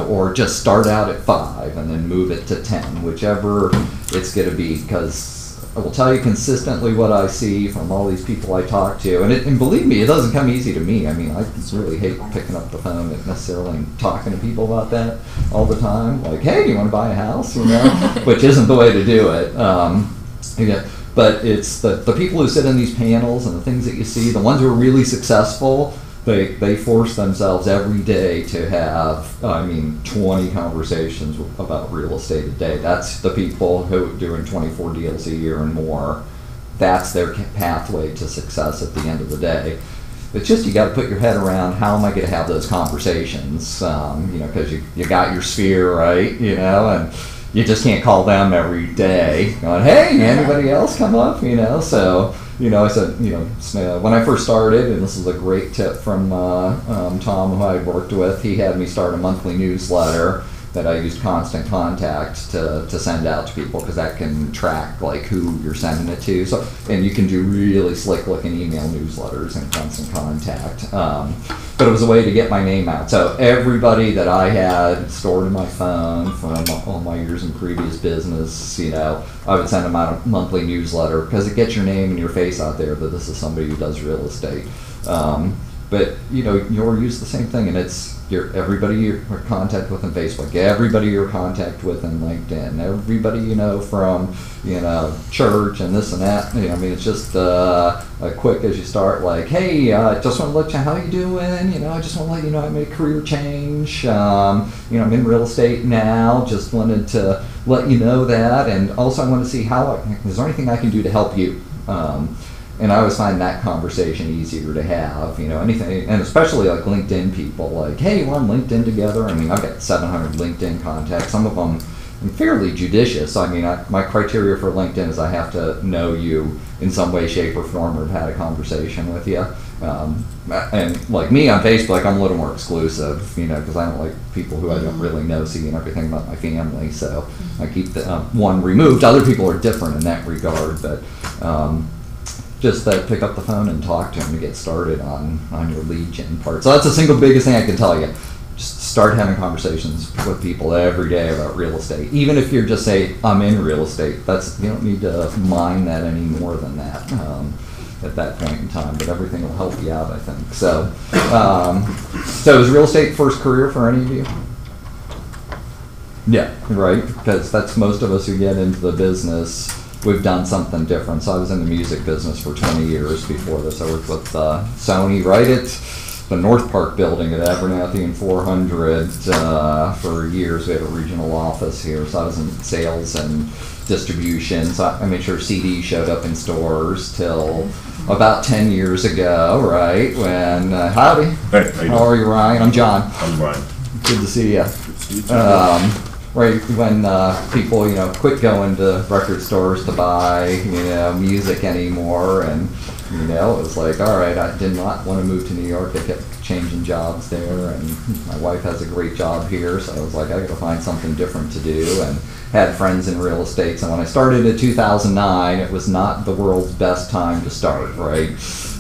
or just start out at 5 and then move it to 10, whichever it's going to be, because I will tell you consistently what I see from all these people I talk to, and believe me, it doesn't come easy to me. I mean, I really hate picking up the phone and necessarily talking to people about that all the time. Like, hey, do you want to buy a house? You know, which isn't the way to do it. Yeah, but it's the people who sit in these panels and the things that you see, the ones who are really successful. They force themselves every day to have, 20 conversations about real estate a day. That's the people who are doing 24 deals a year and more. That's their pathway to success at the end of the day. It's just you got to put your head around, how am I going to have those conversations? Because you got your sphere, right? And you just can't call them every day going, hey, anybody else come up? So. I said, when I first started, and this is a great tip from Tom, who I worked with, he had me start a monthly newsletter that I used Constant Contact to send out to people, because that can track like who you're sending it to. So, and you can do really slick looking email newsletters in Constant Contact. But it was a way to get my name out. So everybody that I had stored in my phone from all my years in previous business, I would send them out a monthly newsletter, because it gets your name and your face out there that this is somebody who does real estate. But you'll use the same thing, and it's everybody you're in contact with in Facebook, everybody you're in contact with in LinkedIn, everybody from church and this and that. It's just quick as you start, like, hey, just want to let you know how you doing. I just want to let you know I made a career change. I'm in real estate now. Just wanted to let you know that, and also I want to see is there anything I can do to help you. And I always find that conversation easier to have, anything, and especially like LinkedIn people, like, hey, we're on LinkedIn together. I've got 700 LinkedIn contacts. Some of them I'm fairly judicious. My criteria for LinkedIn is I have to know you in some way, shape, or form, or have had a conversation with you. And like me on Facebook, I'm a little more exclusive, because I don't like people who I don't really know seeing everything about my family. So I keep the one removed. Other people are different in that regard, but just pick up the phone and talk to them to get started on your lead gen part. So that's the single biggest thing I can tell you. Just start having conversations with people every day about real estate. Even if you're just say, I'm in real estate, you don't need to mind that any more than that at that point in time, but everything will help you out, I think. So, so is real estate first career for any of you? Yeah, right, because that's most of us who get into the business. We've done something different. So I was in the music business for 20 years before this. I worked with Sony, right at the North Park building at Abernathy and 400 for years. We had a regional office here. So I was in sales and distribution. So I made sure CDs showed up in stores till about 10 years ago, right? When, howdy. Hey, how are you, Ryan? I'm John. I'm Brian. Good to see you. Good to see you too. Right when people quit going to record stores to buy music anymore, and it was like, all right, I did not want to move to New York. I kept changing jobs there, and my wife has a great job here, so I was like, I got to find something different to do, and had friends in real estate. So when I started in 2009, it was not the world's best time to start, right?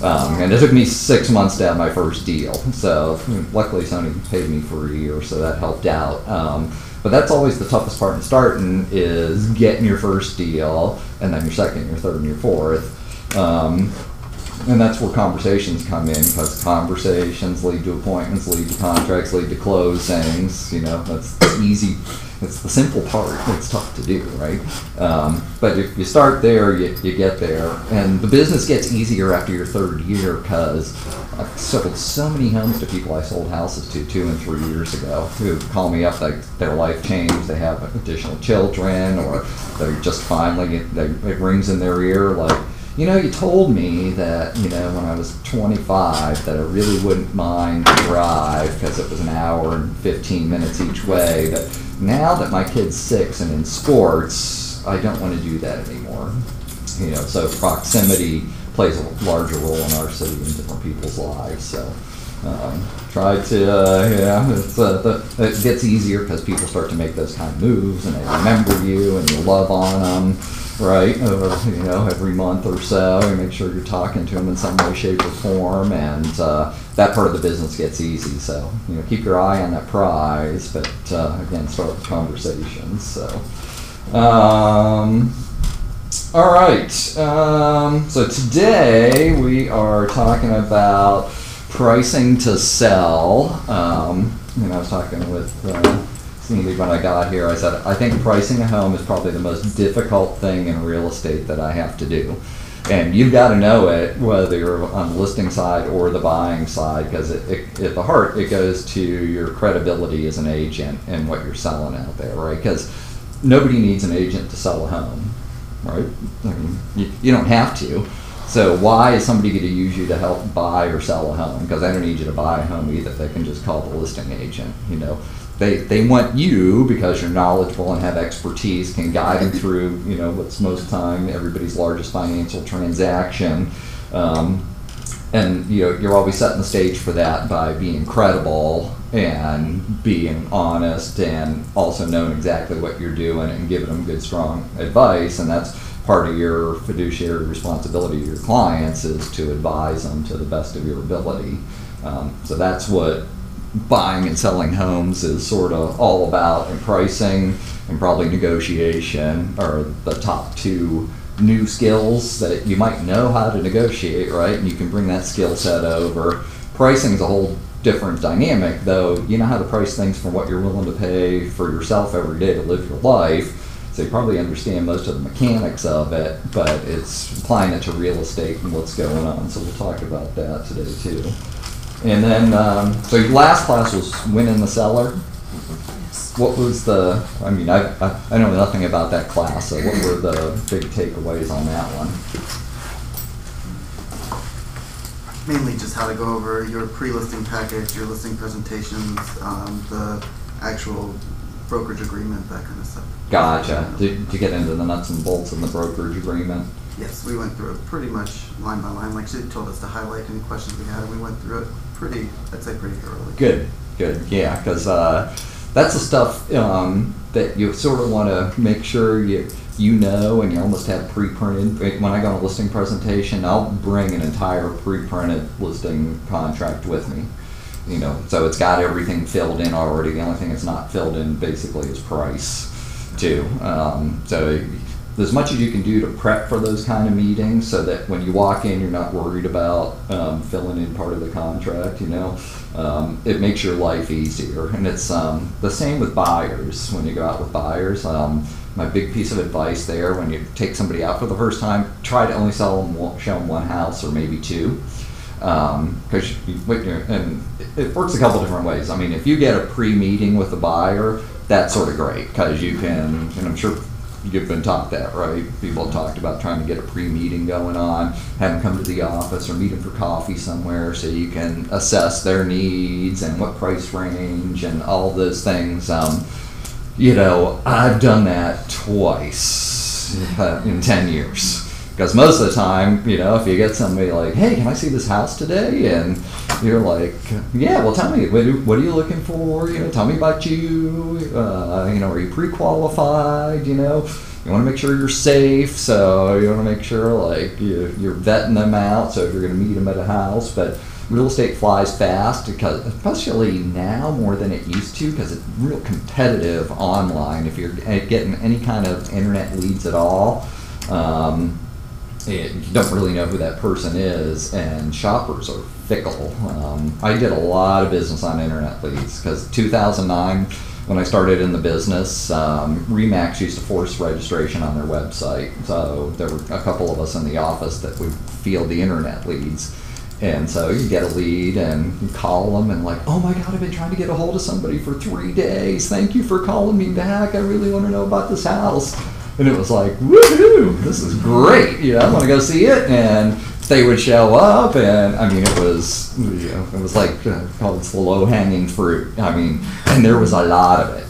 And it took me 6 months to have my first deal. So luckily Sony paid me for a year, so that helped out. But that's always the toughest part in starting, is getting your first deal, and then your second, your third, and your fourth. And that's where conversations come in, because conversations lead to appointments, lead to contracts, lead to closings. That's the easy, it's the simple part. It's tough to do, right? But if you start there, you get there. And the business gets easier after your third year, because I've sold so many homes to people I sold houses to 2 and 3 years ago, who call me up like their life changed, they have additional children, or they're just finally, it rings in their ear like, you told me that, when I was 25, that I really wouldn't mind the drive, because it was an hour and 15 minutes each way, but now that my kid's 6 and in sports, I don't want to do that anymore. So proximity plays a larger role in our city in different people's lives. So Try to, it gets easier because people start to make those kind of moves and they remember you and you love on them, right? Or, every month or so, you make sure you're talking to them in some way, shape, or form, and that part of the business gets easy. So, keep your eye on that prize, but again, start with conversations. So, all right. So today we are talking about pricing to sell. I was talking with Cindy when I got here. I said, I think pricing a home is probably the most difficult thing in real estate that I have to do. And you've got to know it, whether you're on the listing side or the buying side, because at the heart, it goes to your credibility as an agent and what you're selling out there, right? Because nobody needs an agent to sell a home, right? I mean, you don't have to. So why is somebody going to use you to help buy or sell a home? Because they don't need you to buy a home either. They can just call the listing agent. They want you because you're knowledgeable and have expertise, can guide them through what's most of the time everybody's largest financial transaction. And you're always setting the stage for that by being credible and being honest and also knowing exactly what you're doing and giving them good, strong advice. And that's part of your fiduciary responsibility to your clients, is to advise them to the best of your ability. So that's what buying and selling homes is sort of all about, and pricing and probably negotiation are the top two new skills that you might know how to negotiate, right? And you can bring that skill set over. Pricing is a whole different dynamic, though. You know how to price things from what you're willing to pay for yourself every day to live your life. So you probably understand most of the mechanics of it, but it's applying it to real estate and what's going on. So we'll talk about that today too. And then, so your last class was Win in the Cellar. What was the, I know nothing about that class, so what were the big takeaways on that one? Mainly just how to go over your pre-listing package, your listing presentations, the actual brokerage agreement, that kind of stuff. Gotcha. Did you get into the nuts and bolts of the brokerage agreement? Yes, we went through it pretty much line by line. Like, she told us to highlight any questions we had, and we went through it pretty thoroughly. Good, yeah, because that's the stuff that you sort of want to make sure you know, and you almost have pre-printed. When I go on a listing presentation, I'll bring an entire pre-printed listing contract with me. So it's got everything filled in already. The only thing it's not filled in basically is price too. So as much as you can do to prep for those kind of meetings, so that when you walk in, you're not worried about filling in part of the contract. It makes your life easier. And it's the same with buyers. When you go out with buyers, my big piece of advice there, when you take somebody out for the first time, try to only show them one house or maybe two. Because and it works a couple different ways. If you get a pre-meeting with a buyer, that's sort of great, because you can, and I'm sure you've been taught that, right? People have talked about trying to get a pre-meeting going on, have them come to the office or meet them for coffee somewhere so you can assess their needs and what price range and all those things. I've done that twice in 10 years. Because most of the time, if you get somebody like, hey, can I see this house today? And you're like, yeah, well, tell me, what are you looking for? Tell me about you. Are you pre-qualified? You want to make sure you're safe. So you want to make sure, like, you're vetting them out. So if you're going to meet them at a house. But real estate flies fast, because especially now more than it used to, because it's real competitive online. If you're getting any kind of internet leads at all, you don't really know who that person is, and shoppers are fickle. I did a lot of business on internet leads, because 2009, when I started in the business, RE/MAX used to force registration on their website. So there were a couple of us in the office that would field the internet leads. And so you get a lead and you call them and like, oh my God, I've been trying to get a hold of somebody for 3 days. Thank you for calling me back. I really want to know about this house. And it was like, woohoo, this is great. I want to go see it. And they would show up, and it was like called slow hanging fruit. And there was a lot of it.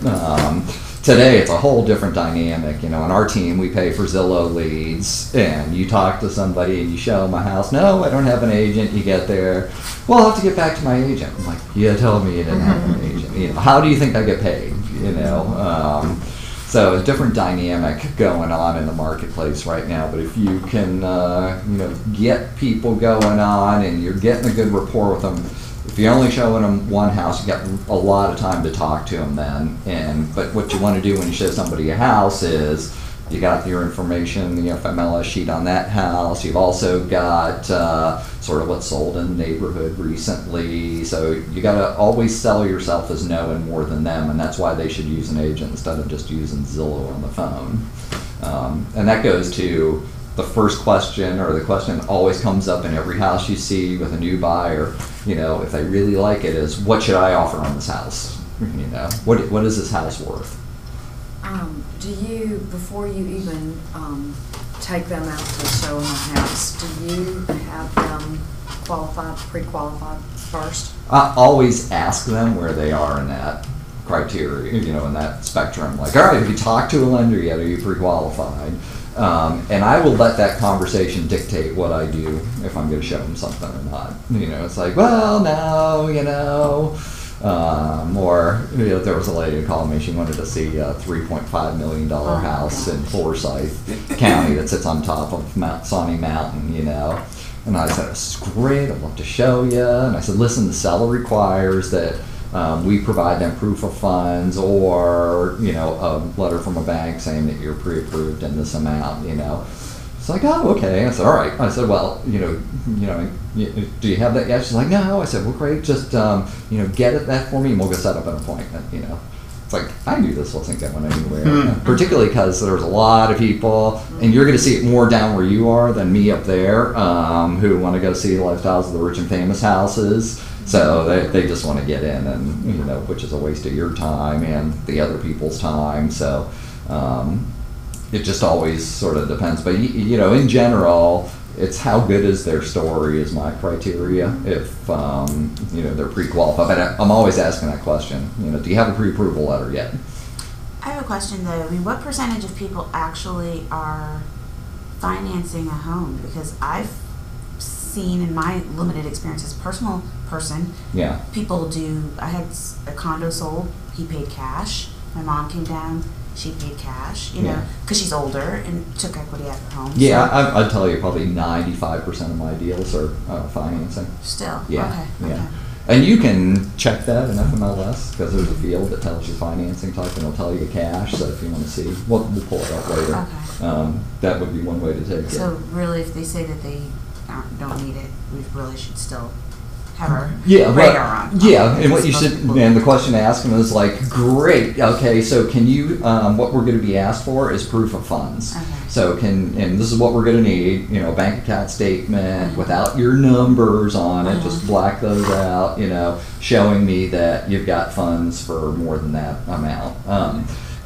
Today it's a whole different dynamic. You know, on our team we pay for Zillow leads, and you talk to somebody and you show them a house. No, I don't have an agent. You get there, well, I'll have to get back to my agent. I'm like, you told me you didn't have an agent. You know, how do you think I get paid? You know, so a different dynamic going on in the marketplace right now. But if you can, you know, get people going on and you're getting a good rapport with them. If you're only showing them one house, you got a lot of time to talk to them then. But what you want to do when you show somebody a house is you got your information, the FMLS sheet on that house. You've also got sort of what's sold in the neighborhood recently. So you got to always sell yourself as knowing more than them, and that's why they should use an agent instead of just using Zillow on the phone. And that goes to the first question, or the question that always comes up in every house you see with a new buyer, you know, if they really like it, is what should I offer on this house? You know, what is this house worth? Do you, before you even take them out to show them a house, do you have them pre-qualified first? I always ask them where they are in that criteria, you know, in that spectrum. Like, all right, have you talked to a lender yet? Are you pre-qualified? And I will let that conversation dictate what I do if I'm going to show them something or not. You know, it's like, well, no, you know. Or, you know, there was a lady who called me. She wanted to see a $3.5 million house in Forsyth County that sits on top of Mount Sawney Mountain, you know. And I said, this is great. I'd love to show you. And I said, listen, the seller requires that we provide them proof of funds, or, you know, a letter from a bank saying that you're pre-approved in this amount, you know. It's like, oh, okay. I said, all right. I said, well, you know, do you have that yet? She's like, no. I said, well, great. Just, you know, get that for me and we'll go set up an appointment, you know. It's like, I knew this wasn't going anywhere, particularly because there's a lot of people, and you're going to see it more down where you are than me up there, who want to go see the lifestyles of the rich and famous houses. So they just want to get in, and, you know, which is a waste of your time and the other people's time. So it just always sort of depends. But, you know, in general, it's how good is their story is my criteria if, you know, they're pre-qualified. But I'm always asking that question, you know, do you have a pre-approval letter yet? I have a question though. I mean, what percentage of people actually are financing a home? Because I've seen in my limited experience as a personal person, Yeah. people do, I had a condo sold, he paid cash. My mom came down, she paid cash, you know, because she's older and took equity out of her home. Yeah, so I'd tell you probably 95% of my deals are financing. still. Yeah, Okay. yeah. And you can check that in FMLS because there's a field that tells you financing type, and it'll tell you cash. So if you want to see, we'll pull it up later. Okay. That would be one way to take it. So really, if they say that they don't need it, we really should still have our radar on. Yeah, and what you should, and the question to ask them is like, great, okay, so can you, what we're going to be asked for is proof of funds. Okay. So and this is what we're going to need, you know, bank account statement without your numbers on it, just black those out, you know, showing me that you've got funds for more than that amount.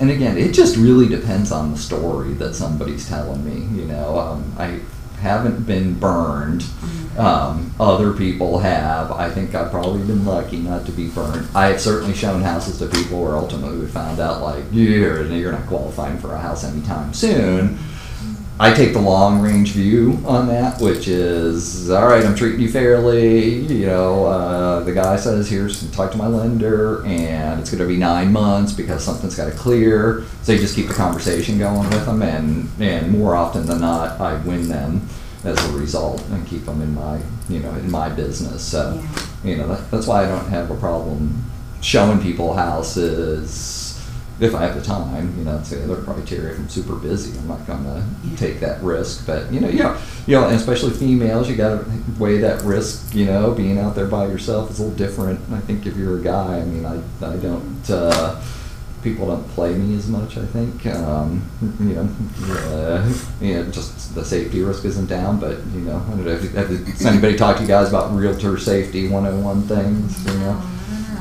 And again, it just really depends on the story that somebody's telling me, you know. I haven't been burned. Other people have. I think I've probably been lucky not to be burned. I have certainly shown houses to people where ultimately we found out, like, you're not qualifying for a house anytime soon. I take the long range view on that, which is, all right, I'm treating you fairly. You know, the guy says, here's, talk to my lender, and it's going to be 9 months because something's got to clear. So you just keep the conversation going with them, and more often than not, I win them as a result and keep them in my, you know, in my business. So, you know, that's why I don't have a problem showing people houses if I have the time. You know, that's the other criteria. If I'm super busy, I'm not going to take that risk. But you know, and especially females, you got to weigh that risk. You know, being out there by yourself is a little different. I think if you're a guy, I mean, I don't. People don't play me as much, I think. You know, just the safety risk isn't down, but, you know, I don't know, has anybody talked to you guys about realtor safety 101 things, you know?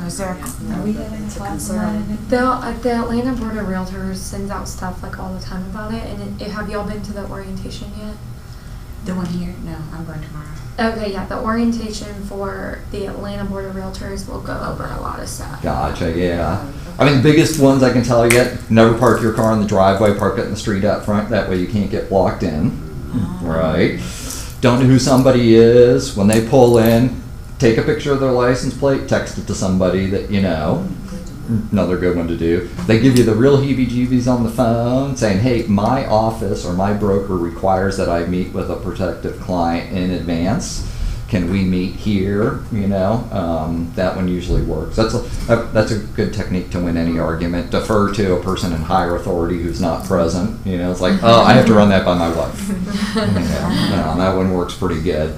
Is there It's a concern. The Atlanta Board of Realtors sends out stuff like all the time about it. And have y'all been to the orientation yet? the one here? No, I'm going tomorrow. Okay, yeah, the orientation for the Atlanta Board of Realtors will go over a lot of stuff. Gotcha, yeah. I mean, the biggest ones I can tell you, never park your car in the driveway, park it in the street out front, that way you can't get blocked in, right? Don't know who somebody is. When they pull in, take a picture of their license plate, text it to somebody that you know. Another good one to do. They give you the real heebie-jeebies on the phone saying, hey, my office or my broker requires that I meet with a prospective client in advance. Can we meet here? You know, that one usually works. That's a good technique to win any argument. Defer to a person in higher authority who's not present. You know, it's like, oh, I have to run that by my wife. That one works pretty good.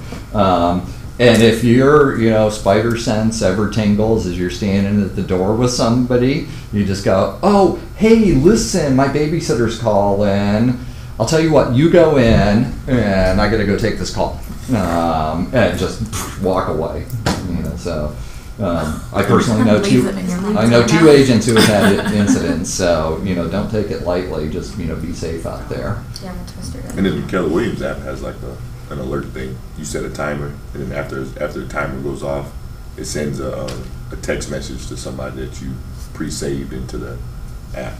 And if your, spider sense ever tingles as you're standing at the door with somebody, you just go, oh, hey, listen, my babysitter's calling. I'll tell you what, you go in, and I got to go take this call. And just walk away. I personally know two agents who have had incidents, so, don't take it lightly. Just, be safe out there. Yeah, my twister did. And then the Keller Williams app has like an alert thing. You set a timer, and then after the timer goes off, it sends a text message to somebody that you pre-saved into the app.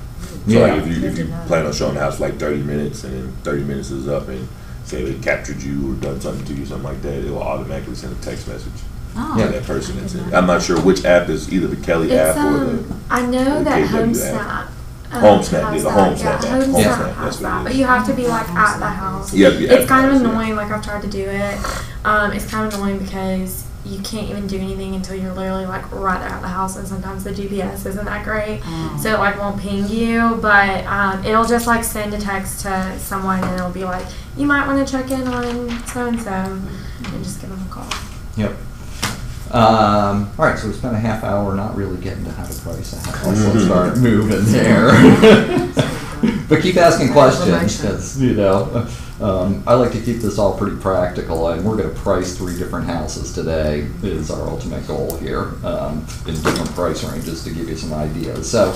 So like if you plan on showing the house for like 30 minutes, and then 30 minutes is up, and say they captured you or done something to you, something like that, it will automatically send a text message to that person. I'm not sure which app is either the Kelly app or the I know the that KW HomeSnap. app. HomeSnap, has the that. HomeSnap Yeah, app. HomeSnap HomeSnap, has that's what that. it But is. you have to be like at the house. You have to be at It's the kind of house, yeah. annoying. Like I've tried to do it. It's kind of annoying because you can't even do anything until you're literally like right there at the house, and sometimes the GPS isn't that great, so it like won't ping you, but it'll just like send a text to someone, and it'll be like, you might want to check in on so and so, and just give them a call. Yep. All right, so we spent a half hour not really getting to how to price a house. Let's start moving there. But keep asking questions, because, I like to keep this all pretty practical, and we're going to price 3 different houses today is our ultimate goal here, in different price ranges to give you some ideas. So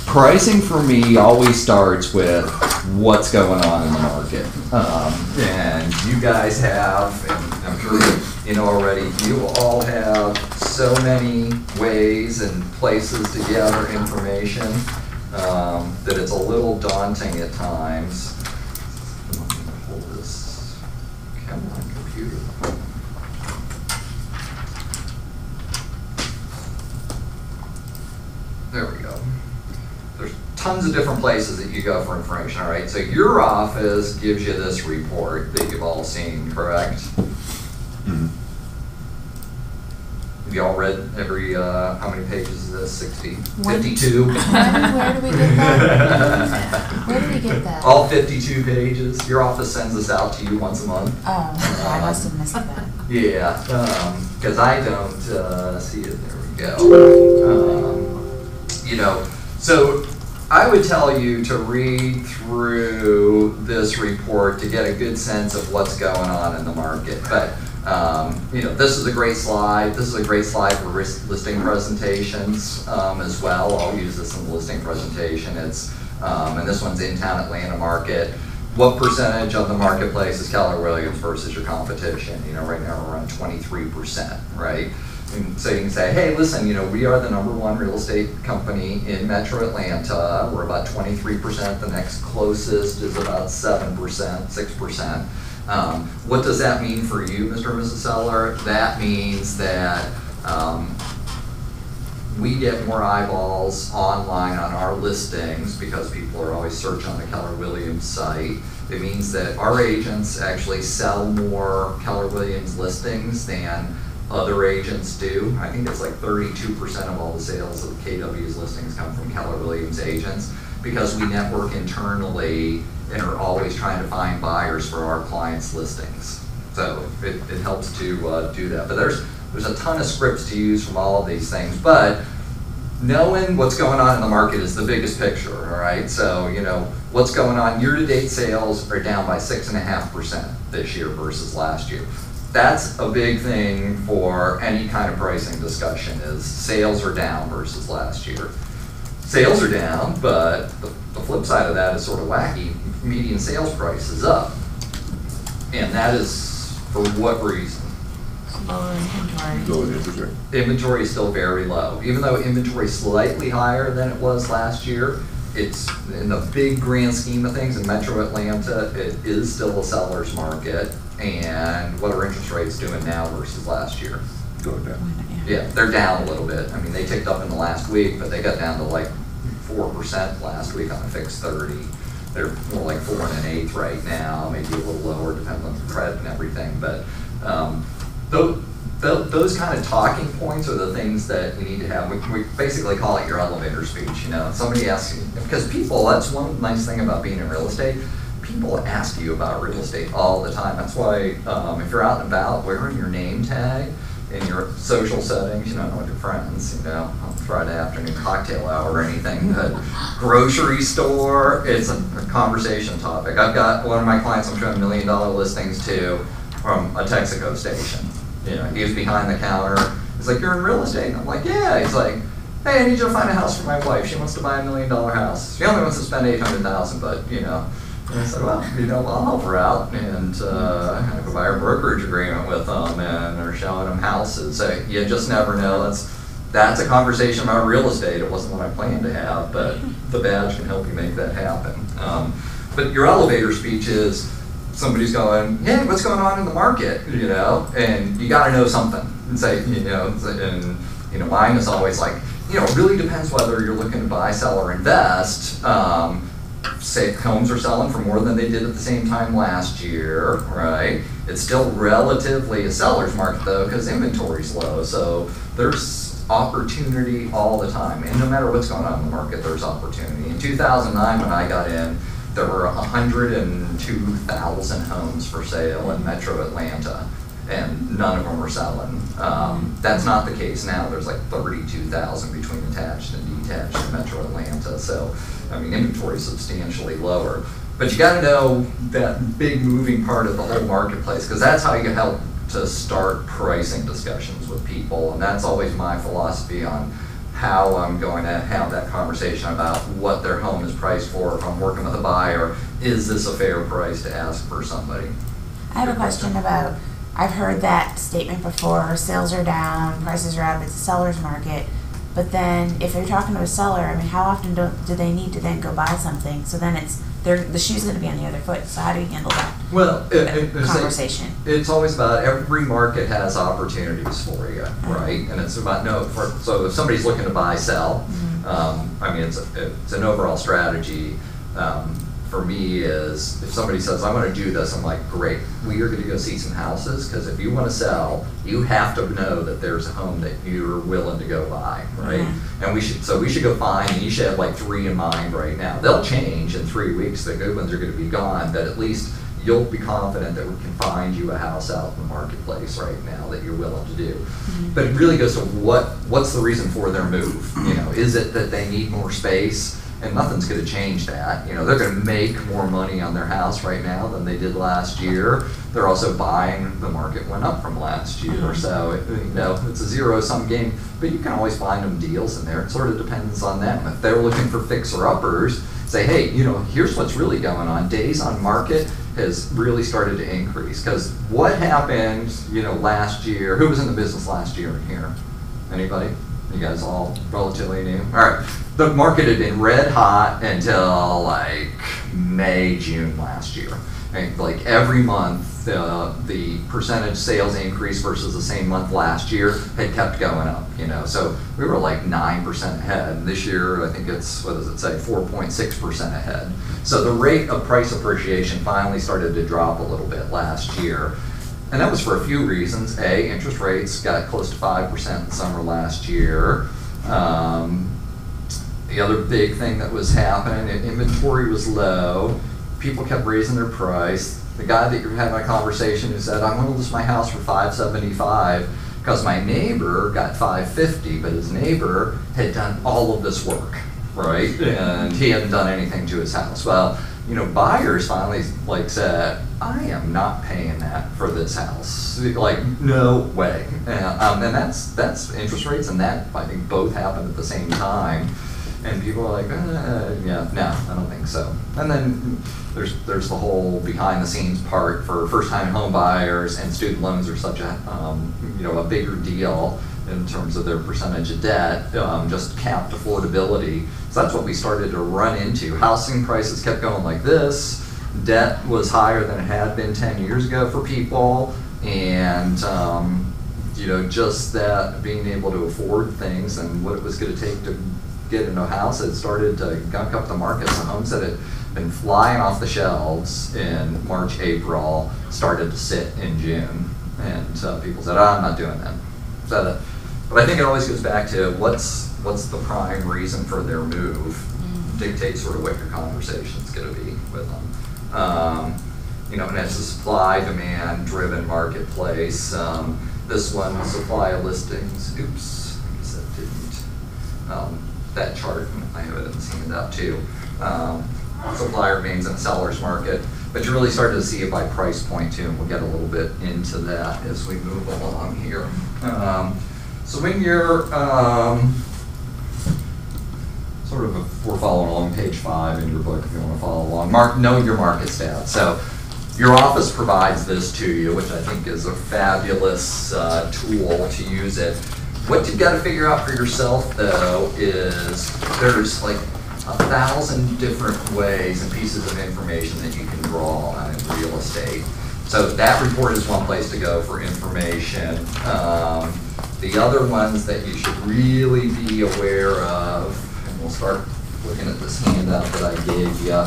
pricing for me always starts with what's going on in the market. And you guys have, and I'm sure you know already, you all have so many ways and places to gather information that it's a little daunting at times. I'm going to hold this camera on computer. There we go. There's tons of different places that you go for information, all right? So your office gives you this report that you've all seen, correct? Mm-hmm. Have you all read every, how many pages is this? 60? 52? Where do we get that? Where do we get that? All 52 pages. Your office sends this out to you once a month. Oh, I must have missed that. Yeah, because I don't see it. There we go. So I would tell you to read through this report to get a good sense of what's going on in the market. But this is a great slide. This is a great slide for listing presentations as well. I'll use this in the listing presentation. It's and this one's in town Atlanta market. What percentage of the marketplace is Keller Williams versus your competition? Right now we're around 23%, right? And so you can say, hey, listen, we are the #1 real estate company in Metro Atlanta. We're about 23%. The next closest is about 7%, 6%. What does that mean for you, Mr. and Mrs. Seller? That means that we get more eyeballs online on our listings because people are always searching on the Keller Williams site. It means that our agents actually sell more Keller Williams listings than other agents do. I think it's like 32% of all the sales of KW's listings come from Keller Williams agents because we network internally and are always trying to find buyers for our clients' listings. So it helps to do that. But there's a ton of scripts to use from all of these things, but knowing what's going on in the market is the biggest picture, all right? So, what's going on, year-to-date sales are down by 6.5% this year versus last year. That's a big thing for any kind of pricing discussion is sales are down versus last year. Sales are down, but the flip side of that is sort of wacky. Median sales price is up. And that is for what reason? lower inventory. Lower interest rate. Inventory is still very low. Even though inventory is slightly higher than it was last year, it's in the big grand scheme of things in Metro Atlanta, it is still a seller's market. And what are interest rates doing now versus last year? Going down. Yeah, they're down a little bit. I mean, they ticked up in the last week, but they got down to like 4% last week on a fixed 30. They're more like 4 1/8 right now, maybe a little lower depending on the credit and everything. But those kind of talking points are the things that you need to have. We basically call it your elevator speech. You know, somebody asks you, because people, that's one nice thing about being in real estate. People ask you about real estate all the time. That's why if you're out and about wearing your name tag in your social settings, you know, with your friends, you know, on Friday afternoon cocktail hour or anything, the grocery store, it's a conversation topic. I've got one of my clients I'm showing $1 million listings to from a Texaco station. You know, he was behind the counter. He's like, "You're in real estate?" And I'm like, "Yeah." He's like, "Hey, I need you to find a house for my wife. She wants to buy $1 million house. She only wants to spend $800,000, but you know." And I said, "Well, you know, I'll help her out and I go buy her brokerage agreement with them, and they're showing them houses." So you just never know. That's a conversation about real estate. It wasn't what I planned to have, but the badge can help you make that happen. But your elevator speech is somebody's going, "Hey, what's going on in the market?" You know, and you got to know something and say, you know, and you know, mine is always like, you know, it really depends whether you're looking to buy, sell, or invest. Say homes are selling for more than they did at the same time last year, right? It's still relatively a seller's market though, because inventory's low. So there's opportunity all the time, and no matter what's going on in the market, there's opportunity. In 2009, when I got in, there were 102,000 homes for sale in Metro Atlanta, and none of them were selling. That's not the case now. There's like 32,000 between attached and detached in Metro Atlanta. So, I mean, inventory is substantially lower. But you got to know that big moving part of the whole marketplace, because that's how you can help to start pricing discussions with people. And that's always my philosophy on how I'm going to have that conversation about what their home is priced for. If I'm working with a buyer, is this a fair price to ask for somebody? I have a question about, I've heard that statement before, sales are down, prices are up, it's a seller's market. But then if they're talking to a seller, I mean, how often do they need to then go buy something? So then the shoe's going to be on the other foot. So how do you handle that? Well, conversation. It's always about every market has opportunities for you, right? And it's about so if somebody's looking to buy, sell, I mean, it's an overall strategy. For me is if somebody says, "I want to do this," I'm like, "Great, we are going to go see some houses, because if you want to sell, you have to know that there's a home that you're willing to go buy, right?" And we should go find, and you should have like 3 in mind right now. They'll change in 3 weeks. The good ones are going to be gone, but at least you'll be confident that we can find you a house out in the marketplace right now that you're willing to do. But it really goes to what's the reason for their move? You know, is it that they need more space? And nothing's going to change that. You know, they're going to make more money on their house right now than they did last year. They're also buying. The market went up from last year, so you know, it's a zero-sum game. But you can always find them deals in there. It sort of depends on them. If they're looking for fixer-uppers, say, "Hey, you know, here's what's really going on. Days on market has really started to increase." Because what happened, you know, last year? Who was in the business last year in here? Anybody? You guys all relatively new? All right. The market had been red hot until like May, June last year. And like every month, the percentage sales increase versus the same month last year had kept going up, you know. So we were like 9% ahead. And this year, I think it's, 4.6% ahead. So the rate of price appreciation finally started to drop a little bit last year. And that was for a few reasons. A, interest rates got close to 5% in the summer last year. The other big thing that was happening, inventory was low. People kept raising their price. The guy that you're having a conversation who said, "I'm going to list my house for $575 because my neighbor got $550, but his neighbor had done all of this work, right? And he hadn't done anything to his house." Well, you know, buyers finally like said, "I am not paying that for this house." Like, no way. And that's interest rates, and that I think both happened at the same time. And people are like, yeah, no, I don't think so. And then there's the whole behind the scenes part for first time home buyers, and student loans are such a a bigger deal in terms of their percentage of debt, just capped affordability. So that's what we started to run into. Housing prices kept going like this. Debt was higher than it had been 10 years ago for people, and just that being able to afford things and what it was going to take to get into a house, it started to gunk up the market. The homes that had been flying off the shelves in March, April started to sit in June, and people said, I'm not doing that. So, but I think it always goes back to what's the prime reason for their move dictates sort of what your conversation's going to be with them. And it's a supply-demand driven marketplace. This one, supply of listings, oops, I guess that didn't. That chart, I have it in this handout too. Supply remains in a seller's market, but you really started to see it by price point too, and we'll get a little bit into that as we move along here. So when you're we're following along page 5 in your book if you want to follow along. Know your market stats. So your office provides this to you, which I think is a fabulous tool to use it. What you've got to figure out for yourself, though, is there's like 1,000 different ways and pieces of information that you can draw on in real estate. So that report is one place to go for information. The other ones that you should really be aware of, and we'll start looking at this handout that I gave you,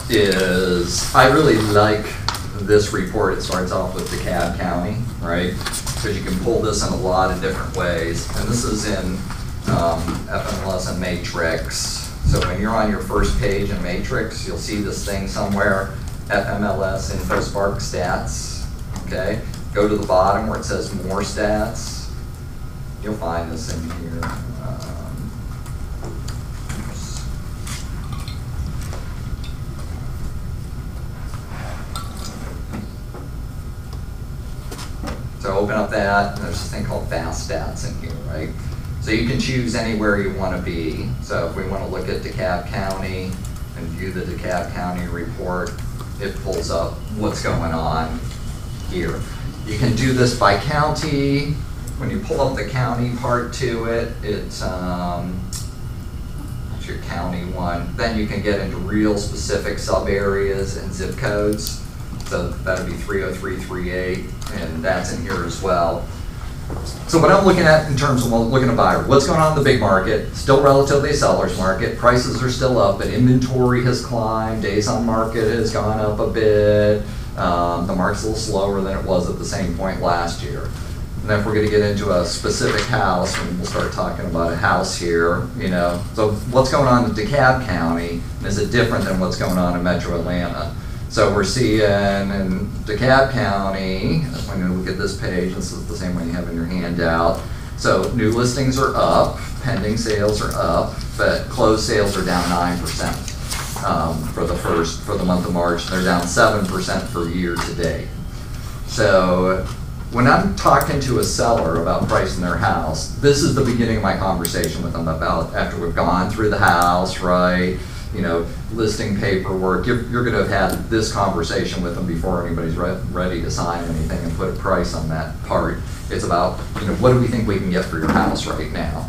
is I really like this report. It starts off with DeKalb County, right? Because you can pull this in a lot of different ways. And this is in FMLS and Matrix. So when you're on your first page in Matrix, you'll see this thing somewhere, FMLS InfoSpark Stats, okay? Go to the bottom where it says More Stats. You'll find this in here. So open up that, and there's this thing called Fast Stats in here, right? So you can choose anywhere you want to be. So if we want to look at DeKalb County and view the DeKalb County report, it pulls up what's going on here. You can do this by county. When you pull up the county part to it, it's your county one. Then you can get into real specific sub areas and zip codes. So that would be 30338, and that's in here as well. So what I'm looking at in terms of looking at buyer, what's going on in the big market? Still relatively a seller's market. Prices are still up, but inventory has climbed. Days on market has gone up a bit. The market's a little slower than it was at the same point last year. And then if we're going to get into a specific house, and we'll start talking about a house here, So what's going on in DeKalb County? And is it different than what's going on in Metro Atlanta? So we're seeing in DeKalb County, I'm going to look at this page, this is the same one you have in your handout. So new listings are up, pending sales are up, but closed sales are down 9% for the month of March. They're down 7% for year to date. So when I'm talking to a seller about pricing their house, this is the beginning of my conversation with them about after we've gone through the house, right? Listing paperwork, you're going to have had this conversation with them before anybody's ready to sign anything and put a price on that part. It's about, what do we think we can get for your house right now?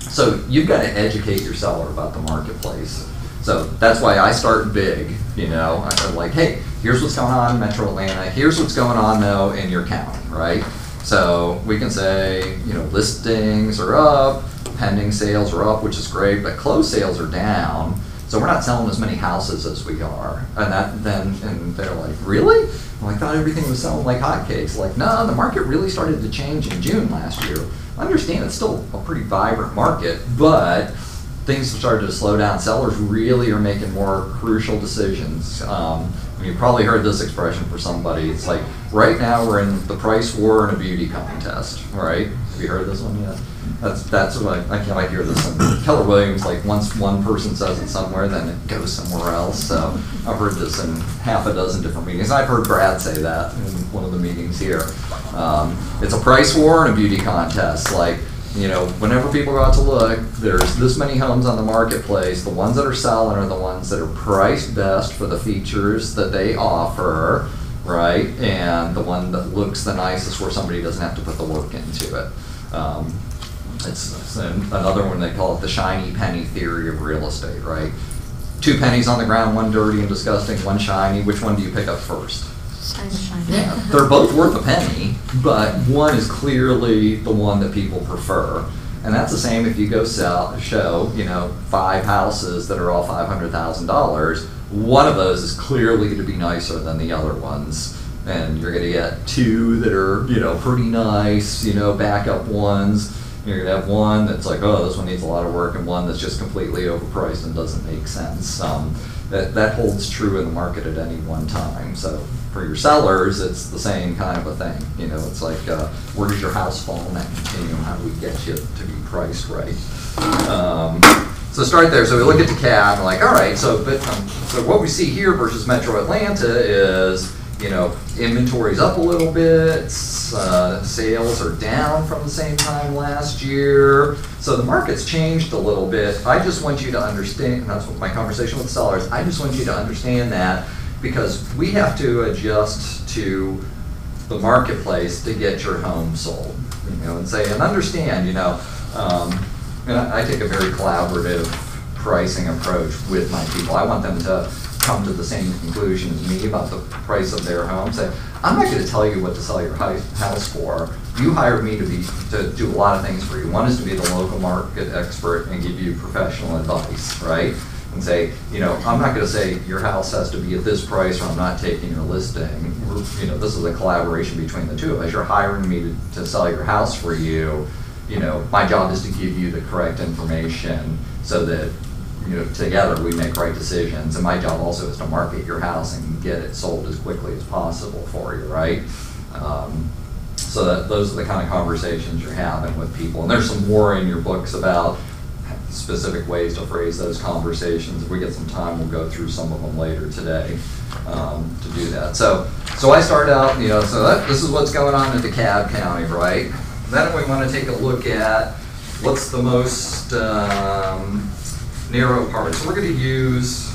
So you've got to educate your seller about the marketplace. So that's why I start big, I'm like, hey, here's what's going on in Metro Atlanta. Here's what's going on, though, in your county, right? So we can say, listings are up, pending sales are up, which is great, but closed sales are down. So we're not selling as many houses as we are. And they're like, really? Well, I thought everything was selling like hotcakes. Like, no, the market really started to change in June last year. I understand it's still a pretty vibrant market, but things have started to slow down. Sellers really are making more crucial decisions. You probably heard this expression for somebody. It's like, right now we're in the price war and a beauty contest, right? Have you heard this one yet? That's what I hear this in Keller Williams, like once one person says it somewhere, then it goes somewhere else. So I've heard this in half a dozen different meetings. I've heard Brad say that in one of the meetings here. It's a price war and a beauty contest. Like, you know, whenever people go out to look, there's this many homes on the marketplace. The ones that are selling are the ones that are priced best for the features that they offer, right? And the one that looks the nicest where somebody doesn't have to put the work into it. It's another one, they call it the shiny penny theory of real estate, right? 2 pennies on the ground, one dirty and disgusting, one shiny. Which one do you pick up first? Yeah, they're both worth a penny, but one is clearly the one that people prefer. And that's the same if you go show, you know, 5 houses that are all $500,000. One of those is clearly to be nicer than the other ones. And you're going to get 2 that are, you know, pretty nice, you know, backup ones. You're going to have one that's like, oh, this one needs a lot of work, and one that's just completely overpriced and doesn't make sense. That holds true in the market at any one time. So for your sellers, it's the same kind of a thing. You know, it's like, where does your house fall in that continuum? How do we get you to be priced right? So start there. So we look at DeKalb, we're like, all right, so what we see here versus Metro Atlanta is, you know, inventory's up a little bit, sales are down from the same time last year. So the market's changed a little bit. I just want you to understand, and that's what my conversation with sellers, I just want you to understand that, because we have to adjust to the marketplace to get your home sold, you know, and say, and understand, you know, and I take a very collaborative pricing approach with my people. I want them to come to the same conclusion as me about the price of their home. Say, I'm not going to tell you what to sell your house for. You hired me to do a lot of things for you. One is to be the local market expert and give you professional advice, right? And say, you know, I'm not going to say your house has to be at this price or I'm not taking your listing. You know, this is a collaboration between the two of us. You're hiring me to sell your house for you. You know, my job is to give you the correct information so that, you know, together we make right decisions. And my job also is to market your house and get it sold as quickly as possible for you, right? So those are the kind of conversations you're having with people. And there's some more in your books about specific ways to phrase those conversations. If we get some time, we'll go through some of them later today to do that. So I start out, you know, so this is what's going on in DeKalb County, right? Then we want to take a look at what's the most narrow part. So we're going to use,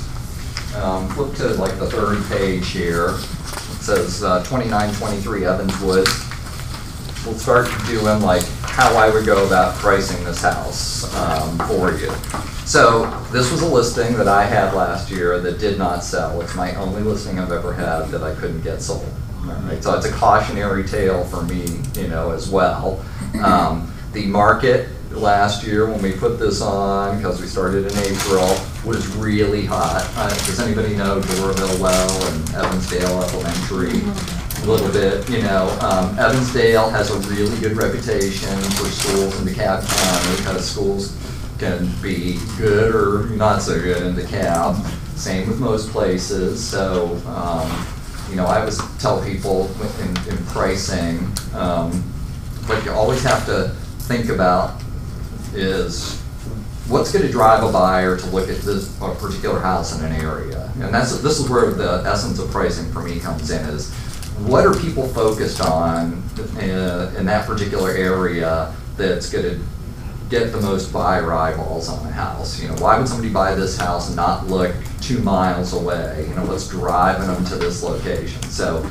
flip to like the 3rd page here. It says 2923 Evanswood. We'll start doing like how I would go about pricing this house for you. So this was a listing that I had last year that did not sell. It's my only listing I've ever had that I couldn't get sold. Right? So it's a cautionary tale for me, you know, as well. The market last year when we put this on, because we started in April, was really hot. Does anybody know Doraville Well and Evansdale Elementary? A little bit, you know. Evansdale has a really good reputation for schools in DeKalb County because schools can be good or not so good in DeKalb. Same with most places. So, you know, I always tell people in pricing, what you always have to think about is what's going to drive a buyer to look at this particular house in an area. And this is where the essence of pricing for me comes in, is what are people focused on in that particular area that's going to get the most buyer eyeballs on a house. You know, why would somebody buy this house and not look 2 miles away? You know, what's driving them to this location? So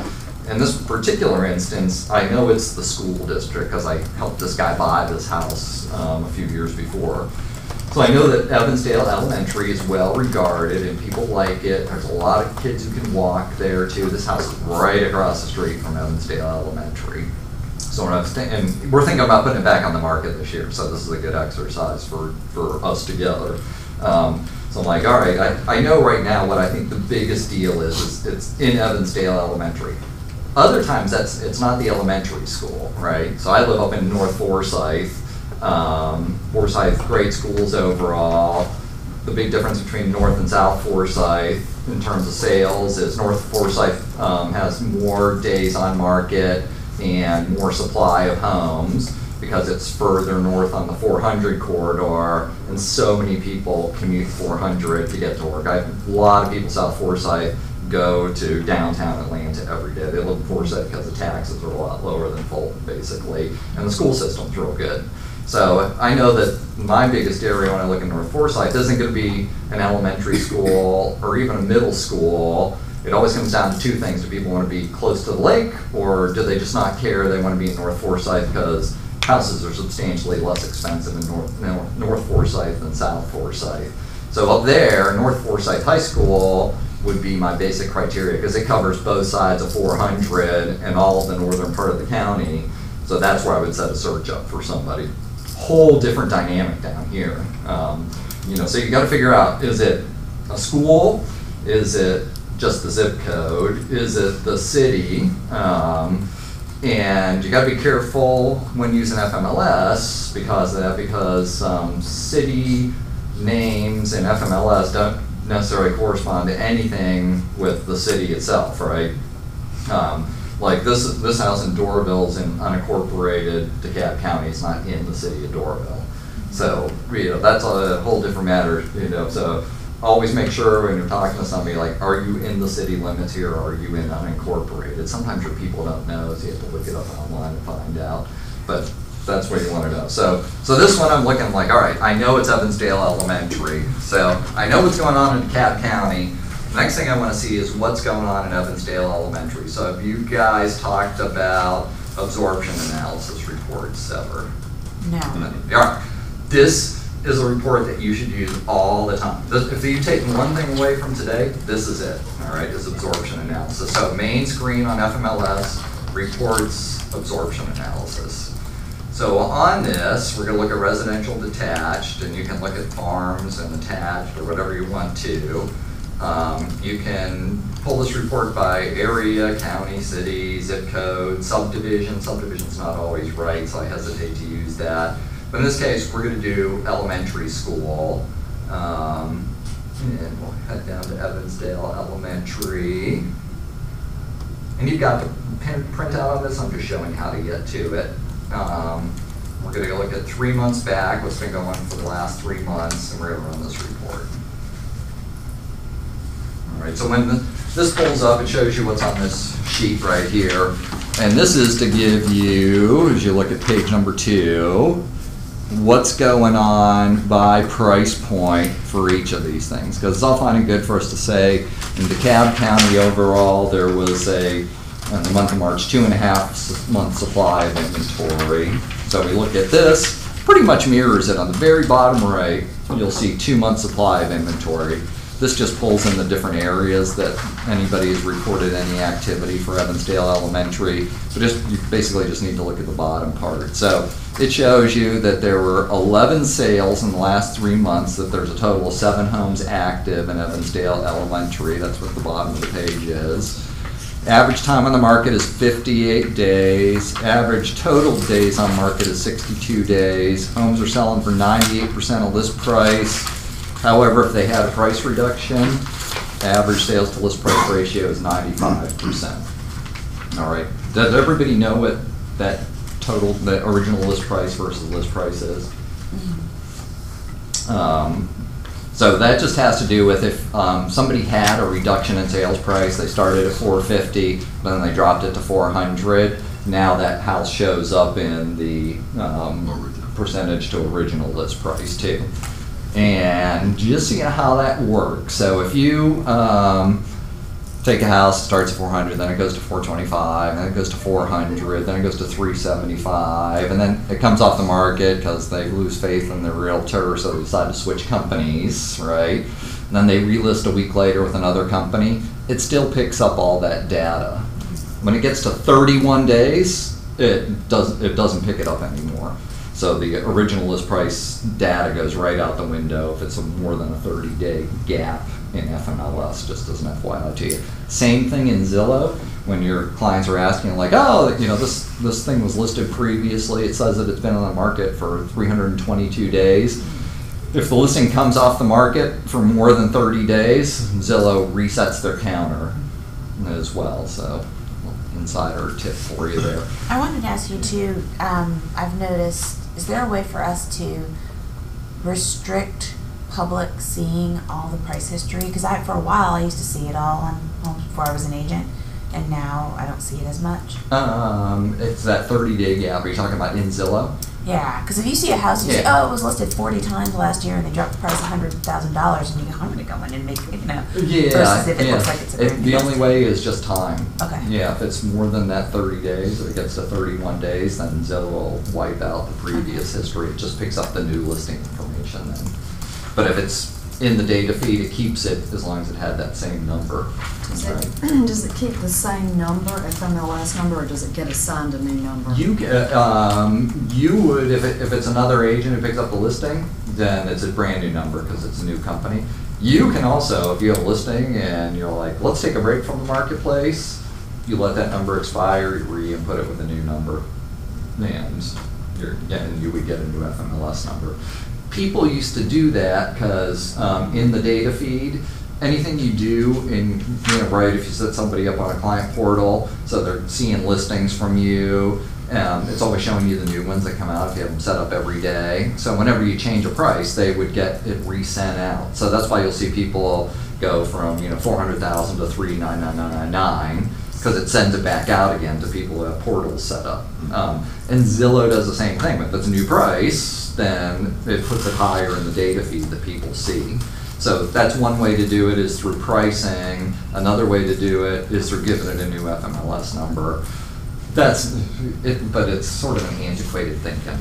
in this particular instance, I know it's the school district because I helped this guy buy this house a few years before. So I know that Evansdale Elementary is well regarded and people like it. There's a lot of kids who can walk there too. This house is right across the street from Evansdale Elementary. So when I was and we're thinking about putting it back on the market this year, so this is a good exercise for us together. So I'm like, all right, I know right now what I think the biggest deal is it's in Evansdale Elementary. Other times it's not the elementary school, right? So I live up in North Forsyth. Forsyth, great schools overall. The big difference between North and South Forsyth in terms of sales is North Forsyth has more days on market and more supply of homes because it's further north on the 400 corridor, and so many people commute 400 to get to work. A lot of people South Forsyth go to downtown Atlanta every day. They live in Forsyth because the taxes are a lot lower than Fulton, basically, and the school system's real good. So I know that my biggest area when I look in North Forsyth isn't going to be an elementary school or even a middle school. It always comes down to two things. Do people want to be close to the lake, or do they just not care? They want to be in North Forsyth because houses are substantially less expensive in North Forsyth than South Forsyth. So up there, North Forsyth High School would be my basic criteria because it covers both sides of 400 and all of the northern part of the county. So that's where I would set a search up for somebody. Whole different dynamic down here. So you got to figure out, is it a school? Is it just the zip code? Is it the city? And you got to be careful when using FMLS because of that, because city names in FMLS don't necessarily correspond to anything with the city itself, right? Like this house in Doraville is in unincorporated DeKalb County. It's not in the city of Doraville. So, that's a whole different matter, so always make sure when you're talking to somebody, like, are you in the city limits here or are you in unincorporated? Sometimes your people don't know, so you have to look it up online and find out, but that's what you want to know. So this one I'm looking like, all right, I know it's Evansdale Elementary, so I know what's going on in DeKalb County. Next thing I want to see is what's going on in Evansdale Elementary. So have you guys talked about absorption analysis reports ever? No. All right. This is a report that you should use all the time. If you take one thing away from today, this is it, all right, is absorption analysis. So main screen on FMLS reports absorption analysis. So on this, we're going to look at residential detached, and you can look at farms and attached or whatever you want to. You can pull this report by area, county, city, zip code, subdivision. Subdivision's not always right, so I hesitate to use that. But in this case, we're going to do elementary school. And we'll head down to Evansdale Elementary. And you've got the printout on this. I'm just showing you how to get to it. We're going to look at 3 months back, what's been going on for the last 3 months, and we're going to run this report. All right, so when this pulls up, it shows you what's on this sheet right here. And this is to give you, as you look at page number 2, what's going on by price point for each of these things. Because it's all fine and good for us to say, in DeKalb County overall, there was in the month of March, 2.5 month supply of inventory. So we look at this, pretty much mirrors it. On the very bottom right, you'll see 2 month supply of inventory. This just pulls in the different areas that anybody has reported any activity for Evansdale Elementary. So you basically just need to look at the bottom part. So it shows you that there were 11 sales in the last 3 months, that there's a total of 7 homes active in Evansdale Elementary. That's what the bottom of the page is. Average time on the market is 58 days. Average total days on market is 62 days. Homes are selling for 98% of list price. However, if they had a price reduction, average sales to list price ratio is 95%. All right. Does everybody know what that total, the original list price versus list price is? So that just has to do with if somebody had a reduction in sales price, they started at $450, but then they dropped it to $400. Now that house shows up in the percentage to original list price too. And just seeing how that works. So if you take a house, starts at 400, then it goes to 425, then it goes to 400, then it goes to 375, and then it comes off the market because they lose faith in their realtor, so they decide to switch companies, right? And then they relist a week later with another company. It still picks up all that data. When it gets to 31 days, it doesn't pick it up anymore. So the original list price data goes right out the window if it's more than a 30-day gap in FMLS, just as an FYI to you. Same thing in Zillow, when your clients are asking like, oh, this thing was listed previously, it says that it's been on the market for 322 days. If the listing comes off the market for more than 30 days, Zillow resets their counter as well. So insider tip for you there. I wanted to ask you too, I've noticed, is there a way for us to restrict public seeing all the price history? Because for a while I used to see it all on homes before I was an agent, and now I don't see it as much. It's that 30-day gap. Are you talking about in Zillow? Yeah, because if you see a house, you say, Yeah. oh, it was listed 40 times last year and they dropped the price $100,000, and you go, I'm going to go in and make, Yeah, versus if it yeah. looks like it's a brand new The only listing. way is just time. Okay. Yeah, if it's more than that 30 days, or it gets to 31 days, then Zillow will wipe out the previous history. It just picks up the new listing information then. But if it's in the data feed, it keeps it as long as it had that same number. Right. Does it keep the same number, FMLS number, or does it get assigned a new number? You would, if it's another agent who picks up the listing, then it's a brand new number because it's a new company. You can also, if you have a listing and you're like, let's take a break from the marketplace, you let that number expire, you re-input it with a new number, and you would get a new FMLS number. People used to do that because in the data feed, anything you do right, if you set somebody up on a client portal, so they're seeing listings from you, it's always showing you the new ones that come out if you have them set up every day. So whenever you change a price, they would get it resent out. So that's why you'll see people go from 400,000 to 399,999 because it sends it back out again to people who have portals set up. And Zillow does the same thing. If it's a new price, then it puts it higher in the data feed that people see. So that's one way to do it, is through pricing. Another way to do it is through giving it a new FMLS number. But it's sort of an antiquated thinking,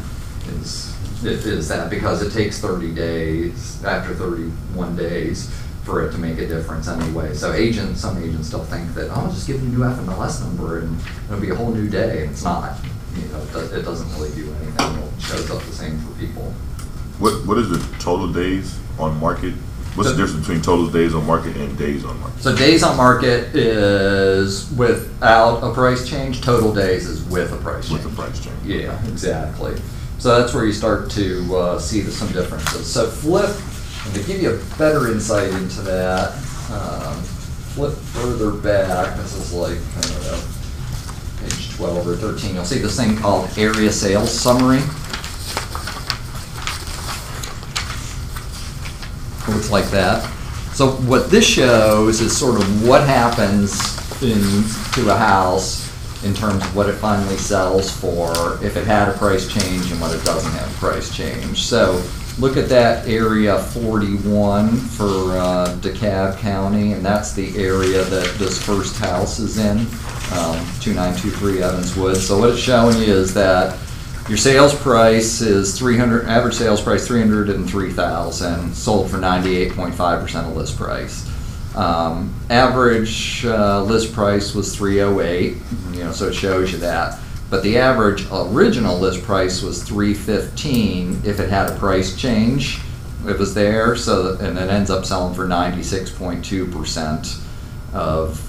is that, because it takes 30 days, after 31 days, for it to make a difference anyway. So some agents still think that, oh, just give them a new FMLS number and it'll be a whole new day, and it's not. It doesn't really do anything. It shows up the same for people. What is the total days on market? What's the difference between total days on market and days on market? So days on market is without a price change. Total days is with a price change. With a price change. Yeah, exactly. So that's where you start to see some differences. So flip, and to give you a better insight into that, flip further back. This is like page 12 or 13. You'll see this thing called area sales summary. Looks like that. So what this shows is sort of what happens to a house in terms of what it finally sells for, if it had a price change and what it doesn't have a price change. So look at that area 41 for DeKalb County, and that's the area that this first house is in, 2923 Evans Woods. So what it's showing you is that your sales price is average sales price $303,000, sold for 98.5% of list price. Average list price was $308, so it shows you that. But the average original list price was $315 if it had a price change. It was there, and it ends up selling for 96.2% of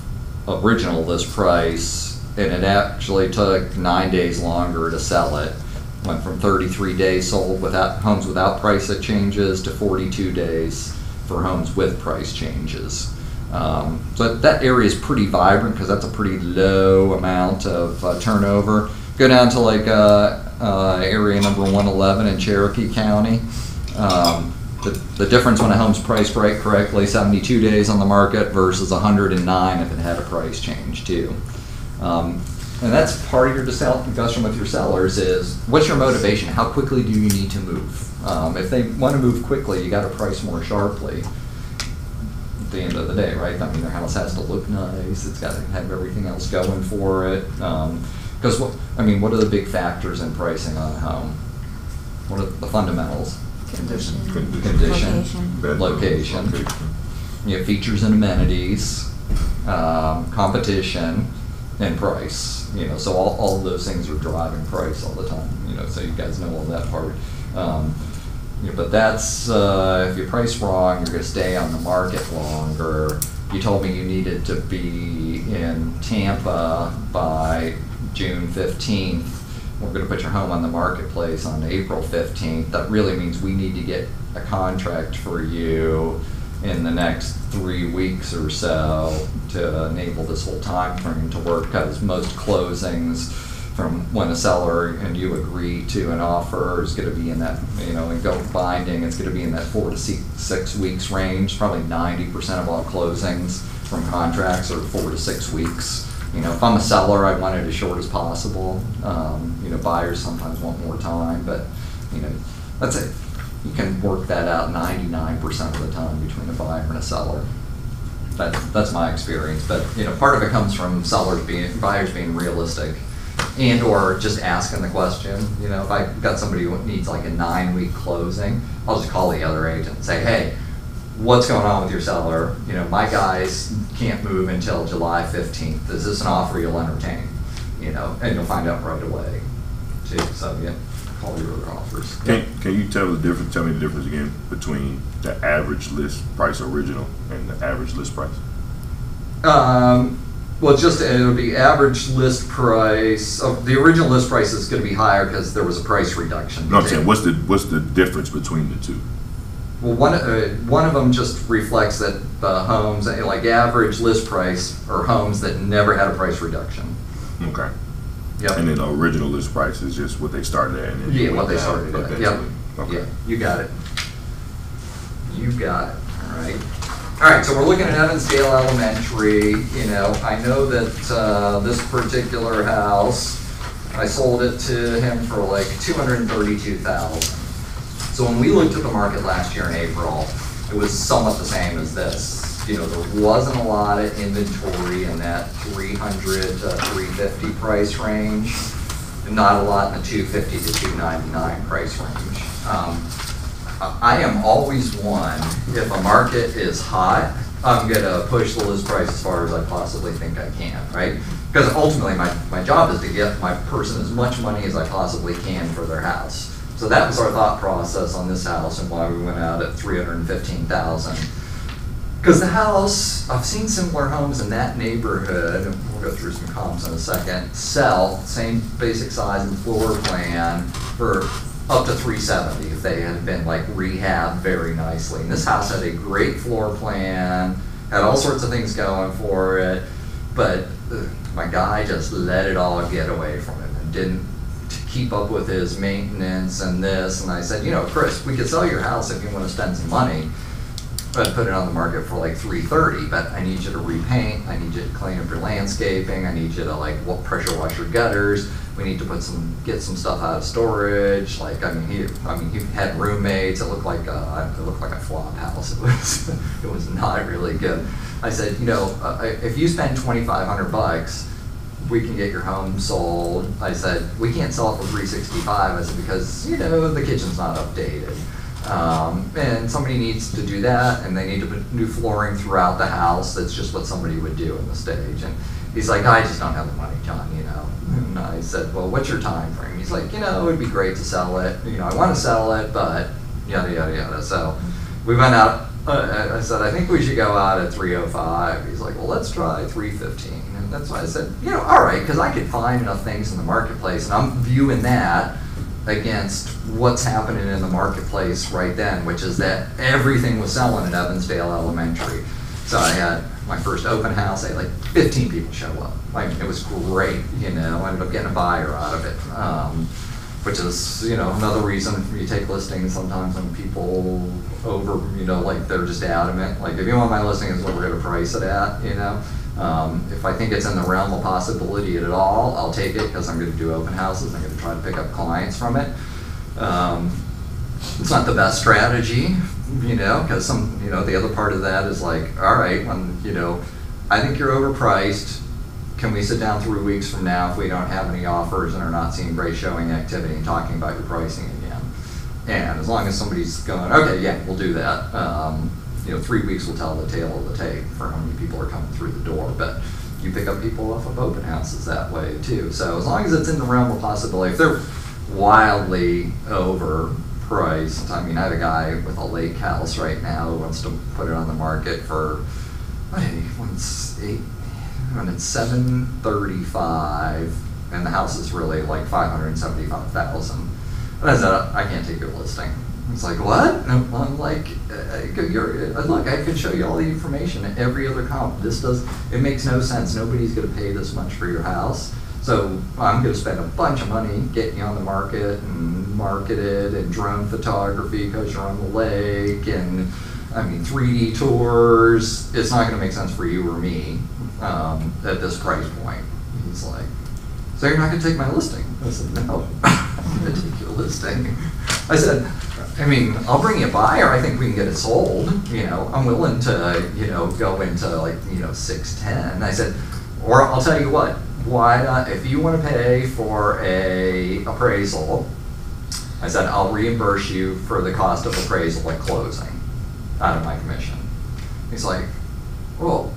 original list price, and it actually took 9 days longer to sell it. Went from 33 days sold homes without price changes to 42 days for homes with price changes. So that area is pretty vibrant because that's a pretty low amount of turnover. Go down to like area number 111 in Cherokee County. The difference when a home's priced right correctly, 72 days on the market versus 109 if it had a price change too. And that's part of your discussion with your sellers is, what's your motivation? How quickly do you need to move? If they want to move quickly, you got to price more sharply at the end of the day, right? I mean, their house has to look nice. It's got to have everything else going for it. Because, what are the big factors in pricing on a home? What are the fundamentals? Condition. Location. You have features and amenities, competition, and price. So all of those things are driving price all the time. So you guys know all that part. But that's if you price wrong, you're going to stay on the market longer. You told me you needed to be in Tampa by June 15th. We're going to put your home on the marketplace on April 15th. That really means we need to get a contract for you in the next 3 weeks or so to enable this whole time frame to work, because most closings from when a seller and you agree to an offer is going to be in that, and go binding, it's going to be in that 4 to 6 weeks range. Probably 90% of all closings from contracts are 4 to 6 weeks You know, if I'm a seller, I want it as short as possible. You know, buyers sometimes want more time, but, you know, that's it. You can work that out 99% of the time between a buyer and a seller. That's my experience, but, you know, part of it comes from buyers being realistic, and or just asking the question. You know, if I got somebody who needs like a 9-week closing, I'll just call the other agent and say, hey, what's going on with your seller? You know, my guys can't move until July 15th. Is this an offer you'll entertain? You know, and you'll find out right away, too. So, yeah, call your other offers. Can you tell me the difference again between the average list price original and the average list price? Well, it'll be average list price. The original list price is going to be higher because there was a price reduction. No, I'm saying, what's the difference between the two? Well, one of them just reflects that the homes, like average list price, are homes that never had a price reduction. Okay. Yep. And then the original list price is just what they started at. And Yeah, what they started at. Yep. Okay. Yeah, you got it. You got it. All right. All right, so we're looking at Evansdale Elementary. You know, I know that this particular house, I sold it to him for like $232,000. So when we looked at the market last year in April, it was somewhat the same as this. You know, there wasn't a lot of inventory in that 300 to 350 price range, and not a lot in the 250 to 299 price range. I am always one, if a market is hot, I'm gonna push the list price as far as I possibly think I can, right? Because ultimately my job is to get my person as much money as I possibly can for their house. So that was our thought process on this house and why we went out at $315,000. Because the house, I've seen similar homes in that neighborhood, and we'll go through some comps in a second, sell, same basic size and floor plan, for up to $370 if they had been like rehabbed very nicely. And this house had a great floor plan, had all sorts of things going for it, but my guy just let it all get away from him and didn't keep up with his maintenance and this. And I said, you know, Chris, we could sell your house if you want to spend some money. I'd put it on the market for like $330, but I need you to repaint, I need you to clean up your landscaping, I need you to like pressure wash your gutters. We need to get some stuff out of storage. Like, he had roommates. It looked like a flop house. It was not really good. I said, you know, if you spend $2,500, we can get your home sold. I said, we can't sell it for $365. I said, because, you know, the kitchen's not updated. And somebody needs to do that, and they need to put new flooring throughout the house. That's just what somebody would do in the stage. And he's like, I just don't have the money, John, you know. And I said, well, what's your time frame? He's like, you know, it would be great to sell it. You know, I want to sell it, but yada, yada, yada. So we went out. I said, I think we should go out at $305. He's like, well, let's try $315. And that's why I said, you know, all right, because I could find enough things in the marketplace, and I'm viewing that against what's happening in the marketplace right then, which is that everything was selling at Evansdale Elementary. So I had my first open house. I had like 15 people show up. Like, it was great, you know. I ended up getting a buyer out of it, which is, you know, another reason you take listings sometimes when people you know, like they're just adamant. Like, if you want my listing, is what we're going to price it at, you know. If I think it's in the realm of possibility at all, I'll take it because I'm going to do open houses. I'm going to try to pick up clients from it. It's not the best strategy, you know, because you know, the other part of that is like, all right, when, you know, I think you're overpriced. Can we sit down 3 weeks from now if we don't have any offers and are not seeing great showing activity and talking about your pricing again? And as long as somebody's going, okay, yeah, we'll do that. You know, 3 weeks will tell the tale of the tape for how many people are coming through the door. But you pick up people off of open houses that way too. So as long as it's in the realm of possibility, if they're wildly overpriced, I mean, I have a guy with a lake house right now who wants to put it on the market for, when it's $735, and the house is really like $575,000. And I said, I can't take your listing. It's like, what? And I'm like, look, I can show you all the information at every other comp. It makes no sense. Nobody's going to pay this much for your house. So I'm going to spend a bunch of money getting you on the market and market it and drone photography because you're on the lake and I mean, 3D tours, it's not gonna make sense for you or me, at this price point. He's like, so you're not gonna take my listing? I said, no, I'm gonna take your listing. I said, I mean, I'll bring you a buyer, I think we can get it sold, you know, I'm willing to, you know, go into like, you know, 610. I said, or I'll tell you what, why not, if you wanna pay for a appraisal, I said, I'll reimburse you for the cost of appraisal at closing out of my commission. He's like, well,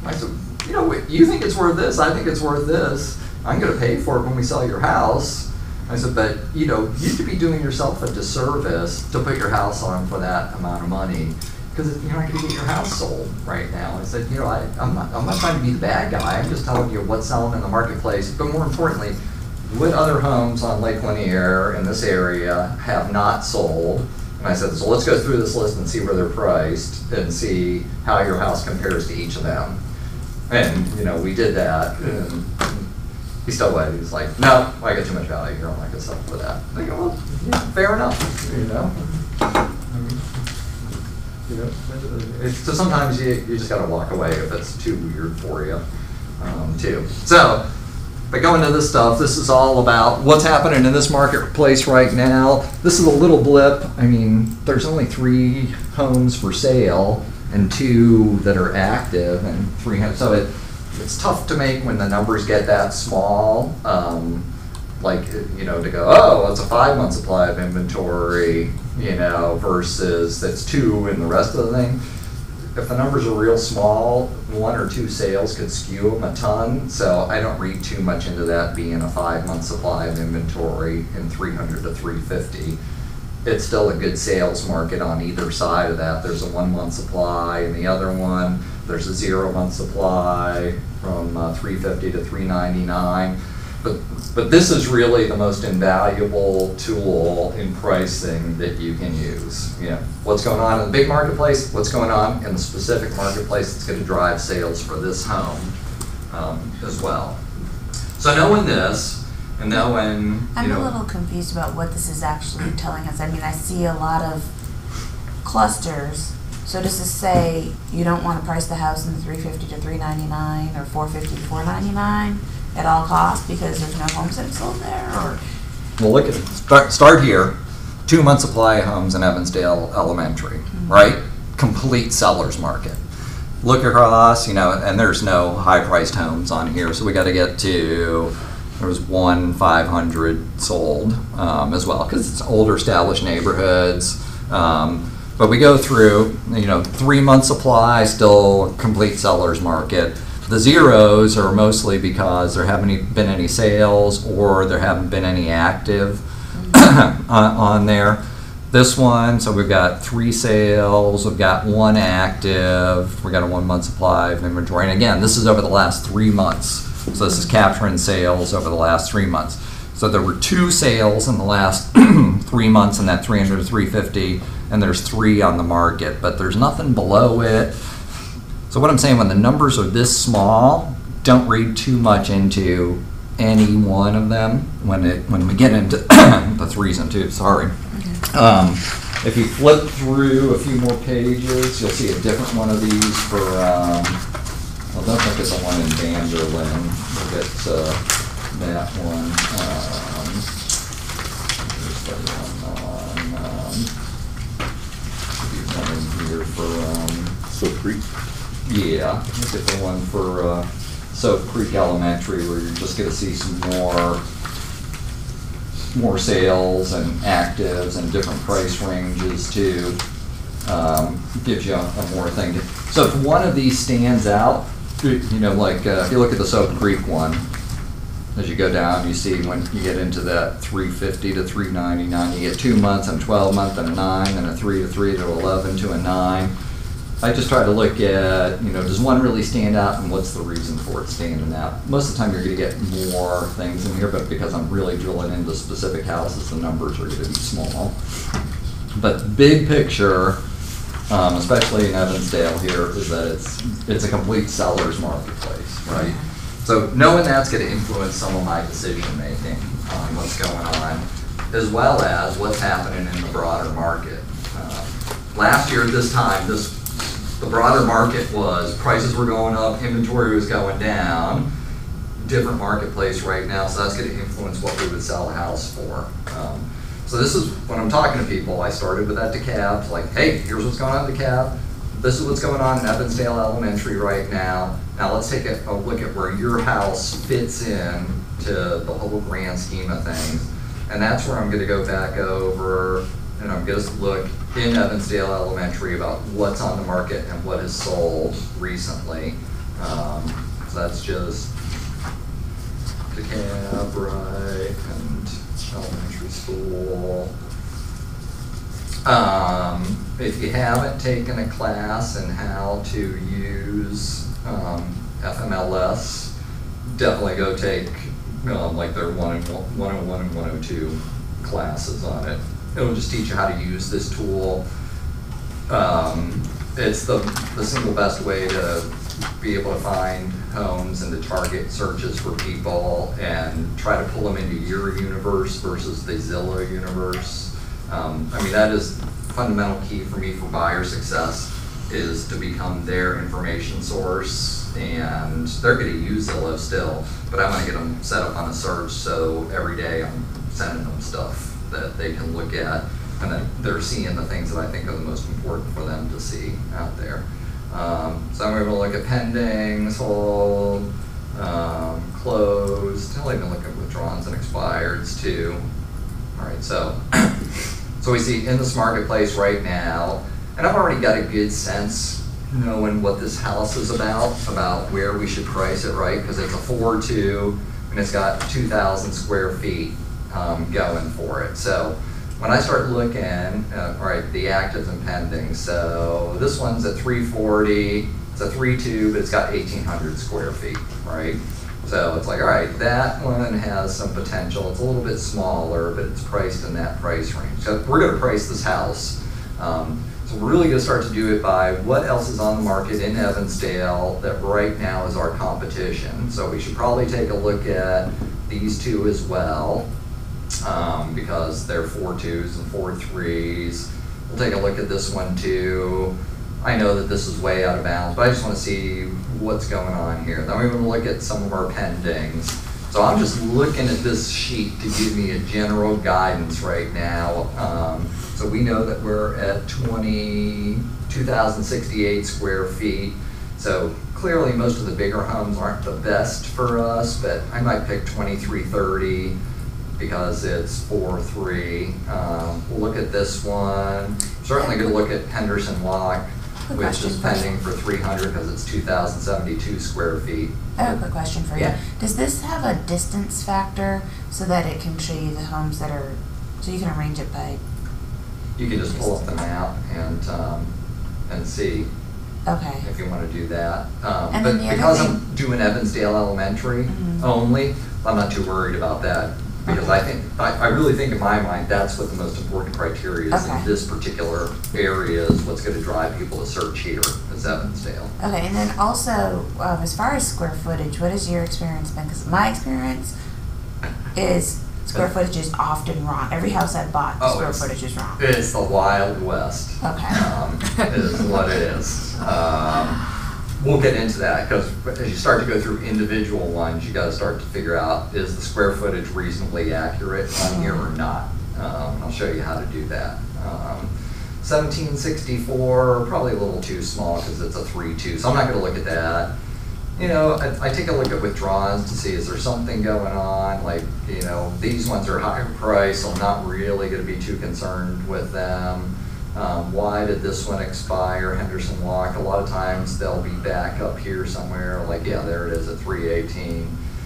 I said, you know, you think it's worth this, I think it's worth this. I'm gonna pay for it when we sell your house. I said, but you know, you could be doing yourself a disservice to put your house on for that amount of money, because you're not gonna get your house sold right now. I said, you know, I'm not trying to be the bad guy, I'm just telling you what's selling in the marketplace, but more importantly, what other homes on Lake Lanier in this area have not sold. And I said, so let's go through this list and see where they're priced and see how your house compares to each of them. And, you know, we did that. And he still waited. He's like, no, I got too much value here. I'm not going to sell for that. And I go, well, yeah, fair enough. You know, so sometimes you just got to walk away if it's too weird for you, too. So, but going into this stuff, this is all about what's happening in this marketplace right now. This is a little blip. I mean, there's only 3 homes for sale and 2 that are active, and 300. So it's tough to make when the numbers get that small. Like, you know, to go, oh, it's a 5-month supply of inventory, you know, versus that's 2 in the rest of the thing. If the numbers are real small, 1 or 2 sales could skew them a ton. So I don't read too much into that being a 5-month supply of inventory in 300 to 350. It's still a good sales market on either side of that. There's a 1-month supply, and the other one, there's a 0-month supply from 350 to 399. But this is really the most invaluable tool in pricing that you can use. You know, what's going on in the big marketplace, what's going on in the specific marketplace that's going to drive sales for this home as well. So knowing this, and knowing, I'm a little confused about what this is actually telling us. I mean, I see a lot of clusters. So does this say you don't want to price the house in 350 to 399 or 450 to 499 at all costs because there's no homes that have sold there? Or well, look at it. Start here. 2-month supply of homes in Evansdale Elementary, right? Complete seller's market. Look across, you know, and there's no high-priced homes on here, so we got to get to. There was 1,500 sold as well, because it's older established neighborhoods. But we go through, you know, 3-month supply, still complete seller's market. The zeros are mostly because there haven't been any sales or there haven't been any active on there. This one, so we've got 3 sales, we've got 1 active, we've got a 1-month supply of inventory. And again, this is over the last 3 months. So this is capturing sales over the last 3 months. So there were 2 sales in the last 3 months in that 300 to 350, and there's 3 on the market, but there's nothing below it. So what I'm saying, when the numbers are this small, don't read too much into any one of them when we get into the 3s and 2s, sorry. If you flip through a few more pages, you'll see a different one of these for, well, don't look at the one in Vanderlyn. We'll get that one. There's the one on, here for, Soap Creek? yeah, look at the one for Soap Creek Elementary, where you're just going to see some more sales and actives and different price ranges too. Gives you a more thing. So if one of these stands out, you know, like if you look at the Soap Creek one, as you go down, you see when you get into that 350 to 399, you get 2 months and 12 month and a 9, and a 3 to 3 to 11 to a 9. I just try to look at, you know, does one really stand out and what's the reason for it standing out? Most of the time you're going to get more things in here, but because I'm really drilling into specific houses, the numbers are going to be small. But big picture, especially in Evansdale here, is that it's a complete seller's marketplace, right? So knowing that's going to influence some of my decision making on what's going on, as well as what's happening in the broader market. last year at this time, the broader market was prices were going up, inventory was going down. Different marketplace right now, so that's going to influence what we would sell a house for. So this is when I'm talking to people. I started with that DeKalb, like, hey, here's what's going on in DeKalb. This is what's going on in Evansdale Elementary right now. Now let's take a look at where your house fits in to the whole grand scheme of things. And that's where I'm going to go back over, and I'm going to look in Evansdale Elementary about what's on the market and what has sold recently. So that's just DeKalb, right, and elementary school. If you haven't taken a class in how to use FMLS, definitely go take like their 101 and 102 classes on it. It'll just teach you how to use this tool. It's the single best way to be able to find homes and to target searches for people and try to pull them into your universe versus the Zillow universe. I mean, that is fundamental key for me for buyer success, is to become their information source. And they're going to use Zillow still, but I want to get them set up on a search so every day I'm sending them stuff that they can look at and that they're seeing the things that I think are the most important for them to see out there. So I'm going to look at pending, sold, closed. I'll even look at withdrawals and expireds too. All right, so we see in this marketplace right now, and I've already got a good sense knowing what this house is about where we should price it, right? Because it's a 4.2 and it's got 2,000 square feet going for it. So when I start looking at, all right, the actives and pending, so this one's at 340, it's a 3.2, but it's got 1,800 square feet, right? So it's like, all right, that one has some potential. It's a little bit smaller, but it's priced in that price range. So we're going to price this house. So we're really going to start to do it by what else is on the market in Evansdale that right now is our competition. So we should probably take a look at these two as well, because they're 4.2s and 4.3s. We'll take a look at this one too. I know that this is way out of bounds, but I just want to see what's going on here. Then we're going to look at some of our pendings. So I'm just looking at this sheet to give me a general guidance right now. So we know that we're at 2,068 square feet. So clearly most of the bigger homes aren't the best for us, but I might pick 2,330 because it's 4.3. We'll look at this one. Certainly going to look at Henderson Walk, which is pending for 300 because it's 2,072 square feet. I have a quick question for you. Yeah. Does this have a distance factor so that it can show you the homes that are, so you can arrange it by? You can just pull up the map and see. Okay. If you want to do that. And but then the other because thing, I'm doing Evansdale Elementary only, I'm not too worried about that. Because I really think in my mind that's what the most important criteria is in this particular area, is what's going to drive people to search here is Evansdale. Okay, and then also as far as square footage, what has your experience been? Because my experience is square footage is often wrong. Every house I've bought, the square footage is wrong. It's the Wild West. Okay. Is what it is. We'll get into that because as you start to go through individual ones, you got to start to figure out, is the square footage reasonably accurate on here or not? I'll show you how to do that. 1764, probably a little too small because it's a 3.2, so I'm not going to look at that. You know, I take a look at withdrawals to see, is there something going on? Like, you know, these ones are higher price, so I'm not really going to be too concerned with them. Why did this one expire? Henderson Walk, a lot of times they'll be back up here somewhere, like, yeah, there it is at 318.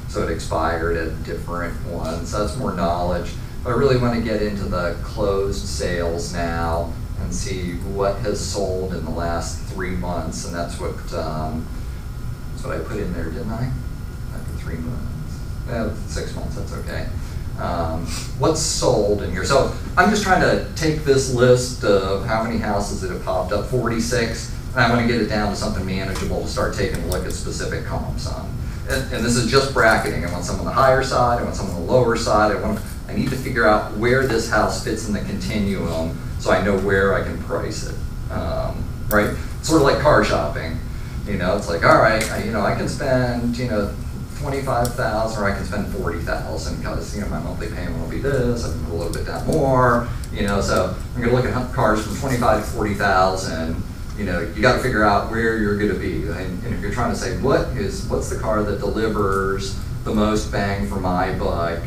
So it expired at a different one. So that's more knowledge. But I really want to get into the closed sales now and see what has sold in the last 3 months. And that's what I put in there, didn't I? After 3 months. 6 months, that's okay. What's sold in here? So I'm just trying to take this list of how many houses that have popped up, 46, and I want to get it down to something manageable to start taking a look at specific comps on. And this is just bracketing. I want some on the higher side, I want some on the lower side. I need to figure out where this house fits in the continuum so I know where I can price it. right? Sort of like car shopping. You know, it's like, all right, I can spend, 25,000 or I can spend 40,000 because, my monthly payment will be this, I can put a little bit down more, so I'm gonna look at cars from 25 to 40,000, you got to figure out where you're going to be. And if you're trying to say, what's the car that delivers the most bang for my buck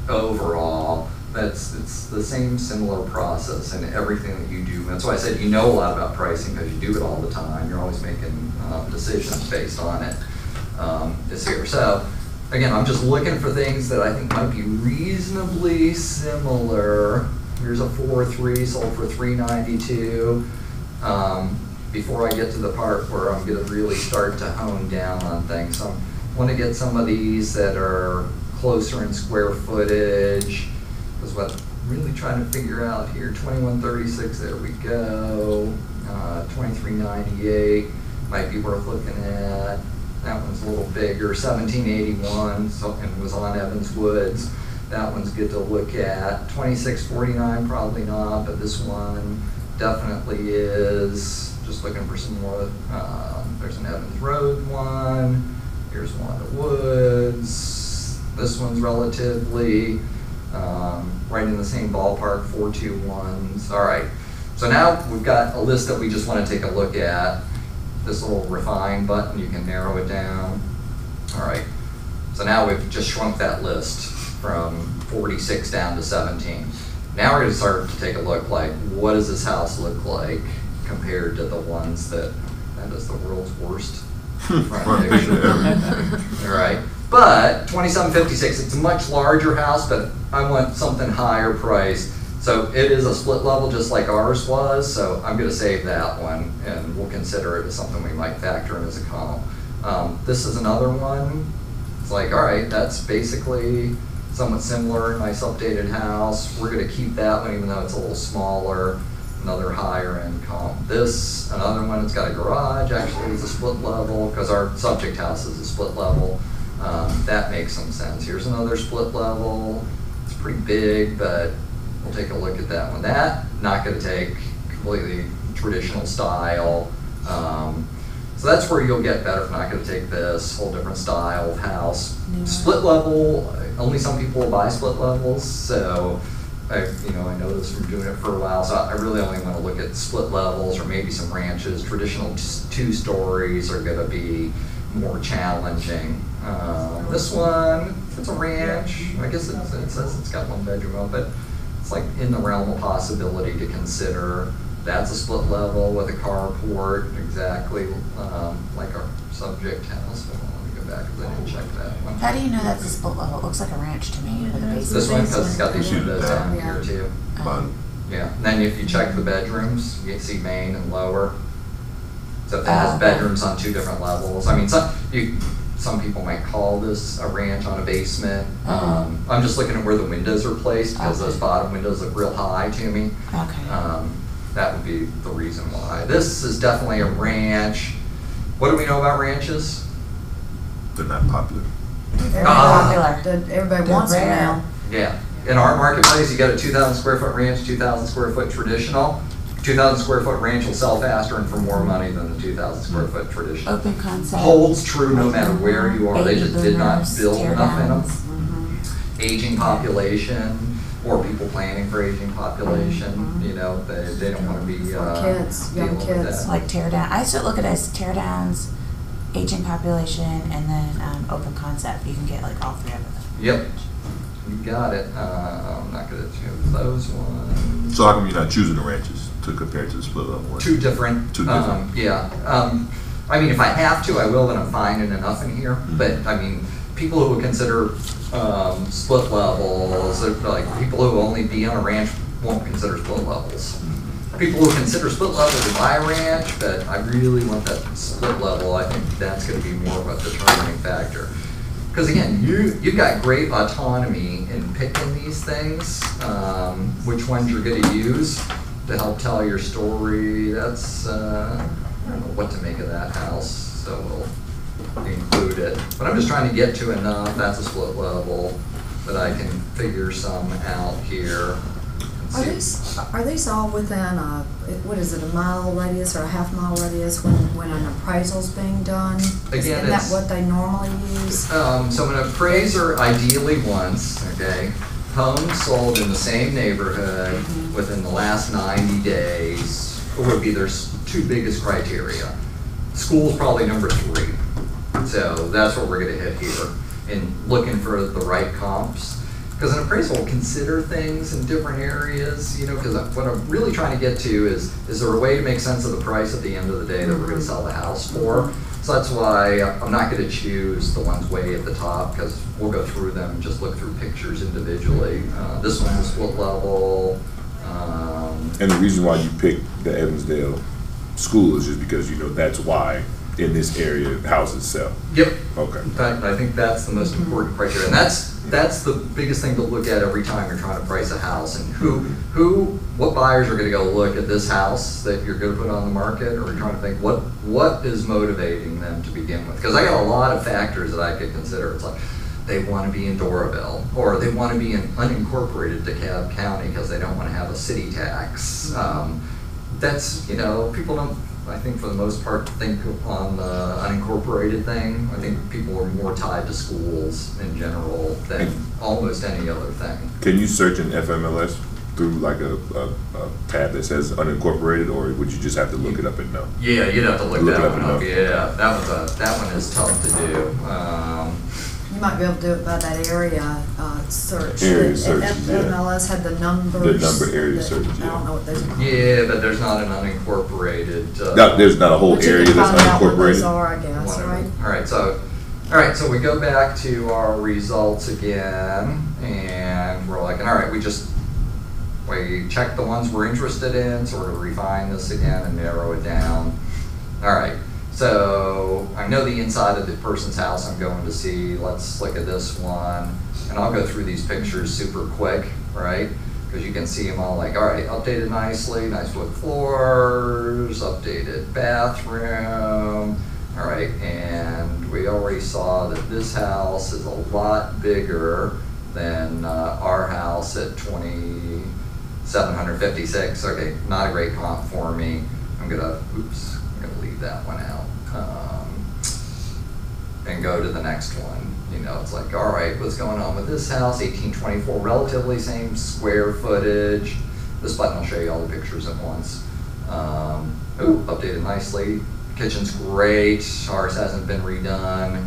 overall, it's the same similar process in everything that you do. That's why I said you know a lot about pricing because you do it all the time. You're always making decisions based on it. Is here. So again, I'm just looking for things that I think might be reasonably similar. Here's a 4.3 sold for $392. Before I get to the part where I'm going to really start to hone down on things, so I want to get some of these that are closer in square footage. Is what I'm really trying to figure out here. 2136, there we go. 2398 might be worth looking at. That one's a little bigger. 1781, so, and was on Evans Woods. That one's good to look at. 2649, probably not, but this one definitely is. Just looking for some more. There's an Evans Road one. Here's one at Woods. This one's relatively right in the same ballpark, 421s. All right, so now we've got a list that we just want to take a look at. This little refine button, you can narrow it down. All right, so now we've just shrunk that list from 46 down to 17. Now we're going to start to take a look, like, what does this house look like compared to the ones that is the world's worst front picture. All right. But 2756, it's a much larger house, but I want something higher priced. So it is a split level just like ours was, so I'm going to save that one, and we'll consider it as something we might factor in as a column. This is another one. It's like, all right, that's basically somewhat similar, nice updated house. We're going to keep that one even though it's a little smaller, another higher end column. This, another one, it's got a garage, actually it's a split level because our subject house is a split level. That makes some sense. Here's another split level. It's pretty big, but we'll take a look at that one. That, not going to take completely traditional style. So that's where you'll get better. Not going to take this whole different style of house. Yeah. Split level, only some people will buy split levels. So I know this from doing it for a while. So I really only want to look at split levels or maybe some ranches. Traditional 2 stories are going to be more challenging. This one, it's a ranch. I guess it says it's got 1 bedroom on, but it's like in the realm of possibility to consider. That's a split level with a carport, exactly like our subject house. Hold on, let me go back because I didn't check that one. How do you know that's a split level? It looks like a ranch to me with a basement. This one, because it's got these windows down Yeah. here too. But Yeah, and then if you check the bedrooms, you can see main and lower. So it has Okay. bedrooms on 2 different levels. I mean, some people might call this a ranch on a basement. I'm just looking at where the windows are placed because Okay. those bottom windows look real high to me. Okay. That would be the reason why. This is definitely a ranch. What do we know about ranches? they're not popular. Very Ah. popular. Everybody They're wants them rare. now. Yeah. In our marketplace, you got a 2,000 square foot ranch, 2,000 square foot traditional. 2,000 square foot ranch will sell faster and for more money than the 2,000 square foot traditional. Open concept. Holds true no matter where you are. They Baby just did not boomers, build tear enough in them. downs. Aging population, or people planning for aging population, they don't want to be Kids, young dealing with kids. that. Like tear down. I used to look at it as tear downs, aging population, and then open concept. You can get like all 3 of them. Yep, you got it. I'm not going to choose those ones. So how come you're not choosing the ranches to compare to the split level one? 2 different. Two different. Yeah. I mean, if I have to, I will, but I'm finding enough in here. But I mean, people who would consider split levels, like people who only be on a ranch won't consider split levels. People who consider split levels will buy a ranch, but I really want that split level. I think that's going to be more of a determining factor. Because again, you've got great autonomy in picking these things, which ones you're going to use to help tell your story. That's, I don't know what to make of that house, so we'll include it. But I'm just trying to get to enough, that's a split level, that I can figure some out here. And Are these all within a, what is it, a mile radius or a half mile radius when an appraisal's being done? Again, Isn't that it's- what they normally use? So an appraiser ideally wants, okay, homes sold in the same neighborhood within the last 90 days would be their two biggest criteria. School's probably number 3. So that's what we're gonna hit here in looking for the right comps. Because an appraisal will consider things in different areas, you know, because what I'm really trying to get to is there a way to make sense of the price at the end of the day that we're gonna sell the house for? So that's why I'm not gonna choose the ones way at the top, because we'll go through them and just look through pictures individually. This one's split level. And the reason why you picked the Evansdale school is just because you know that's why in this area houses sell. Yep. Okay. In fact, I think that's the most important criteria, and that's the biggest thing to look at every time you're trying to price a house, and what buyers are going to go look at this house that you're going to put on the market, or you're trying to think what is motivating them to begin with. Because I got a lot of factors that I could consider. It's like they want to be in Doraville, or they want to be in unincorporated DeKalb County because they don't want to have a city tax. That's, you know, people don't, I think for the most part, think on the unincorporated thing. I think people are more tied to schools in general than almost any other thing. Can you search in FMLS through like a tab that says unincorporated, or would you just have to look it up and know? Yeah, you'd have to look Look it that up one and up. know. Yeah, that one is tough to do. You might be able to do it by that area search. Area search, yeah. MLS had the numbers. The number area search, I yeah. don't know what those are. Yeah, but there's not an unincorporated. No, there's not a whole But you area can that's find out where those unincorporated. are, I guess, right? All right, so we go back to our results again, and we're like, all right, we check the ones we're interested in, so we're gonna refine this again and narrow it down. All right, so I know the inside of the person's house I'm going to see. Let's look at this one, and I'll go through these pictures super quick, right? Because you can see them all like, all right, updated nicely, nice wood floors, updated bathroom. All right, and we already saw that this house is a lot bigger than our house at 2,756. Okay, not a great comp for me. I'm gonna leave that one out and go to the next one. You know, it's like, all right, what's going on with this house? 1824, relatively same square footage. This button will show you all the pictures at once. Updated nicely. Kitchen's great. Ours hasn't been redone.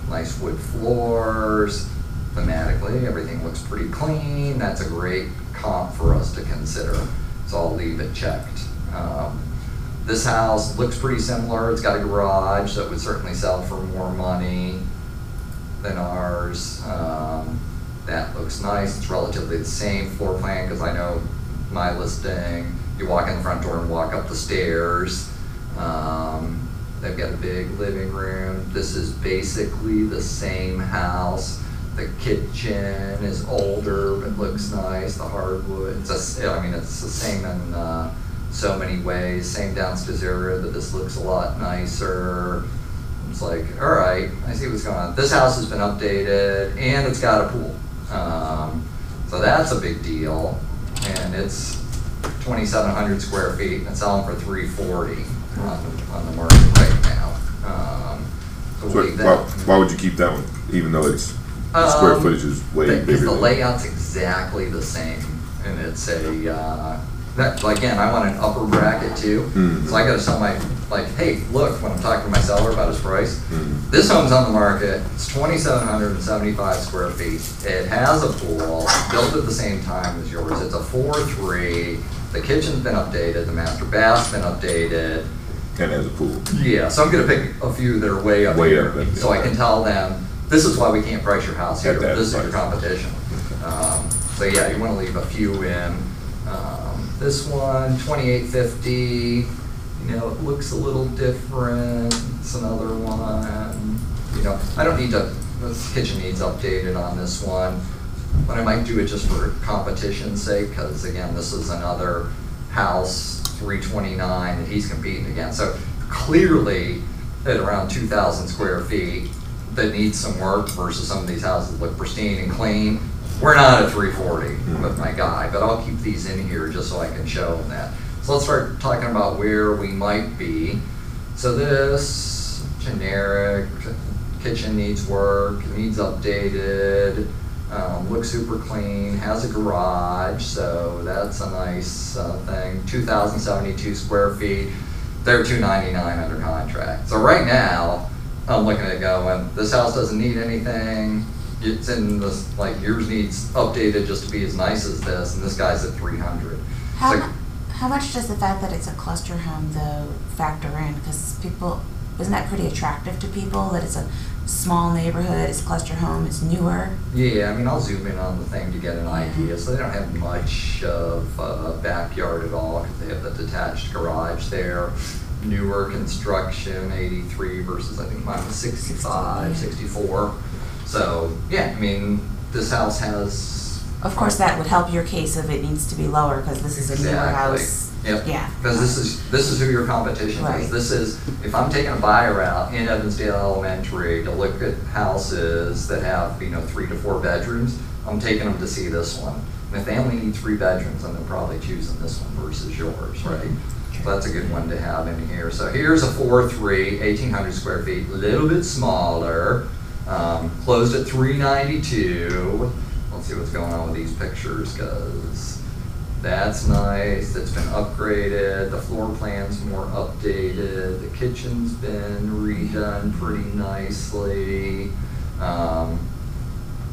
Nice wood floors. Thematically, everything looks pretty clean. That's a great comp for us to consider. So I'll leave it checked. This house looks pretty similar. It's got a garage that would certainly sell for more money than ours. That looks nice. It's relatively the same floor plan, because I know my listing, you walk in the front door and walk up the stairs. They've got a big living room. This is basically the same house. The kitchen is older but looks nice. The hardwood, it's the same in so many ways. Same downstairs area, but this looks a lot nicer. It's like, all right, I see what's going on. This house has been updated and it's got a pool. So that's a big deal. And it's 2,700 square feet and it's selling for $340 on the market right now. So why would you keep that one, even though it's the square footage is way bigger? Because the layout's exactly the same, and it's again, I want an upper bracket too. So I got to tell hey, look, when I'm talking to my seller about his price, this home's on the market. It's 2,775 square feet. It has a pool, built at the same time as yours. It's a 4.3. The kitchen's been updated. The master bath's been updated. And has a pool. Yeah, so I'm going to pick a few that are way up here, so I can tell them, this is why we can't price your house here. This is your competition. So yeah, you want to leave a few in. This one, 2,850. You know, it looks a little different. It's another one. You know, I don't need to. The kitchen needs updated on this one, but I might do it just for competition's sake, because again, this is another house, 329, that he's competing against. So clearly, at around 2,000 square feet, that needs some work versus some of these houses look pristine and clean. we're not at 340 with my guy, but I'll keep these in here just so I can show them that. So let's start talking about where we might be. So this generic kitchen needs work, needs updated, looks super clean, has a garage, so that's a nice thing. 2,072 square feet. They're $299 under contract. So right now, I'm looking at it going, this house doesn't need anything. It's in this, like, yours needs updated just to be as nice as this, and this guy's at 300. How much does the fact that it's a cluster home, though, factor in? Because people, isn't that pretty attractive to people, that it's a small neighborhood, it's a cluster home, it's newer? Yeah, I mean, I'll zoom in on the thing to get an idea. So they don't have much of a backyard at all because they have the detached garage there. Newer construction, 83 versus I think mine was 65, 64. So yeah, I mean, this house has... Of course, that would help your case if it needs to be lower because this is a newer house. Yep. Yeah. Because this is who your competition Right. is. This is, if I'm taking a buyer out in Evansdale Elementary to look at houses that have, 3 to 4 bedrooms, I'm taking them to see this one. And if they only need 3 bedrooms, then they're probably choosing this one versus yours, right? So that's a good one to have in here. So here's a 4.3, 1,800 square feet, a little bit smaller, closed at 392. Let's see what's going on with these pictures, because that's nice. It's been upgraded. The floor plan's more updated. The kitchen's been redone pretty nicely.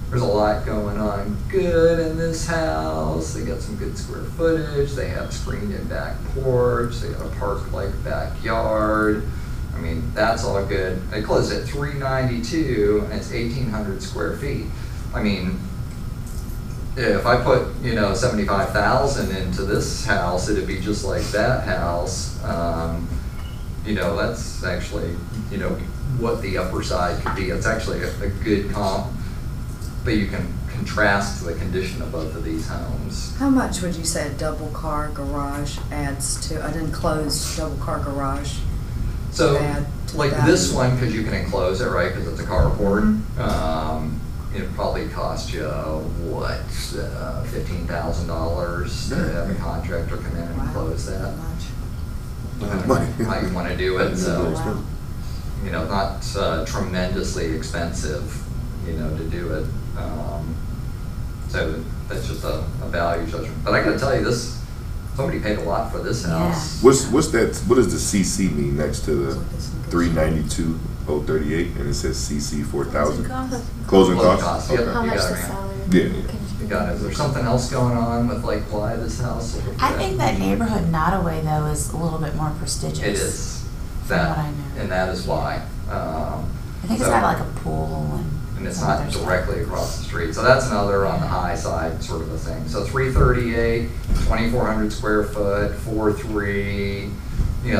There's a lot going on good in this house. They got some good square footage. They have screened-in back porch. They got a park-like backyard. I mean, that's all good. They closed at 392, and it's 1,800 square feet. I mean, if I put, 75,000 into this house, it'd be just like that house. That's actually, what the upper side could be. It's actually a good comp, but you can contrast the condition of both of these homes. How much would you say a double car garage adds to an enclosed double car garage? So, add to like that? this one, because you can enclose it, right, because it's a carport, it probably cost you, $15,000 to have a contractor come in and Wow, enclose that. that much. Depending on how you want to do it, so, Wow. not tremendously expensive, to do it. So that's just a value judgment. But I gotta tell you, somebody paid a lot for this house. What's that? What does the CC mean next to the Look at some good 392,038 and it says CC 4,000? Closing Closing costs. costs, yep. Okay. How You much got the it, man. salary? Yeah. You got it. Is there something else going on with like why this house? I think that neighborhood Nottoway, though, is a little bit more prestigious. It is. From what I know. And that is why. I think it's So- got like a pool And it's some not other stuff. directly across the street. So that's another on the high side sort of a thing. So 338, 2,400 square foot, 4.3.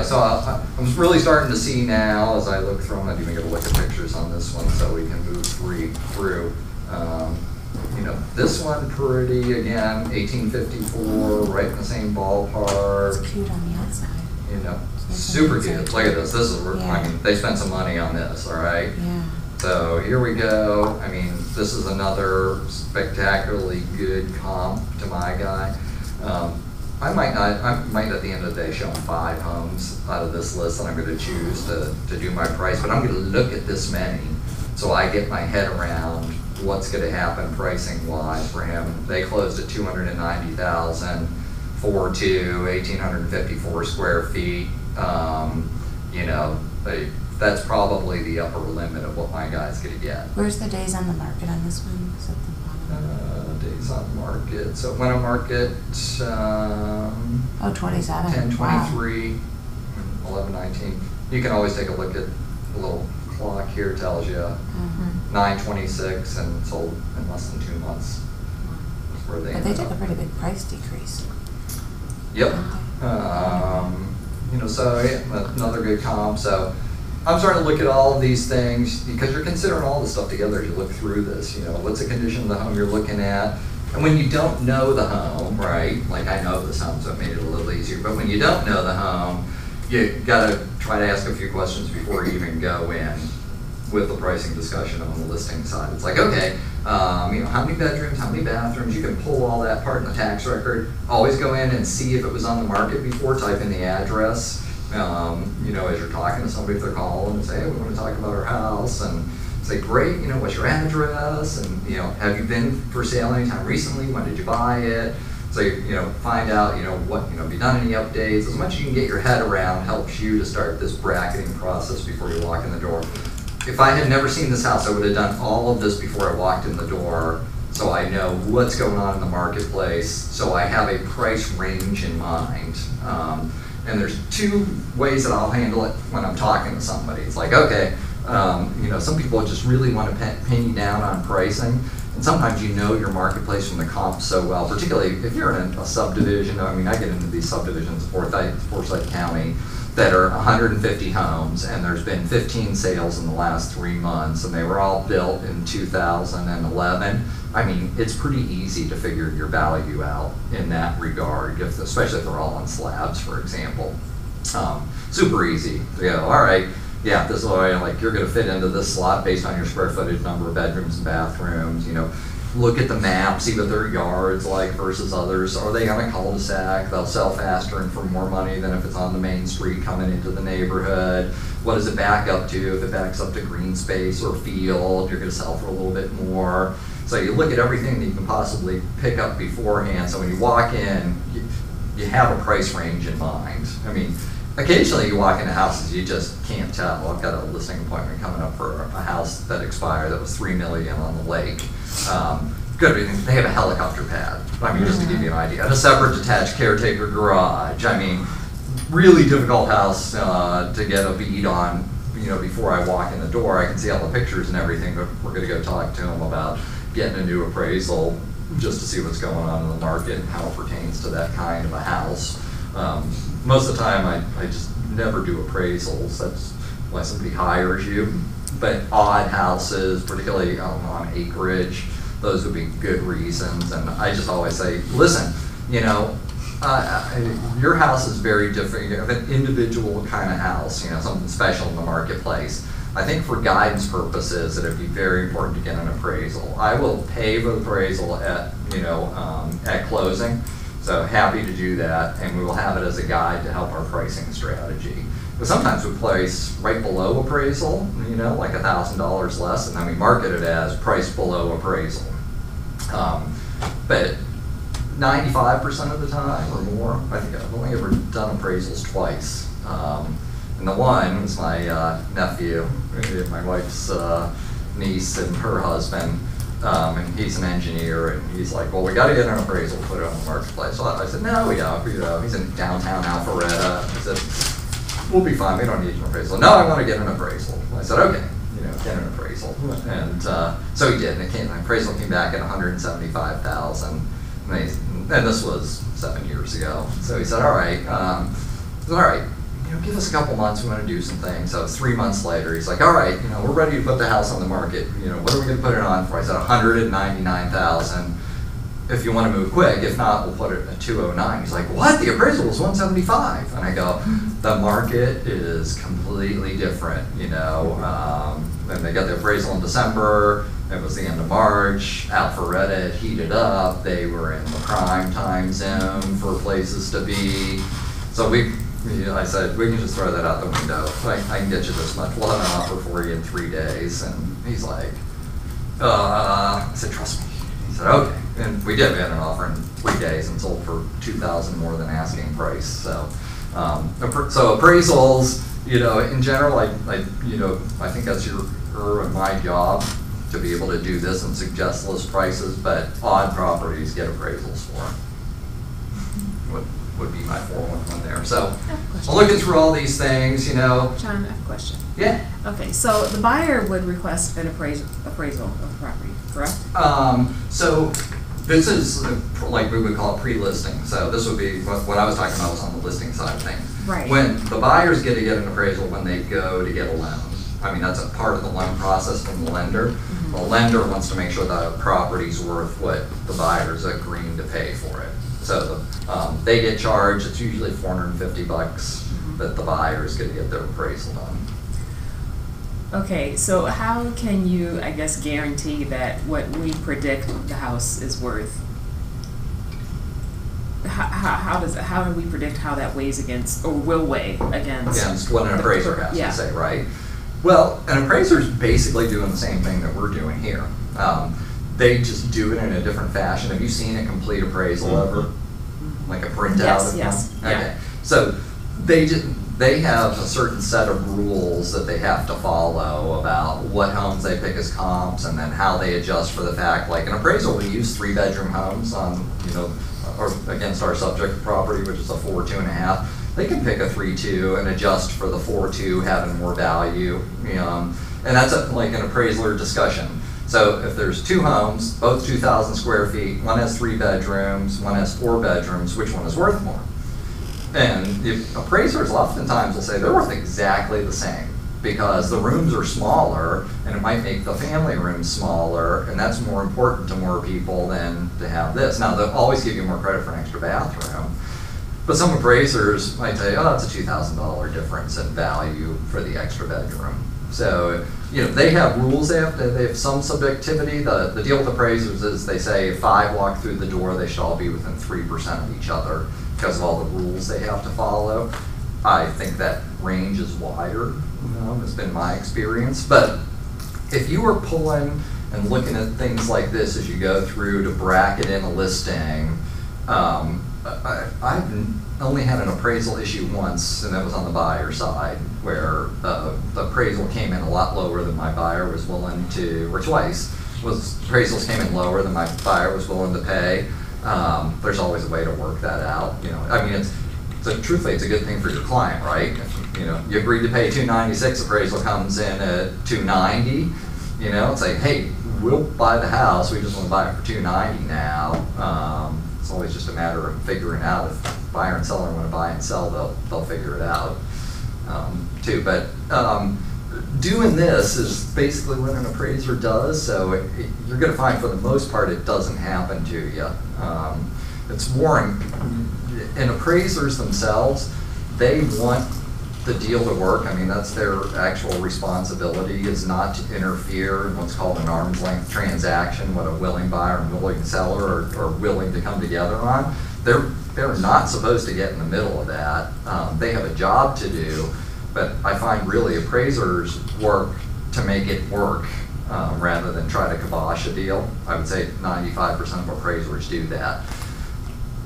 So I'm really starting to see now as I look through them. I didn't even get a look at pictures on this one so we can move through. This one pretty, again, 1854, right in the same ballpark. It's cute on the outside. Super cute. Look at this. This is, Yeah. I mean, they spent some money on this, all right? Yeah. So here we go. I mean, this is another spectacularly good comp to my guy. I might at the end of the day show him 5 homes out of this list that I'm going to choose to do my price, but I'm going to look at this many so I get my head around what's going to happen pricing wise for him. They closed at 290,000, 4.2, 1,854 square feet. That's probably the upper limit of what my guy's going to get. Where's the days on the market on this one? Is that the bottom? Days on market. So it went on market 27. 10/23, 11/19. You can always take a look at the little clock here. Tells you Wow. 9/26 and sold in less than 2 months. That's where they But they ended took a up. pretty big price decrease. Yep. Okay. So yeah, another good comp. So I'm starting to look at all of these things because you're considering all this stuff together as you look through this. What's the condition of the home you're looking at? And when you don't know the home, right? Like I know this home, so it made it a little easier. But when you don't know the home, you got to try to ask a few questions before you even go in. with the pricing discussion on the listing side. It's like, okay, how many bedrooms, how many bathrooms, you can pull all that part in the tax record. Always go in and see if it was on the market before, type in the address, as you're talking to somebody, if they're calling and say, hey, we want to talk about our house, and say, great, what's your address, and, have you been for sale anytime recently, when did you buy it? So, find out, what, have you done any updates? As much as you can get your head around helps you to start this bracketing process before you walk in the door. If I had never seen this house, I would have done all of this before I walked in the door, so I know what's going on in the marketplace, so I have a price range in mind. And there's two ways that I'll handle it when I'm talking to somebody. It's like, okay, some people just really want to pin you down on pricing. And sometimes your marketplace from the comp so well, particularly if you're in a subdivision. I get into these subdivisions, Forsyth County, that are 150 homes, and there's been 15 sales in the last 3 months, and they were all built in 2011. It's pretty easy to figure your value out in that regard, especially if they're all on slabs, for example. Super easy to go, all right, yeah, this is you're going to fit into this slot based on your square footage, number of bedrooms and bathrooms. Look at the map, see what their yard's like versus others. Are they on a cul-de-sac? They'll sell faster and for more money than if it's on the main street coming into the neighborhood. What does it back up to? If it backs up to green space or field, you're going to sell for a little bit more. So you look at everything that you can possibly pick up beforehand. So when you walk in, you have a price range in mind. Occasionally you walk into houses you just can't tell. I've got a listing appointment coming up for a house that expired that was $3 million on the lake. Good reason. They have a helicopter pad. Just to give you an idea. And a separate detached caretaker garage. Really difficult house to get a bead on. Before I walk in the door, I can see all the pictures and everything, but we're going to go talk to them about getting a new appraisal just to see what's going on in the market and how it pertains to that kind of a house. Most of the time, I just never do appraisals. That's why somebody hires you. But odd houses, particularly on acreage, those would be good reasons. And I just always say, listen, your house is very different. You have an individual kind of house, something special in the marketplace. I think for guidance purposes, it'd be very important to get an appraisal. I will pay for the appraisal at closing. So happy to do that, and we will have it as a guide to help our pricing strategy. But sometimes we place right below appraisal, like $1,000 less, and then we market it as price below appraisal. But 95% of the time or more, I think I've only ever done appraisals twice. And the one was my nephew, my wife's niece and her husband. And he's an engineer, and he's like, well, we got to get an appraisal, put it on the marketplace. So I said, no, we don't. He's in downtown Alpharetta. I said, we'll be fine. We don't need an appraisal. No, I want to get an appraisal. I said, okay, get an appraisal. And so he did, and the appraisal came back at $175,000. And this was 7 years ago. So he said, all right, give us a couple months, we want to do some things. So 3 months later, he's like, all right, we're ready to put the house on the market. What are we going to put it on for? I said, $199,000. If you want to move quick, if not, we'll put it at $209. He's like, what? The appraisal was $175. And I go, the market is completely different, And they got the appraisal in December. It was the end of March. Alpharetta had heated up. They were in the prime time zone for places to be. So I said, we can just throw that out the window. I can get you this much. We'll have an offer for you in 3 days. And he's like, I said, trust me. He said, okay. And we did. We had an offer in 3 days and sold for $2,000 more than asking price. So, so appraisals, in general, I think that's your and my job to be able to do this and suggest list prices. But odd properties get appraisals for. Would be my 411 there. So I'm looking through all these things, John, I have a question. Yeah. Okay, so the buyer would request an appraisal of the property, correct? So this is like we would call it pre-listing. So this would be what I was talking about was on the listing side of things. Right. When the buyers get an appraisal when they go to get a loan. That's a part of the loan process from the lender. Mm-hmm. The lender wants to make sure the property's worth what the buyer's agreeing to pay for it. So they get charged. It's usually $450 that the buyer is going to get their appraisal done. Okay, so how can you, I guess, guarantee that what we predict the house is worth? How do we predict how that weighs against, or will weigh against what an appraiser has yeah. to say, right? Well, an appraiser's basically doing the same thing that we're doing here. They just do it in a different fashion. Have you seen a complete appraisal ever? Like a printout Yes, of yes, one? yeah. Okay. So they have a certain set of rules that they have to follow about what homes they pick as comps and then how they adjust for the fact, like an appraisal, we use 3-bedroom homes on, or against our subject property, which is a 4, 2.5. They can pick a 3-2 and adjust for the 4-2 having more value, and that's like an appraiser discussion. So if there's 2 homes, both 2,000 square feet, one has 3 bedrooms, one has 4 bedrooms, which one is worth more? And the appraisers oftentimes will say they're worth exactly the same because the rooms are smaller and it might make the family rooms smaller, and that's more important to more people than to have this. Now, they'll always give you more credit for an extra bathroom, but some appraisers might say, oh, that's a $2,000 difference in value for the extra bedroom. So, they have rules, they have some subjectivity. The deal with appraisers is they say if 5 walk through the door, they should all be within 3% of each other because of all the rules they have to follow. I think that range is wider, has been my experience. But if you were pulling and looking at things like this as you go through to bracket in a listing, I've only had an appraisal issue once, and that was on the buyer side, where the appraisal came in a lot lower than my buyer was willing to, or twice, appraisals came in lower than my buyer was willing to pay. There's always a way to work that out. I mean, truthfully, it's a good thing for your client, right? You agreed to pay $296, appraisal comes in at $290. It's like, hey, we'll buy the house. We just want to buy it for $290 now. It's always just a matter of figuring out if buyer and seller want to buy and sell. They'll figure it out too. But doing this is basically what an appraiser does. So you're going to find, for the most part, it doesn't happen to you. It's more and appraisers themselves, they want the deal to work. I mean, that's their actual responsibility, is not to interfere in what's called an arm's length transaction, what a willing buyer and willing seller are willing to come together on. They're not supposed to get in the middle of that. They have a job to do, but I find really appraisers work to make it work rather than try to kibosh a deal. I would say 95% of appraisers do that.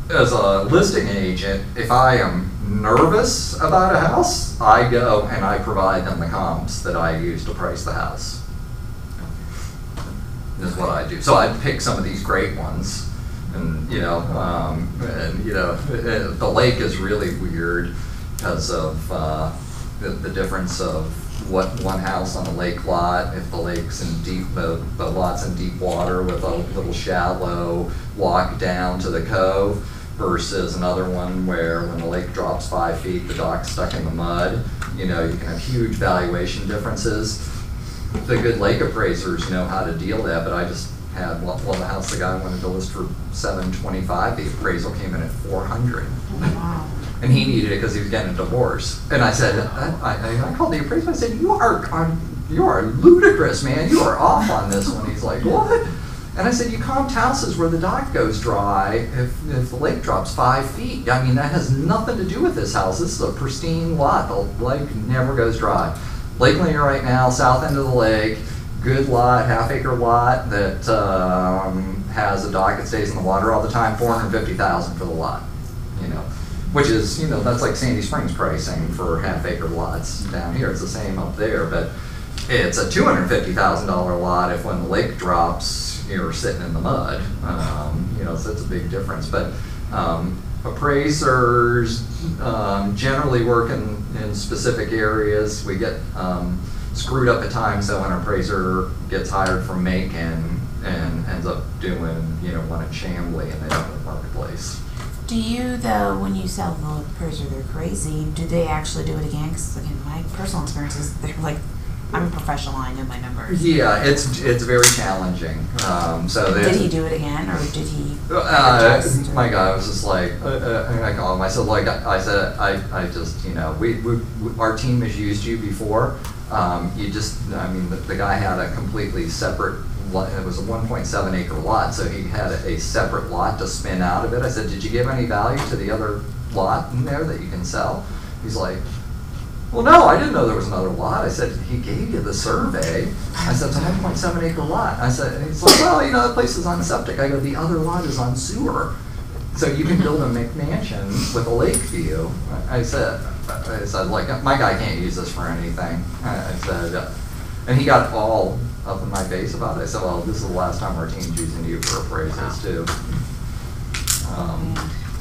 As a listing agent, if I am nervous about a house, I go and I provide them the comps that I use to price the house. This is what I do. So I pick some of these great ones, and the lake is really weird because of the difference of what one house on a lake lot, if the lake's in deep, the lot's in deep water with a little shallow walk down to the cove, versus another one where when the lake drops 5 feet, the dock's stuck in the mud. You can have huge valuation differences. The good lake appraisers know how to deal that, but I just had the house the guy wanted to list for $725. The appraisal came in at $400. Wow. And he needed it because he was getting a divorce. And I said, I called the appraiser. I said, you are ludicrous, man. You are off on this one. He's like, what? And I said, you comped houses where the dock goes dry if the lake drops 5 feet. I mean, that has nothing to do with this house. This is a pristine lot. The lake never goes dry. Lake Lanier right now, south end of the lake, good lot, half-acre lot that has a dock that stays in the water all the time, $450,000 for the lot. Which is, that's like Sandy Springs pricing for half-acre lots down here. It's the same up there, but it's a $250,000 lot if when the lake drops, you're sitting in the mud. So that's a big difference. But appraisers generally work in specific areas. We get screwed up at times, so an appraiser gets hired from Macon and ends up doing, one at Chamblee, and they don't in the marketplace. Do you, though, when you sell the appraiser, they're crazy, do they actually do it again? Because, again, my personal experience is they're like I'm a professional, I know my numbers. Yeah, it's very challenging. So Did he do it again, or did he? My guy was just like, I call him. I said, like, I just, you know, we our team has used you before. You just, I mean, the guy had a completely separate. It was a 1.7 acre lot, so he had a separate lot to spin out of it. I said, did you give any value to the other lot in there that you can sell? He's like, well, no, I didn't know there was another lot. I said, he gave you the survey. I said, it's a 1.7 acre lot. I said, and he's like, well, you know, that place is on septic. I go, the other lot is on sewer. So you can build a McMansion with a lake view. I said, like, my guy can't use this for anything. I said, and he got all up in my face about it. I said, well, this is the last time our team's using you for appraisals too.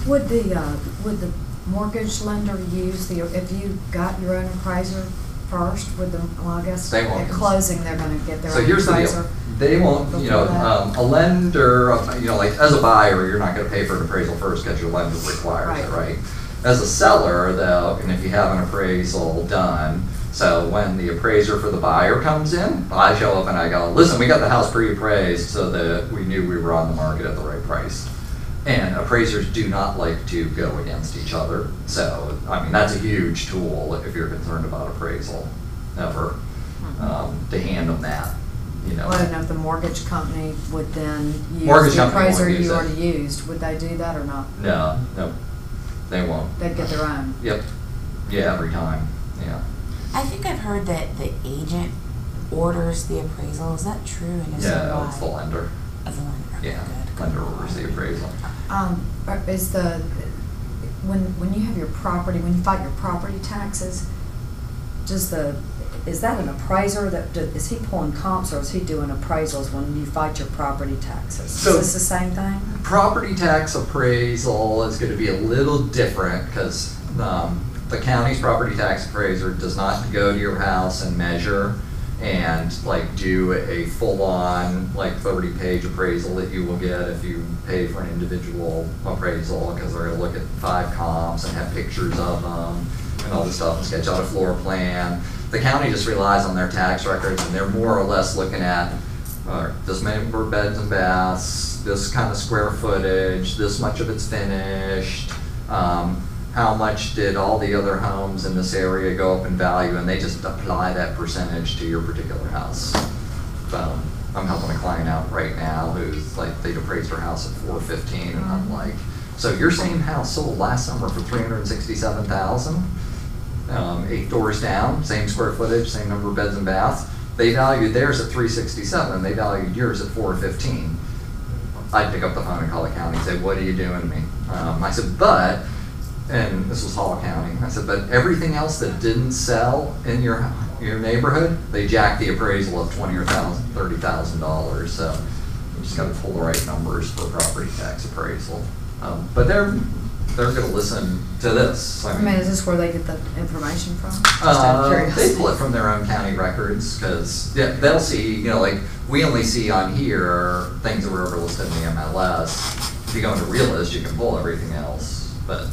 Would the mortgage lender use if you got your own appraiser first? Would the, well, I guess they won't. At closing they're going to get their so own here's appraiser. The deal. They won't, you know, a lender, you know, like as a buyer, you're not going to pay for an appraisal first because your lender requires it, right? As a seller, though, and if you have an appraisal done, so when the appraiser for the buyer comes in, I show up and I go, listen, we got the house pre-appraised so that we knew we were on the market at the right price. And appraisers do not like to go against each other. So, I mean, that's a huge tool if you're concerned about appraisal, ever, to hand them that, you know. Well, I don't know if the mortgage company would then use Mortgage the company appraiser won't use you it. already used. Would they do that or not? No, they won't. They'd get their own. Yep. Yeah, every time. Yeah. I think I've heard that the agent orders the appraisal. Is that true? And if so, Yeah, why? it's the lender. As a lender. Okay, Yeah, good. lender orders the appraisal. Is the when you have your property, when you fight your property taxes, is that an appraiser is he pulling comps or is he doing appraisals when you fight your property taxes? So, is this the same thing? Property tax appraisal is going to be a little different because the county's property tax appraiser does not go to your house and measure and like do a full-on like 30-page appraisal that you will get if you pay for an individual appraisal, because they're going to look at 5 comps and have pictures of them and all this stuff and sketch out a floor plan. The county just relies on their tax records, and they're more or less looking at this many number of beds and baths, this kind of square footage, this much of it's finished, how much did all the other homes in this area go up in value, and they just apply that percentage to your particular house. I'm helping a client out right now who's like, they appraised her house at $415, and I'm like, so your same house sold last summer for $367,000, 8 doors down, same square footage, same number of beds and baths. They valued theirs at $367, they valued yours at $415. I'd pick up the phone and call the county and say, what are you doing to me? I said, but, and this was Hall County, I said, but everything else that didn't sell in your neighborhood, they jacked the appraisal of $20,000 or $30,000. So you just got to pull the right numbers for property tax appraisal. But they're going to listen to this. I mean, is this where they get the information from? Just out of curiosity. They pull it from their own county records because they'll see, you know, like we only see on here things that were ever listed in the MLS. If you go into Realist, you can pull everything else, but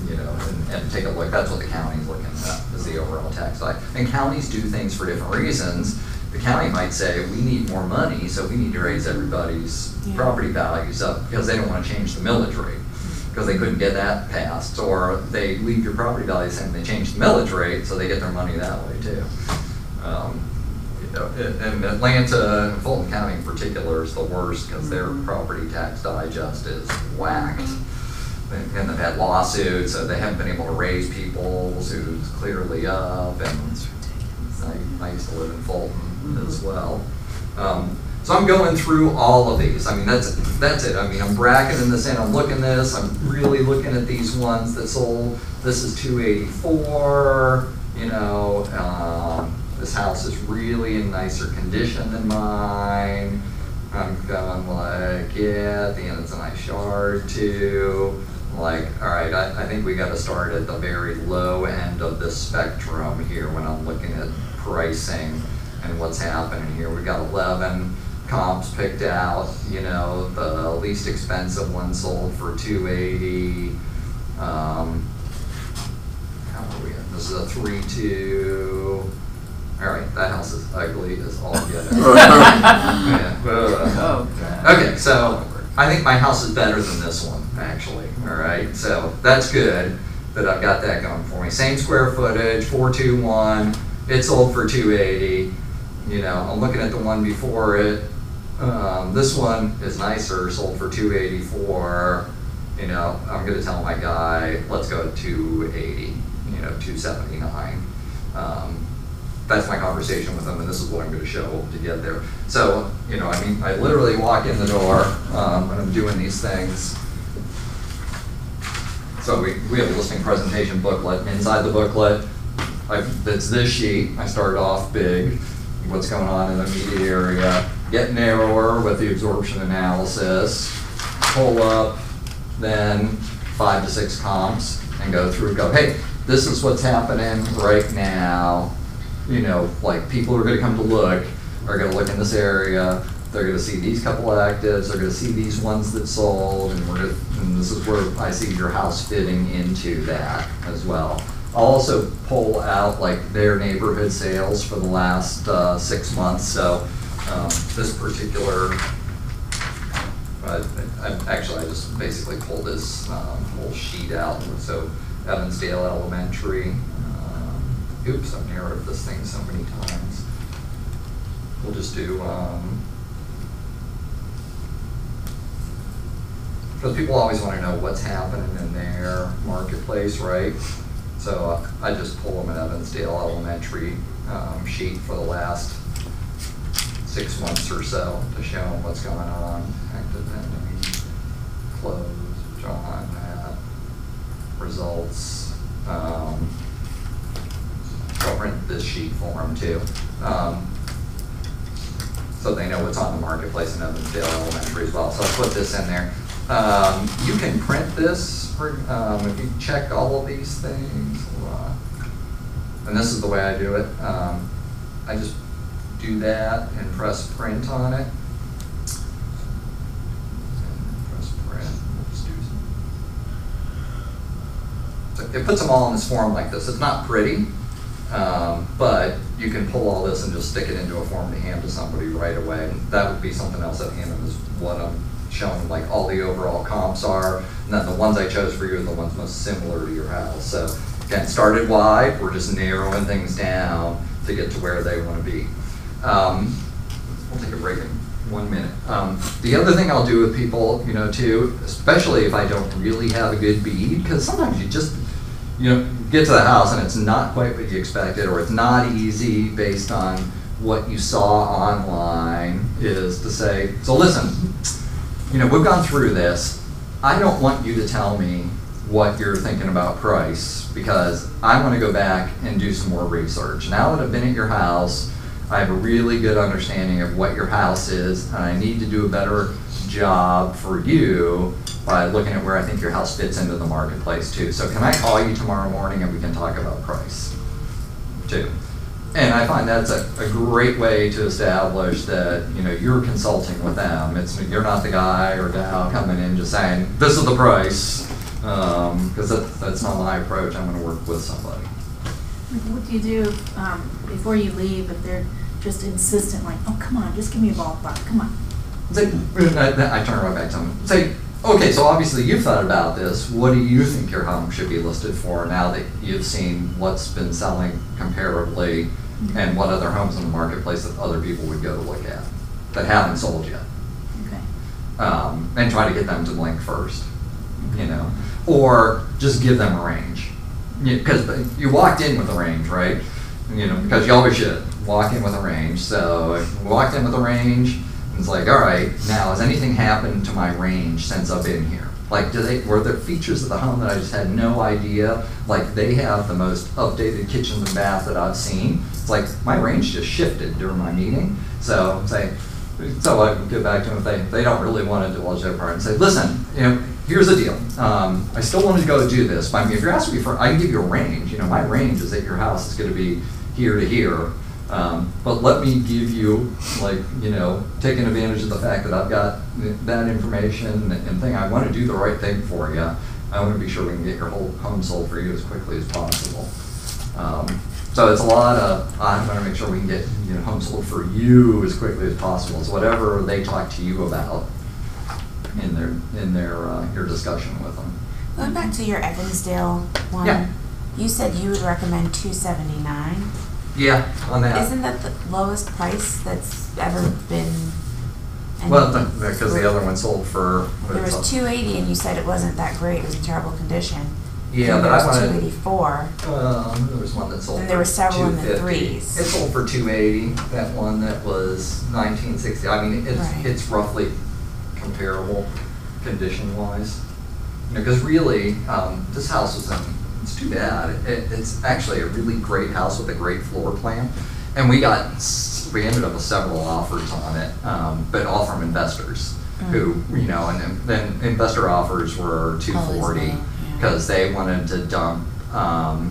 you know, and take a look. That's what the county's looking at, is the overall tax side. And counties do things for different reasons. The county might say, we need more money, so we need to raise everybody's property values up because they don't want to change the millage rate because they couldn't get that passed. Or they leave your property values and they change the millage rate so they get their money that way too. You know, and Atlanta, Fulton County in particular is the worst because their property tax digest is whacked. And they've had lawsuits, so they haven't been able to raise people's who's clearly up. And I used to live in Fulton as well. So I'm going through all of these. I mean, that's it. I mean, I'm bracketing this in. I'm looking at this. I'm really looking at these ones that sold. This is 284. You know, this house is really in nicer condition than mine. I'm going like, yeah, at the end it's a nice yard too. Like, all right, I think we got to start at the very low end of the spectrum here when I'm looking at pricing and what's happening here. We got 11 comps picked out. You know, the least expensive one sold for $280. How are we at? This is a 3.2. All right, that house is ugly as all get out. Yeah. Oh, Okay, so I think my house is better than this one, actually. All right, so that's good that I've got that going for me. Same square footage, 421. It sold for 280. You know, I'm looking at the one before it. This one is nicer, sold for 284. You know, I'm gonna tell my guy, let's go to 280. You know, 279. That's my conversation with him, and this is what I'm going to show to get there. So, you know, I mean, I literally walk in the door when I'm doing these things. So we have a listing presentation booklet. Inside the booklet, it's this sheet. I start off big, what's going on in the immediate area, get narrower with the absorption analysis, pull up, then 5 to 6 comps, and go through, hey, this is what's happening right now. You know, like people are going to come to look, are going to look in this area. They're going to see these couple actives. They're going to see these ones that sold, and this is where I see your house fitting into that as well. I'll also pull out like their neighborhood sales for the last 6 months. So this particular, I just basically pulled this whole sheet out. So Evansdale Elementary. Oops, I've narrowed this thing so many times. We'll just do, because people always want to know what's happening in their marketplace, right? So I just pull them at Evansdale Elementary sheet for the last 6 months or so to show them what's going on. Active ending, close, John, that, results. I'll print this sheet for them too, so they know what's on the marketplace in Evansdale Elementary as well. So I'll put this in there. You can print this if you check all of these things. And this is the way I do it. I just do that and press print on it. And press print. We'll just do some. So it puts them all in this form like this. It's not pretty. But you can pull all this and just stick it into a form to hand to somebody right away. And that would be something else at hand is what I'm showing, like all the overall comps are. And then the ones I chose for you are the ones most similar to your house. So again, started wide, we're just narrowing things down to get to where they want to be. We'll take a break in 1 minute. The other thing I'll do with people, you know, too, especially if I don't really have a good bead, because sometimes you just, you know, get to the house and it's not quite what you expected, or it's not easy based on what you saw online, is to say, so listen, you know, we've gone through this. I don't want you to tell me what you're thinking about price, because I want to go back and do some more research. Now that I've been at your house, I have a really good understanding of what your house is, and I need to do a better job for you by looking at where I think your house fits into the marketplace too. So can I call you tomorrow morning and we can talk about price too? And I find that's a great way to establish that, you know, you're consulting with them. You're not the guy or gal coming in just saying, this is the price, because that's not my approach. I'm going to work with somebody. What do you do before you leave if they're just insistent, like, oh, come on, just give me a ballpark, come on? I turn right back to them. Say, okay, so obviously you've thought about this. What do you think your home should be listed for now that you've seen what's been selling comparably and what other homes in the marketplace that other people would go to look at that haven't sold yet? Okay. And try to get them to blink first, you know, or just give them a range. Because you walked in with a range, right? You know, because you always should walk in with a range. So if you walked in with a range, it's like, all right, now has anything happened to my range since I've been here? Like, were there features of the home that I just had no idea? Like, they have the most updated kitchens and baths that I've seen. It's like my range just shifted during my meeting. So I get back to them if they don't really want to divulge their part and say, listen, you know, here's the deal. I still want to go do this. But I mean, if you're asking me for, I can give you a range. You know, my range is that your house is going to be here to here. But let me give you, like, you know, taking advantage of the fact that I've got that information and thing. I want to do the right thing for you. I want to be sure we can get your whole home sold for you as quickly as possible. So it's a lot of, I'm gonna make sure we can get, homes sold for you as quickly as possible. It's whatever they talk to you about in your discussion with them. Going back to your Evansdale one, Yeah. you said you would recommend $279. Yeah, on that. Isn't that the lowest price that's ever been? Well, because the other one sold for. There was 280 and you said it wasn't that great, it was in terrible condition. Yeah, And but there I was wanted. 284. There was one that sold. And there were several in the 250. threes. It sold for 280. That one that was 1960. I mean, Right. it's roughly comparable condition wise. Because really, this house was in. It's too bad. It's actually a really great house with a great floor plan, and we ended up with several offers on it, but all from investors who, and then investor offers were 240 because they wanted to dump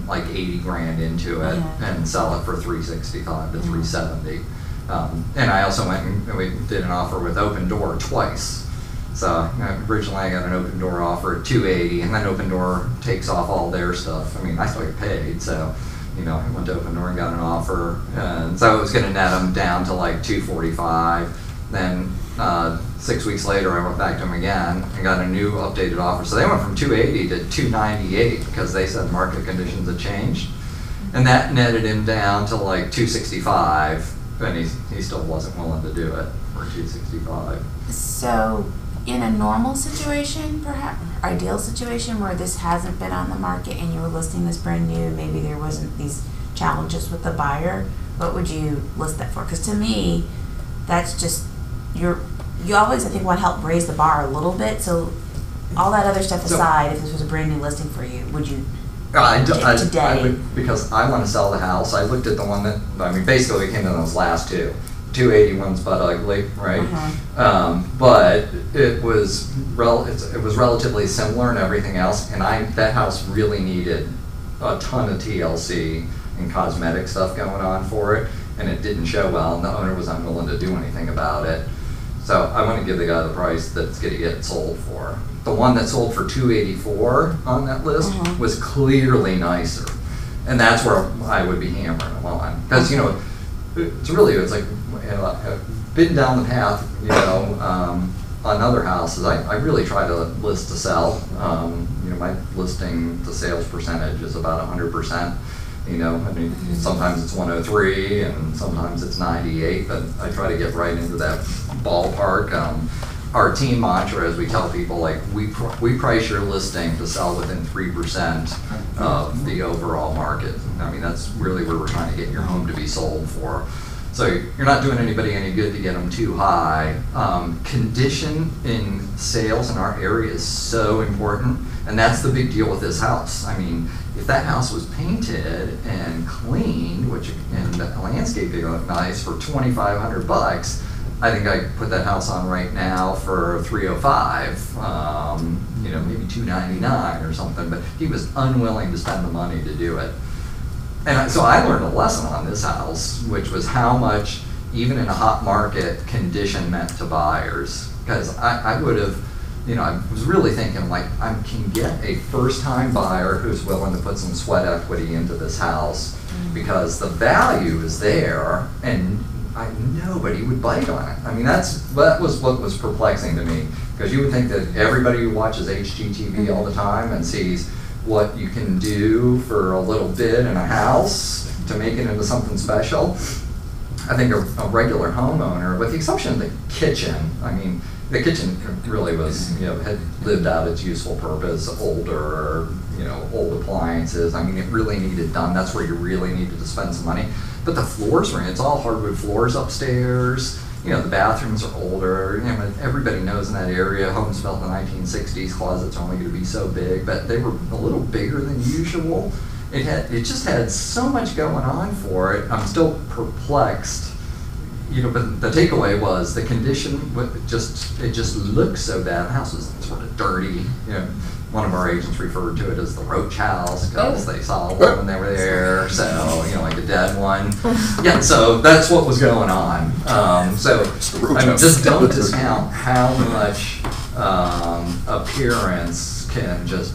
like 80 grand into it and sell it for 365 to 370. And I also went and we did an offer with Open Door twice. So originally I got an Open Door offer at 280, and then Open Door takes off all their stuff. I mean, I still get paid, so I went to Open Door and got an offer, and so it was going to net them down to like 245. Then 6 weeks later, I went back to them again and got a new updated offer. So they went from 280 to 298 because they said market conditions had changed, and that netted him down to like 265, and he still wasn't willing to do it for 265. So, in a normal situation, perhaps, ideal situation where this hasn't been on the market and you were listing this brand new, maybe there wasn't these challenges with the buyer, what would you list that for? Because to me, that's just, you always, I think, want to help raise the bar a little bit, so all that other stuff aside, if this was a brand new listing for you, would you today? I would, because I want to sell the house. I looked at the one that, basically we came to those last two. 281's butt ugly, right? But it was relatively similar and everything else, and that house really needed a ton of TLC and cosmetic stuff going on for it, and it didn't show well, and the owner was unwilling to do anything about it. So I want to give the guy the price that's going to get it sold for. The one that sold for 284 on that list was clearly nicer, and that's where I would be hammering them on, because it's like been down the path, on other houses. I really try to list to sell. My listing to sales percentage is about 100%. Sometimes it's 103 and sometimes it's 98, but I try to get right into that ballpark. Our team mantra, as we tell people, like we price your listing to sell within 3% of the overall market. I mean, that's really where we're trying to get your home to be sold for. So you're not doing anybody any good to get them too high. Condition in sales in our area is so important, and that's the big deal with this house. I mean, if that house was painted and cleaned, and the landscaping looked nice for $2,500, I think I could put that house on right now for $305, maybe $299 or something. But he was unwilling to spend the money to do it. And so I learned a lesson on this house, which was how much, even in a hot market, condition meant to buyers. Because I would have, I was really thinking, like, I can get a first-time buyer who's willing to put some sweat equity into this house because the value is there, and nobody would bite on it. I mean, that was what was perplexing to me, because you would think that everybody who watches HGTV all the time and sees what you can do for a little bit in a house to make it into something special. I think a regular homeowner, with the exception of the kitchen, I mean, the kitchen really was, had lived out its useful purpose, older, old appliances. I mean, it really needed done. That's where you really needed to spend some money. But the floors were it's all hardwood floors upstairs. The bathrooms are older. Everybody knows in that area, homes built in the 1960s, closets are only going to be so big, but they were a little bigger than usual. It just had so much going on for it. I'm still perplexed. But the takeaway was the condition. It just looked so bad. The house was sort of dirty. One of our agents referred to it as the roach house because they saw one when they were there. So like a dead one. Yeah. So that's what was going on. Just don't discount how much appearance can just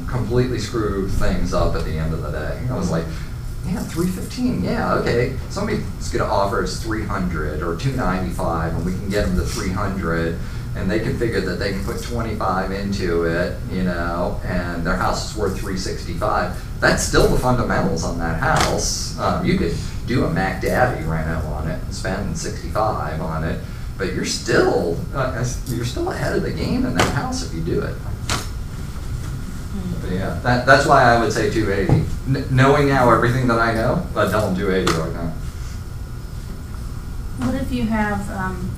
completely screw things up at the end of the day. I was like, Yeah, 315. Yeah, okay. Somebody's gonna offer us 300 or 295, and we can get them to 300, and they can figure that they can put 25 into it, you know, and their house is worth 365. That's still the fundamentals on that house. You could do a Mac Daddy reno on it and spend 65 on it, but you're still ahead of the game in that house if you do it. But yeah, that's why I would say 280. Knowing now everything that I know, but don't do 80 right now. What if you have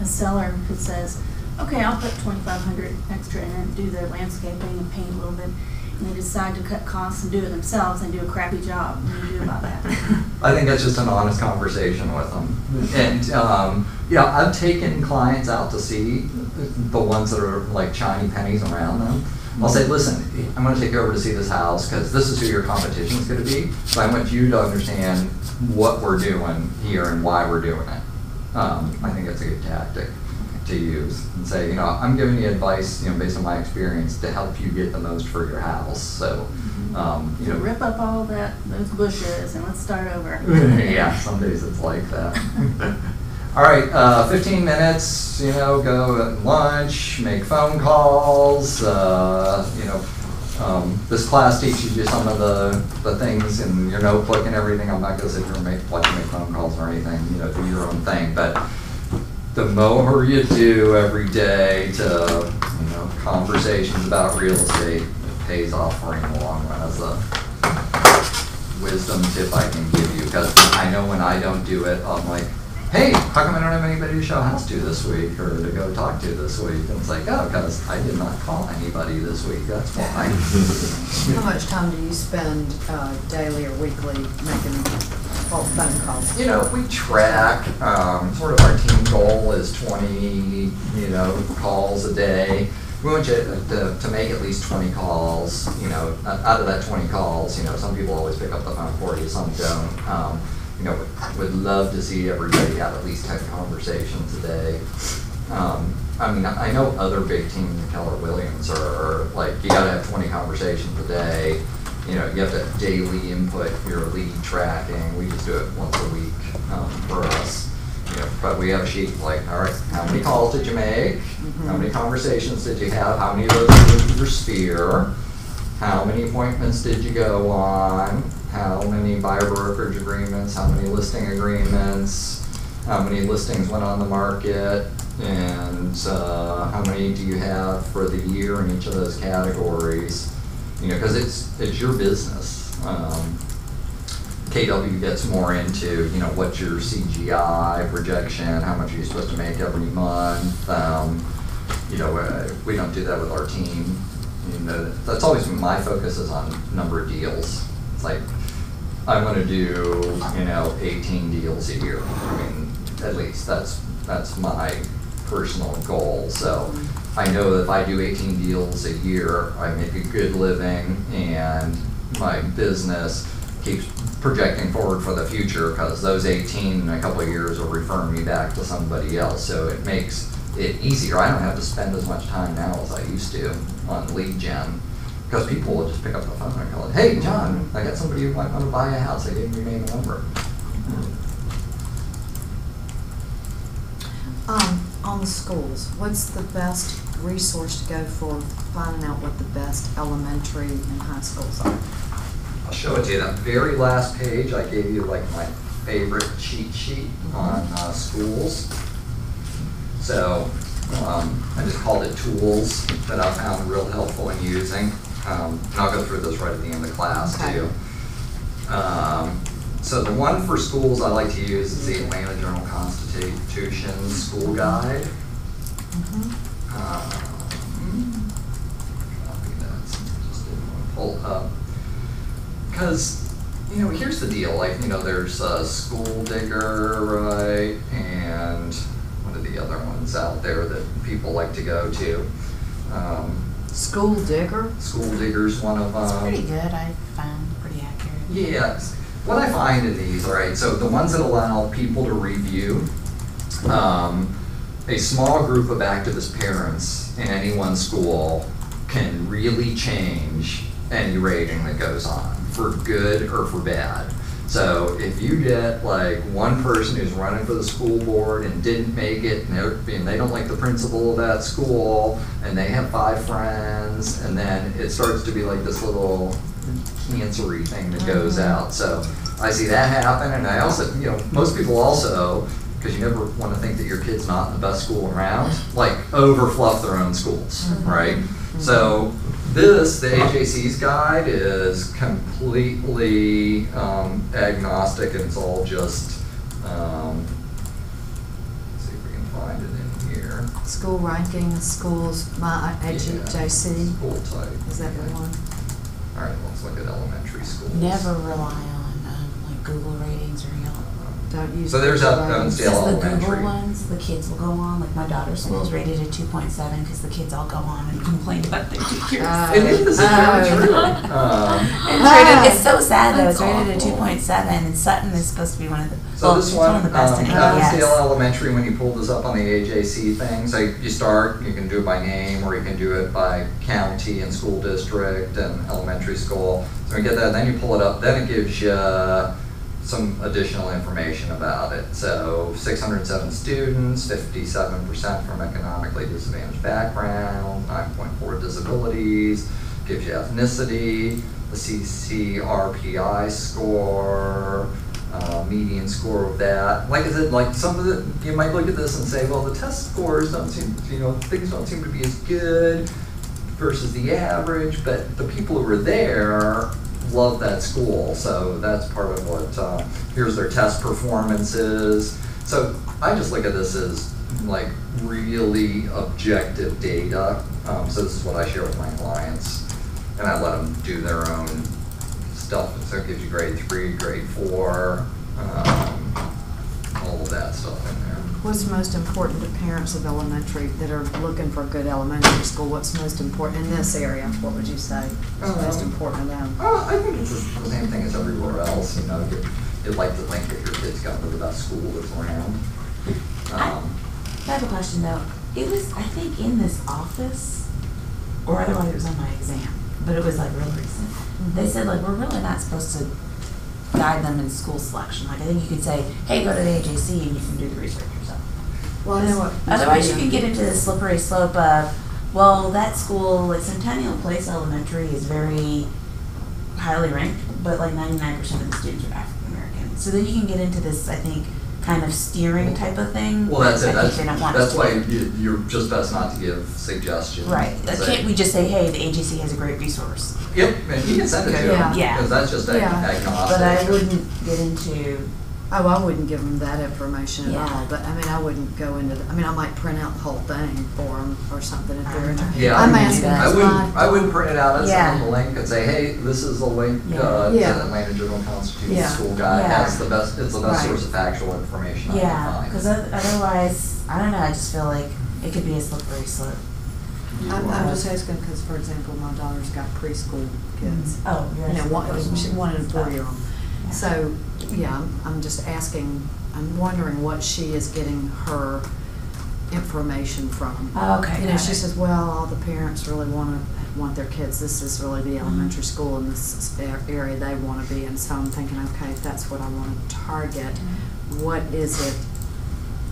a seller who says, okay, I'll put 2,500 extra in and do their landscaping and paint a little bit, and they decide to cut costs and do it themselves and do a crappy job? What do you do about that? I think that's just an honest conversation with them. And yeah, I've taken clients out to see the ones that are like shiny pennies around them. I'll say, listen, I'm going to take you over to see this house because this is who your competition is going to be. So I want you to understand what we're doing here and why we're doing it. I think it's a good tactic to use and say, you know, I'm giving you advice, you know, based on my experience to help you get the most for your house. So, you know, rip up all those bushes and let's start over. Yeah, some days it's like that. All right, 15 minutes, you know, go at lunch, make phone calls, you know, this class teaches you some of the things in your notebook and everything. I'm not going to sit here and make phone calls or anything, you know, do your own thing. But the more you do every day to, you know, conversations about real estate, it pays off for you in the long run. That's a wisdom tip I can give you, because I know when I don't do it, I'm like, hey, how come I don't have anybody to show a house to this week or to go talk to this week? And it's like, oh, because I did not call anybody this week, that's why. How much time do you spend daily or weekly making phone calls? You know, we track, sort of our team goal is 20, you know, calls a day. We want you to make at least 20 calls, you know, out of that 20 calls, you know, some people always pick up the phone for you, some don't. You know, would love to see everybody have at least 10 conversations a day. I mean, I know other big teams in Keller Williams are like, you gotta have 20 conversations a day. You know, you have to daily input your lead tracking. We just do it once a week for us. You know, but we have a sheet like, all right, how many calls did you make? Mm-hmm. How many conversations did you have? How many of those were in your sphere? How many appointments did you go on? How many buyer brokerage agreements? How many listing agreements? How many listings went on the market? And how many do you have for the year in each of those categories? You know, because it's your business. KW gets more into, you know, what's your CGI projection? How much are you supposed to make every month? You know, we don't do that with our team. You know, that's always my focus is on number of deals. It's like, I want to do, you know, 18 deals a year. I mean, at least that's my personal goal. So I know that if I do 18 deals a year, I make a good living, and my business keeps projecting forward for the future, because those 18 in a couple of years will refer me back to somebody else. So it makes it easier. I don't have to spend as much time now as I used to on lead gen, because people will just pick up the phone and call it, hey, John, I got somebody who might want to buy a house. I gave them your name and number. On the schools, what's the best resource to go for finding out what the best elementary and high schools are? I'll show it to you. That very last page, I gave you like my favorite cheat sheet on schools. So I just called it tools that I found real helpful in using. And I'll go through this right at the end of the class too. So the one for schools I like to use is the Atlanta Journal-Constitution School Guide. Copy that, so I just didn't want to pull up. Because, you know, here's the deal. Like, you know, there's School Digger, right? And what are the other ones out there that people like to go to? School Digger? School Digger's one of them. It's pretty good, I found, pretty accurate. Yes. What I find in these, all right, so the ones that allow people to review, a small group of activist parents in any one school can really change any rating that goes on, for good or for bad. So if you get like one person who's running for the school board and didn't make it, and they don't like the principal of that school, and they have 5 friends, and then it starts to be like this little cancery thing that goes out. So I see that happen, and I also, most people also, because you never want to think that your kid's not in the best school around, like overfluff their own schools, right? So the AJC's guide is completely agnostic, and it's all just, let's see if we can find it in here. School rankings, schools, my AJC. School type. Is that the one? All right, let's look at elementary schools. Never rely on like Google ratings or Yelp. Don't use. So there's Google Evansdale ratings. Because the Elementary. Google ones, the kids will go on, like my daughter's school is rated at 2.7 because the kids all go on and complain about their teachers. It is, it's very true. It's so sad though, it's rated at awful. 2.7 and Sutton is supposed to be one of the, So this it's one, one of the best in Evansdale ABS. Elementary, when you pull this up on the AJC thing, so you start, you can do it by name, or you can do it by county and school district and elementary school. So we get that, then you pull it up, then it gives you some additional information about it. So 607 students, 57% from economically disadvantaged background, 9.4 disabilities, gives you ethnicity, the CCRPI score, median score of that. Like I said, like some of the, you might look at this and say, well, the test scores don't seem, things don't seem to be as good versus the average, but the people who were there love that school, so that's part of what, here's their test performances. So I just look at this as like really objective data. So this is what I share with my clients, and I let them do their own stuff. So it gives you grade 3, grade 4, all of that stuff in there. What's most important to parents of elementary that are looking for a good elementary school? What's most important in this area? What would you say is most important to them? I think it's the same thing as everywhere else. You'd like to think that your kid's going to the best school that's around. I have a question though. It was, I think, in this office, or otherwise it was on my exam, but it was like real recent. They said like, we're really not supposed to guide them in school selection. Like I think you could say, hey, go to the AJC and you can do the research yourself. Well, I know what. Otherwise you can get into the slippery slope of, well, that school, like Centennial Place Elementary is very highly ranked, but like 99% of the students are African American. So then you can get into this, I think, kind of steering type of thing. Well, that's it. I think they don't want That's us why to do. you're just best not to give suggestions. Right. Say, Can't we just say, hey, the AJC has a great resource? Yep, and you can send it to Yeah. them, Yeah. because that's just agnostic. But I wouldn't get into, Oh, I wouldn't give them that information at Yeah. all, but I mean, I wouldn't go into, I might print out the whole thing for them or something if they're interested. Yeah, I'm I asking wouldn't as do my. I wouldn't print it out and Yeah. send them the link and say, hey, this is the link Yeah. to Yeah. the Atlanta Journal Constitution Yeah. School Guide. Yeah. That's the best. It's the best Right. source of factual information I yeah, can find. because otherwise, I don't know, I just feel like it could be a slippery slope. I'm just asking because, for example, my daughter's got preschool kids. Oh, you're One and a 4-year-old. Yeah. So, yeah, I'm just asking, I'm wondering what she is getting her information from. Okay, got She it. says, well, all the parents really want their kids, this is really the elementary school and this is the area they want to be in. So I'm thinking, okay, if that's what I want to target, what is it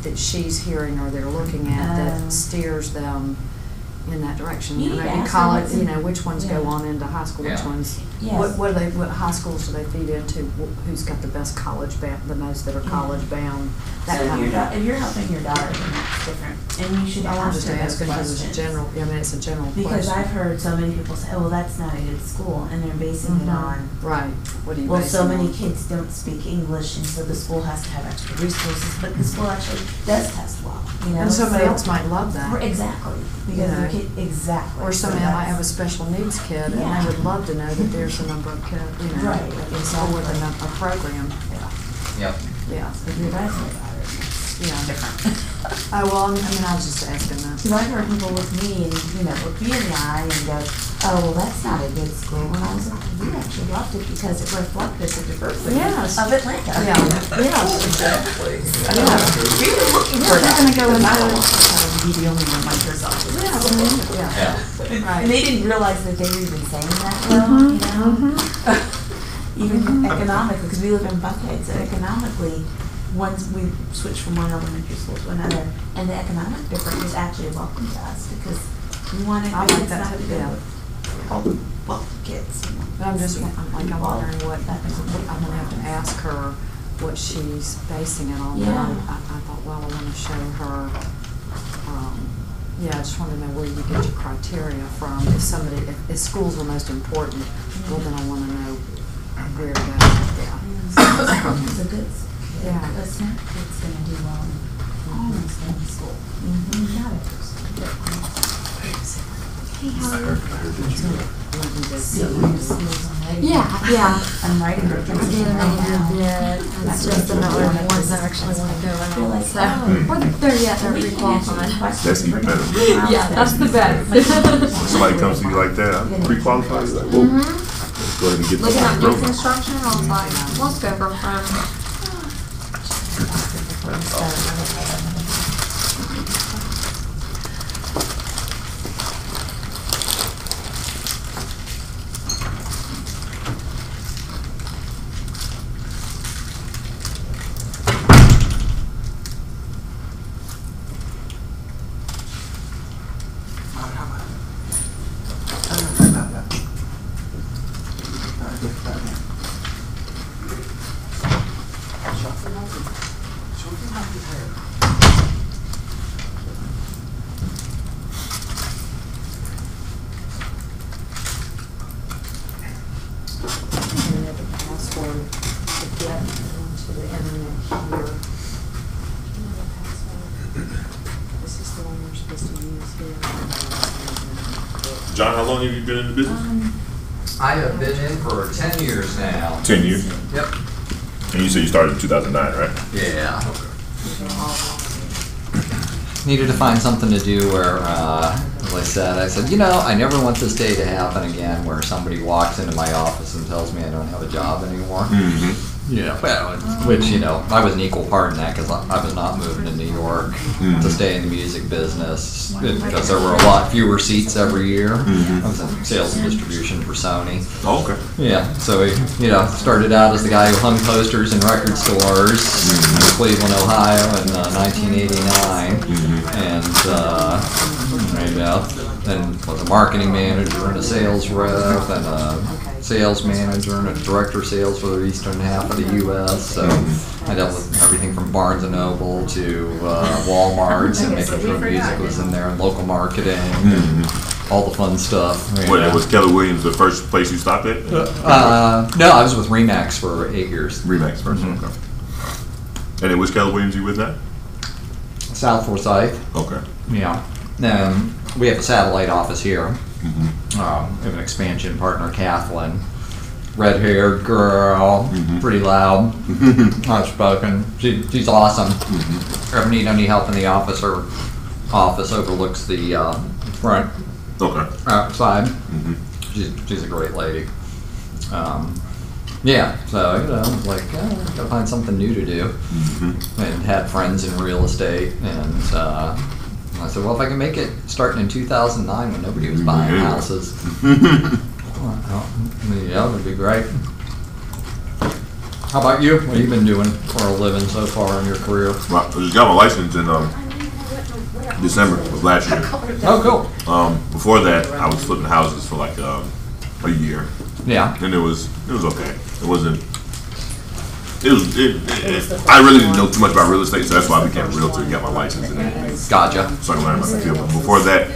that she's hearing or they're looking at that steers them in that direction? You need to Maybe ask college, them what's in- which ones go yeah. on into high school, which Yeah. ones, Yes. what high schools do they feed into? Who's got the best college the most that are Yeah. college bound? So That if kind you're, of thing. if you're helping your daughter, then that's different. And you should I'm ask just her those asking because it's a questions. general, it's a general question. Because I've heard so many people say, oh, well, that's not a good school, and they're basing it on, Right, what do you well, base so it many on? kids don't speak English, and so the school has to have extra resources, but the school actually does test well, And somebody else might love that. Exactly, because You their know. kid, exactly. Or So somebody might have a that's- special needs kid, and Yeah. they would love to know that there's a number of kids, Right, in school with a program. Yeah. Yep. Yeah, If you're guys like that, it's yeah. different. Oh, well, I was just asking that. Because I've heard people with me, and, look me in the eye and go, oh, well, that's not a good school. And I was like, we actually loved it because it reflected the diversity Yes. of Atlanta. Yeah, yeah. Exactly. We were looking for We're that. gonna go because I into- don't want to be the only one like yourself. Yeah. Yeah. Right. And they didn't realize that they were even saying that well, even economically, because we live in Buckhead, so economically, once we switch from one elementary school to another, and the economic difference is actually a welcome to us, because we want I to, like it's that not too, to go yeah. with all the wealthy kids. You know. But I'm just, I'm wondering what, I'm gonna have to ask her what she's basing it on. But Yeah. I thought, well, I wanna show her, yeah, I just wanna know where you get your criteria from. If somebody, if schools are most important, well, then I wanna know where to go, yeah. It's a good, Yeah. a smart kid's gonna do well in almost any school. Not Hey, how are you? you. Yeah. I'm writing the I did It's just another ones that actually want to go in. So, they're pre-qualified. That's even better. Yeah, that's the best. When somebody comes to you like that, I'm pre-qualified, you're like, whoa, let's go ahead and get Looking at this new program. construction, I was like, let's go for fun. And the password to get onto the internet here. This is the one we're supposed to use here. John, how long have you been in the business? I have been in for 10 years now. 10 years? Yep. And you said you started in 2009, right? Yeah. Needed to find something to do where, as I said, you know, I never want this day to happen again where somebody walks into my office and tells me I don't have a job anymore. Mm-hmm. Yeah, well, which, you know, I was an equal part in that because I was not moving to New York to stay in the music business because there were a lot fewer seats every year. I was in sales and distribution for Sony. Oh, okay. Yeah, so we, you know, started out as the guy who hung posters in record stores in Cleveland, Ohio in 1989, and you know, then was a marketing manager and a sales rep and a sales manager and a director of sales for the eastern half of the U.S. So I dealt with everything from Barnes and Noble to Walmart's and making sure music was in there and local marketing and all the fun stuff. What, was Keller Williams the first place you stopped at? No, I was with Remax for 8 years. Remax first, okay. And then which Keller Williams you with now? South Forsyth. Okay. Yeah. We have a satellite office here. We have an expansion partner, Kathleen. Red-haired girl, pretty loud, outspoken. She's awesome. Ever need any help in the office, her office overlooks the front outside. She's a great lady. Yeah, so, you know, like, gotta find something new to do. And had friends in real estate, and I said, well, if I can make it starting in 2009 when nobody was buying houses, yeah, that'd be great. How about you? What have you been doing for a living so far in your career? Well, I just got my license in December of last year. Oh, cool. Before that, I was flipping houses for like a year. Yeah. And it was okay. It wasn't. I really didn't know too much about real estate, so that's why I became a realtor and got my license and everything. Gotcha. So I can learn about the field. But before that,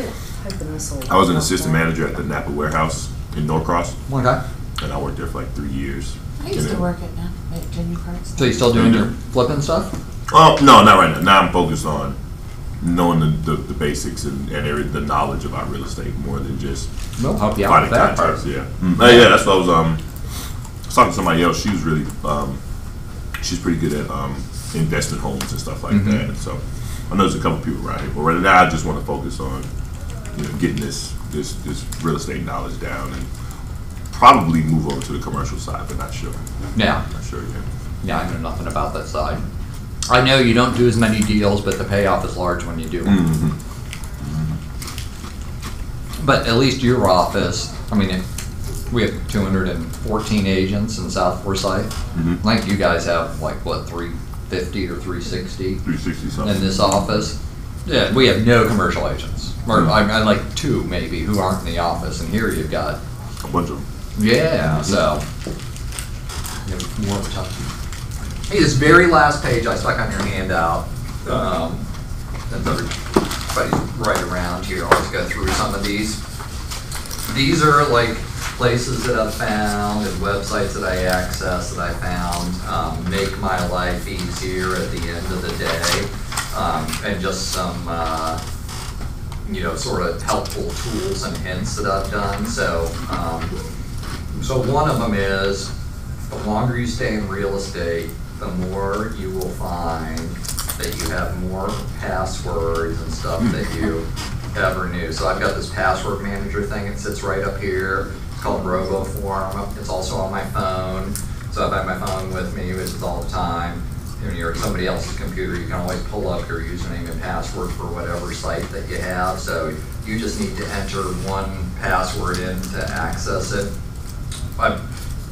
I was an assistant manager at the Napa warehouse in Norcross, Okay. and I worked there for like 3 years. I used to work at Junior Cards. So you still doing your flipping stuff? Oh no, not right now. Now I'm focused on knowing the basics and the knowledge about real estate more than just We'll help you out with finding that part. contracts. Yeah, yeah. That's what I was talking to somebody else. She was really she's pretty good at investment homes and stuff like that. So I know there's a couple people around here, but right now I just want to focus on getting this real estate knowledge down and probably move over to the commercial side, but not sure. Yeah. Not sure yet. Yeah, I know nothing about that side. I know you don't do as many deals, but the payoff is large when you do them. But at least your office, I mean, we have 214 agents in South Forsyth. Mhm. I think you guys have like, what, 350 or 360 360 something. in this office? Yeah, we have no commercial agents. Or I like 2 maybe who aren't in the office, and here you've got, A bunch of them. yeah, so. You have more time. This very last page I stuck on your handout, since everybody's right around here, I'll just go through some of these. These are like places that I've found and websites that I access that I found make my life easier at the end of the day, and just some sort of helpful tools and hints that I've done. So one of them is, the longer you stay in real estate, the more you will find that you have more passwords and stuff that you ever knew. So I've got this password manager thing. It sits right up here. It's called RoboForm. It's also on my phone. So if I have my phone with me, which is all the time, when you're at somebody else's computer, you can always pull up your username and password for whatever site that you have. So you just need to enter one password in to access it.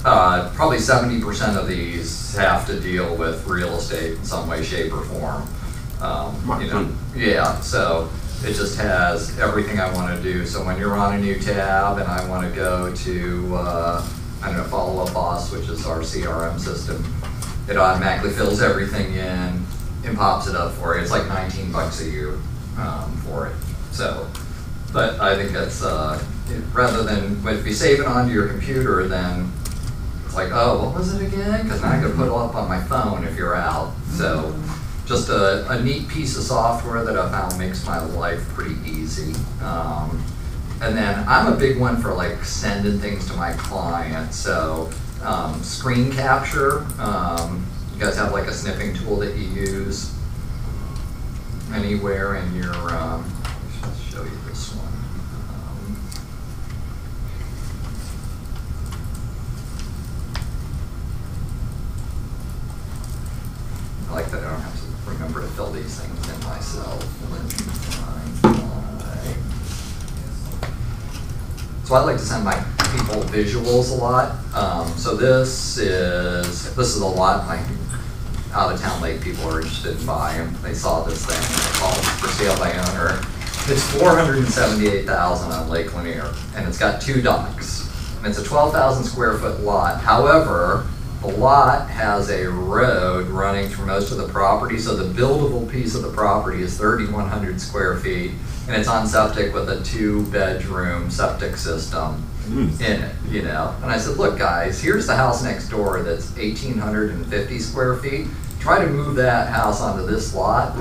Probably 70% of these have to deal with real estate in some way, shape, or form. Yeah, so it just has everything I want to do. So when you're on a new tab and I want to go to, Follow Up Boss, which is our CRM system, it automatically fills everything in and pops it up for you. It's like $19 a year for it. So, but I think that's, rather than, if you save it onto your computer, then it's like, oh, what was it again? Because now I could put it up on my phone if you're out. So just a neat piece of software that I found makes my life pretty easy. And then I'm a big one for like sending things to my clients. So screen capture, you guys have like a snipping tool that you use anywhere in your, I'll show you this one. I like that I don't have to remember to fill these things in myself. So I like to send my people visuals a lot. So this is a lot my out-of-town lake people are interested in buying. They saw this thing called For Sale by Owner. It's $478,000 on Lake Lanier, and it's got 2 docks. And it's a 12,000 square foot lot. However, the lot has a road running through most of the property, so the buildable piece of the property is 3,100 square feet, and it's on septic with a 2-bedroom septic system in it, And I said, look guys, here's the house next door that's 1,850 square feet. Try to move that house onto this lot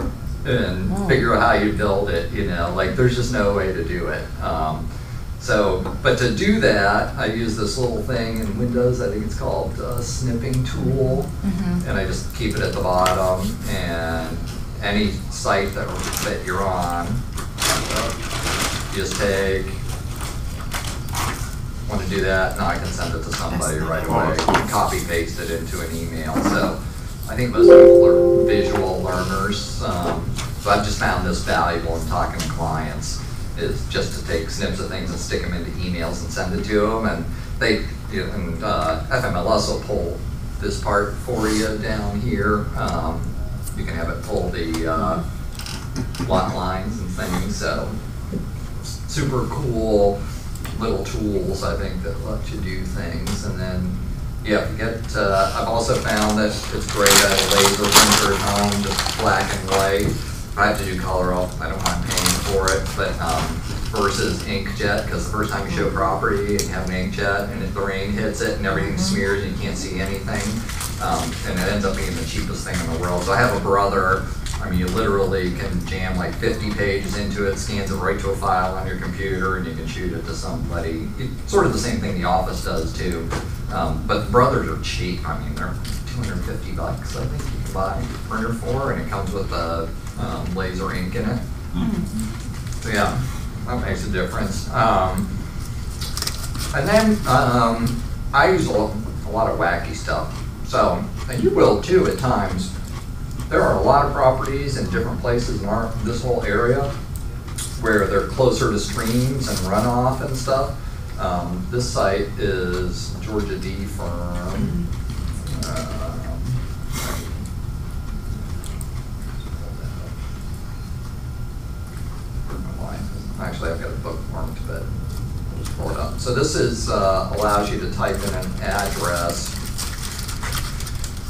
and figure out how you build it, like there's just no way to do it. But to do that, I use this little thing in Windows, I think it's called snipping tool, and I just keep it at the bottom, and any site that you're on, you just take, want to do that, now I can send it to somebody right away, copy paste it into an email. So I think most people are visual learners, so I've just found this valuable in talking to clients, is just to take snips of things and stick them into emails and send it to them, and FMLS will pull this part for you down here. You can have it pull the lot lines and things. So super cool little tools, I think, that let you do things. And then I've also found that it's great. I have a laser printer at home, just black and white. I have to do color, I don't mind paying for it, but versus inkjet, because the first time you show property and you have an inkjet and if the rain hits it and everything smears and you can't see anything, and it ends up being the cheapest thing in the world. So I have a brother, you literally can jam like 50 pages into it, scans it right to a file on your computer, and you can shoot it to somebody. It's sort of the same thing the office does too, but the brothers are cheap. They're $250, I think you can buy a printer for, and it comes with a laser ink in it. So yeah, that makes a difference. And then I use a lot of wacky stuff. So, and you will too at times. There are a lot of properties in different places in this whole area where they're closer to streams and runoff and stuff. This site is Georgia D firm. Actually, I've got a bookmarked, but I'll just pull it up. So this is allows you to type in an address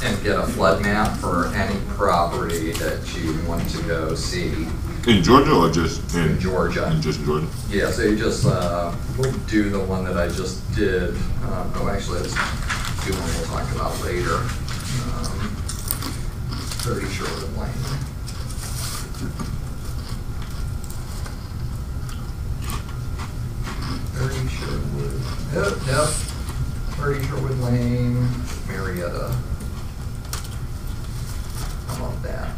and get a flood map for any property that you want to go see. In Georgia or just in Georgia? In just Georgia. Yeah, so you just, we'll do the one that I just did. Oh, actually, let's do one we'll talk about later. 30 Sherwood Lane. Yep. 30 Sherwood Lane, Marietta. How about that?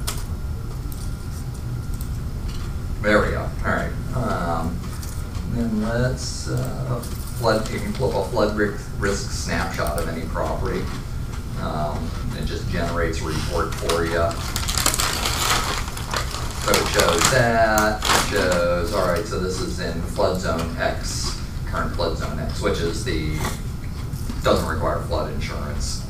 There we go. All right. Then let's you can pull up a flood risk snapshot of any property. It just generates a report for you. So it shows that. It shows, all right, so this is in flood zone X, current flood zone X, which is doesn't require flood insurance.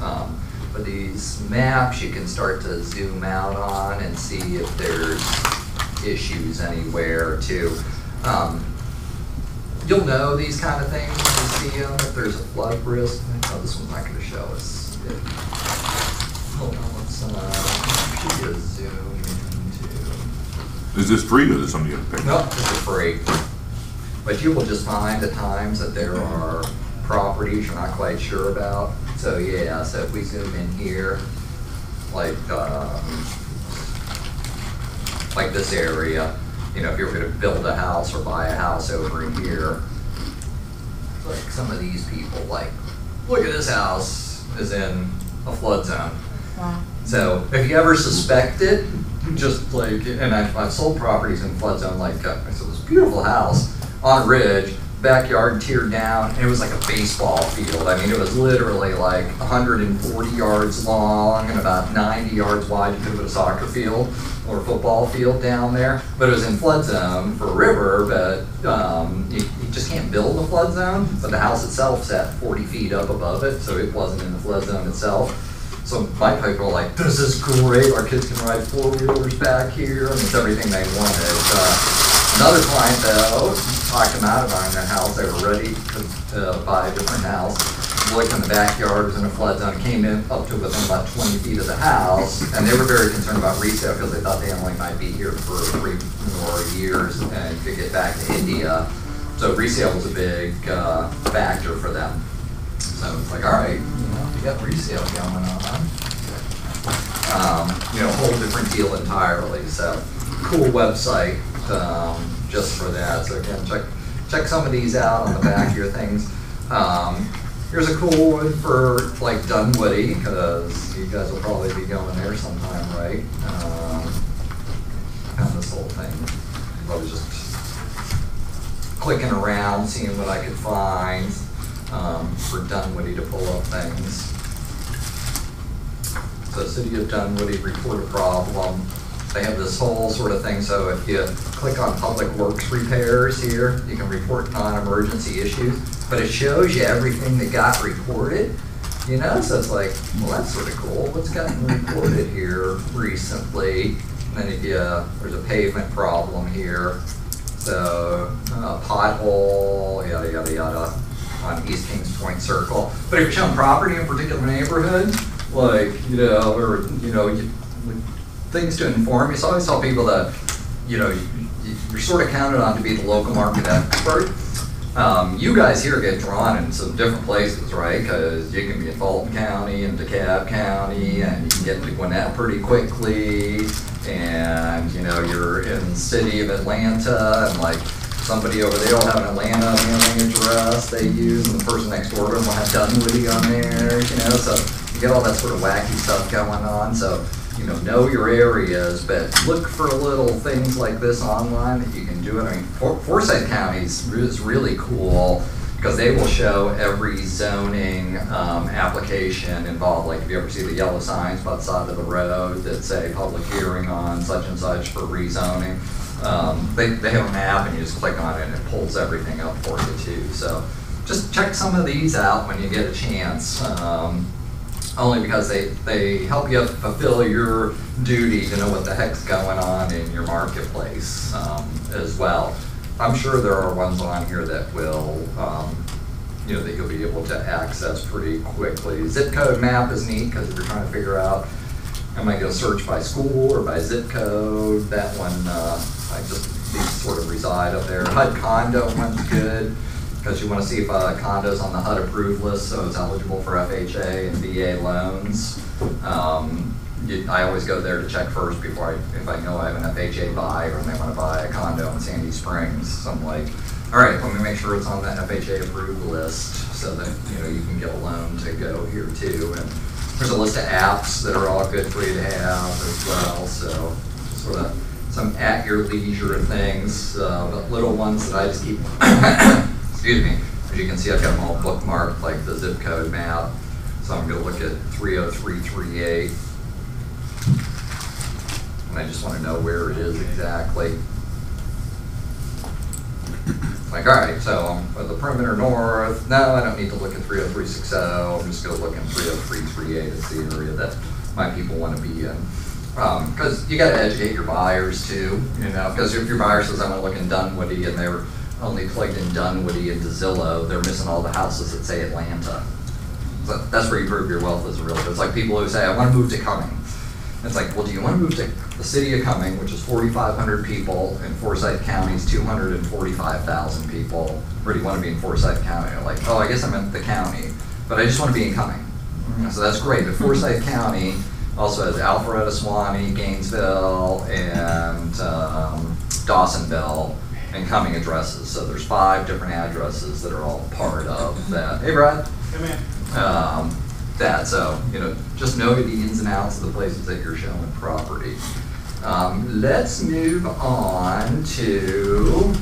But these maps you can start to zoom out on and see if there's issues anywhere too. You'll know these kind of things when you see them, if there's a flood risk. Oh, this one's not going to show us. Hold on, let's should be a zoom into. Is this free or is it something you have to pay? Nope, this is free. But you will just find at times that there are properties you're not quite sure about. So yeah, so if we zoom in here, like this area, you know, if you're going to build a house or buy a house over here, like some of these people, like, look at this house is in a flood zone. Wow. So if you ever suspect it, just like, and I've sold properties in flood zone, like, I said, this beautiful house on a ridge, backyard tiered down, and it was like a baseball field. I mean, it was literally like 140 yards long and about 90 yards wide. You could put a soccer field or a football field down there, but it was in flood zone for a river, but you just can't build a flood zone, but the house itself sat 40 feet up above it, so it wasn't in the flood zone itself. So my people were like, this is great, our kids can ride four-wheelers back here, and it's everything they wanted. Another client, though, talked them out of buying that house. They were ready to buy a different house. Looked in the backyard, was in a flood zone, came in up to within about 20 feet of the house, and they were very concerned about resale because they thought they only might be here for 3 more years and could get back to India. So resale was a big factor for them. So it's like, all right, you got resale going on. A whole different deal entirely. So cool website. Just for that. So again, check some of these out on the back here things. Here's a cool one for like Dunwoody, because you guys will probably be going there sometime, right? Found this whole thing. I was just clicking around, seeing what I could find for Dunwoody to pull up things. So City of Dunwoody, report a problem. They have this whole sort of thing, so if you click on Public Works repairs here, you can report non-emergency issues, but it shows you everything that got reported, so it's like, well, that's sort of cool. What's gotten reported here recently? And then there's a pavement problem here, so pothole, yada, yada, yada, on East Kings Point Circle. But if you're showing property in a particular neighborhood, like, things to inform you. So I always tell people that, you're sort of counted on to be the local market expert. You guys here get drawn in some different places, right? Because you can be in Fulton County and DeKalb County, and you can get to Gwinnett pretty quickly. And, you're in the city of Atlanta, and like somebody over there will have an Atlanta mailing address they use, and the person next door to them will have Dunwoody on there, So you get all that sort of wacky stuff going on. So know your areas, but look for little things like this online that you can do it. I mean, Forsyth County is really cool because they will show every zoning application involved. Like if you ever see the yellow signs by the side of the road that say public hearing on such and such for rezoning, they have a map and you just click on it and it pulls everything up for you too. So just check some of these out when you get a chance. Only because they help you fulfill your duty to know what the heck's going on in your marketplace as well. I'm sure there are ones on here that will, that you'll be able to access pretty quickly. Zip code map is neat because if you're trying to figure out, am I going to search by school or by zip code? That one, these sort of reside up there. HUD condo one's good because you want to see if a condo's on the HUD approved list, so it's eligible for FHA and VA loans. I always go there to check first before if I know I have an FHA buy or they want to buy a condo in Sandy Springs. So I'm like, all right, let me make sure it's on that FHA approved list so that you can get a loan to go here too. And there's a list of apps that are all good for you to have as well. So sort of some at your leisure things, but little ones that I just keep. Excuse me. As you can see, I've got them all bookmarked, like the zip code map. So I'm going to look at 30338. And I just want to know where it is exactly. Like, all right, so for the perimeter north, no, I don't need to look at 30360. I'm just going to look in 30338. It's the area that my people want to be in. Because you got to educate your buyers too, because if your buyer says, I want to look in Dunwoody and they're only plugged in Dunwoody into Zillow, they're missing all the houses that say Atlanta. So that's where you prove your wealth as a realtor. It's like people who say, I want to move to Cumming. It's like, well, do you want to move to the city of Cumming, which is 4,500 people, and Forsyth County's 245,000 people, or do you want to be in Forsyth County? You're like, oh, I guess I'm in the county, but I just want to be in Cumming. So that's great, but Forsyth County also has Alpharetta, Suwannee, Gainesville, and Dawsonville, and Cumming addresses. So there's 5 different addresses that are all part of that. Hey, Brad. Come in. So, just know the ins and outs of the places that you're showing property. Let's move on to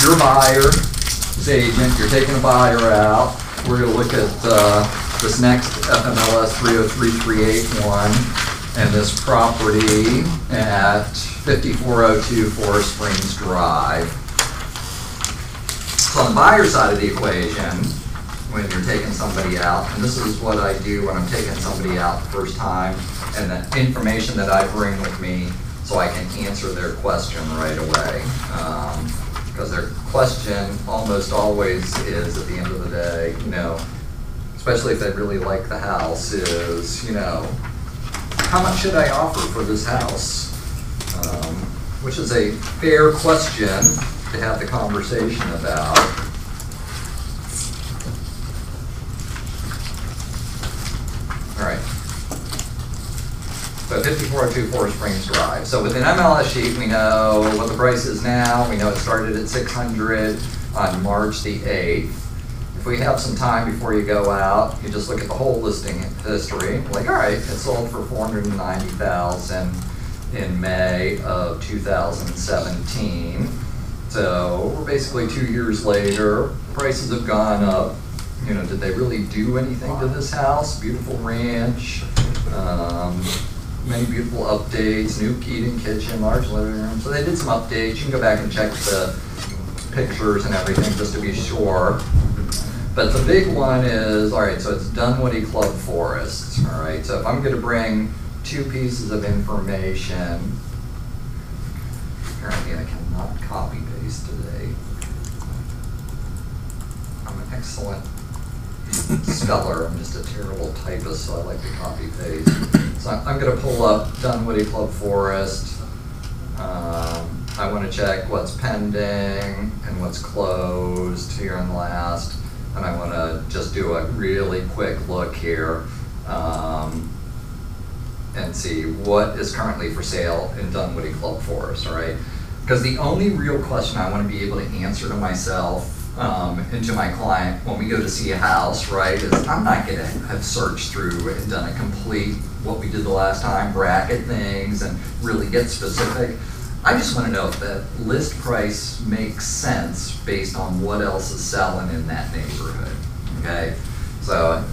your buyer's agent. You're taking a buyer out. We're going to look at this next FMLS 30338 and this property at 5402 Forest Springs Drive. So on the buyer side of the equation, when you're taking somebody out, and this is what I do when I'm taking somebody out the first time, and the information that I bring with me so I can answer their question right away. Because their question almost always is, at the end of the day, especially if they really like the house, is, how much should I offer for this house? Which is a fair question to have the conversation about. All right. So 5402 Forest Springs Drive. So with an MLS sheet, we know what the price is now. We know it started at $600 on March the 8th. If we have some time before you go out, you just look at the whole listing history. Like, all right, it sold for $490,000 in May of 2017. So we're basically 2 years later. Prices have gone up. Did they really do anything to this house? Beautiful ranch, many beautiful updates, new heating kitchen, large living room. So they did some updates. You can go back and check the pictures and everything just to be sure. But the big one is, all right, so it's Dunwoody Club Forest. All right, so if I'm going to bring 2 pieces of information, apparently I cannot copy paste today. I'm an excellent speller. I'm just a terrible typist, so I like to copy paste. So I'm going to pull up Dunwoody Club Forest. I want to check what's pending and what's closed here in the last. And I want to just do a really quick look here and see what is currently for sale in Dunwoody Club Forest, all right? Because the only real question I want to be able to answer to myself and to my client when we go to see a house, right, is I'm not going to have searched through and done a complete, what we did the last time, bracket things and really get specific. I just want to know if the list price makes sense based on what else is selling in that neighborhood, okay? So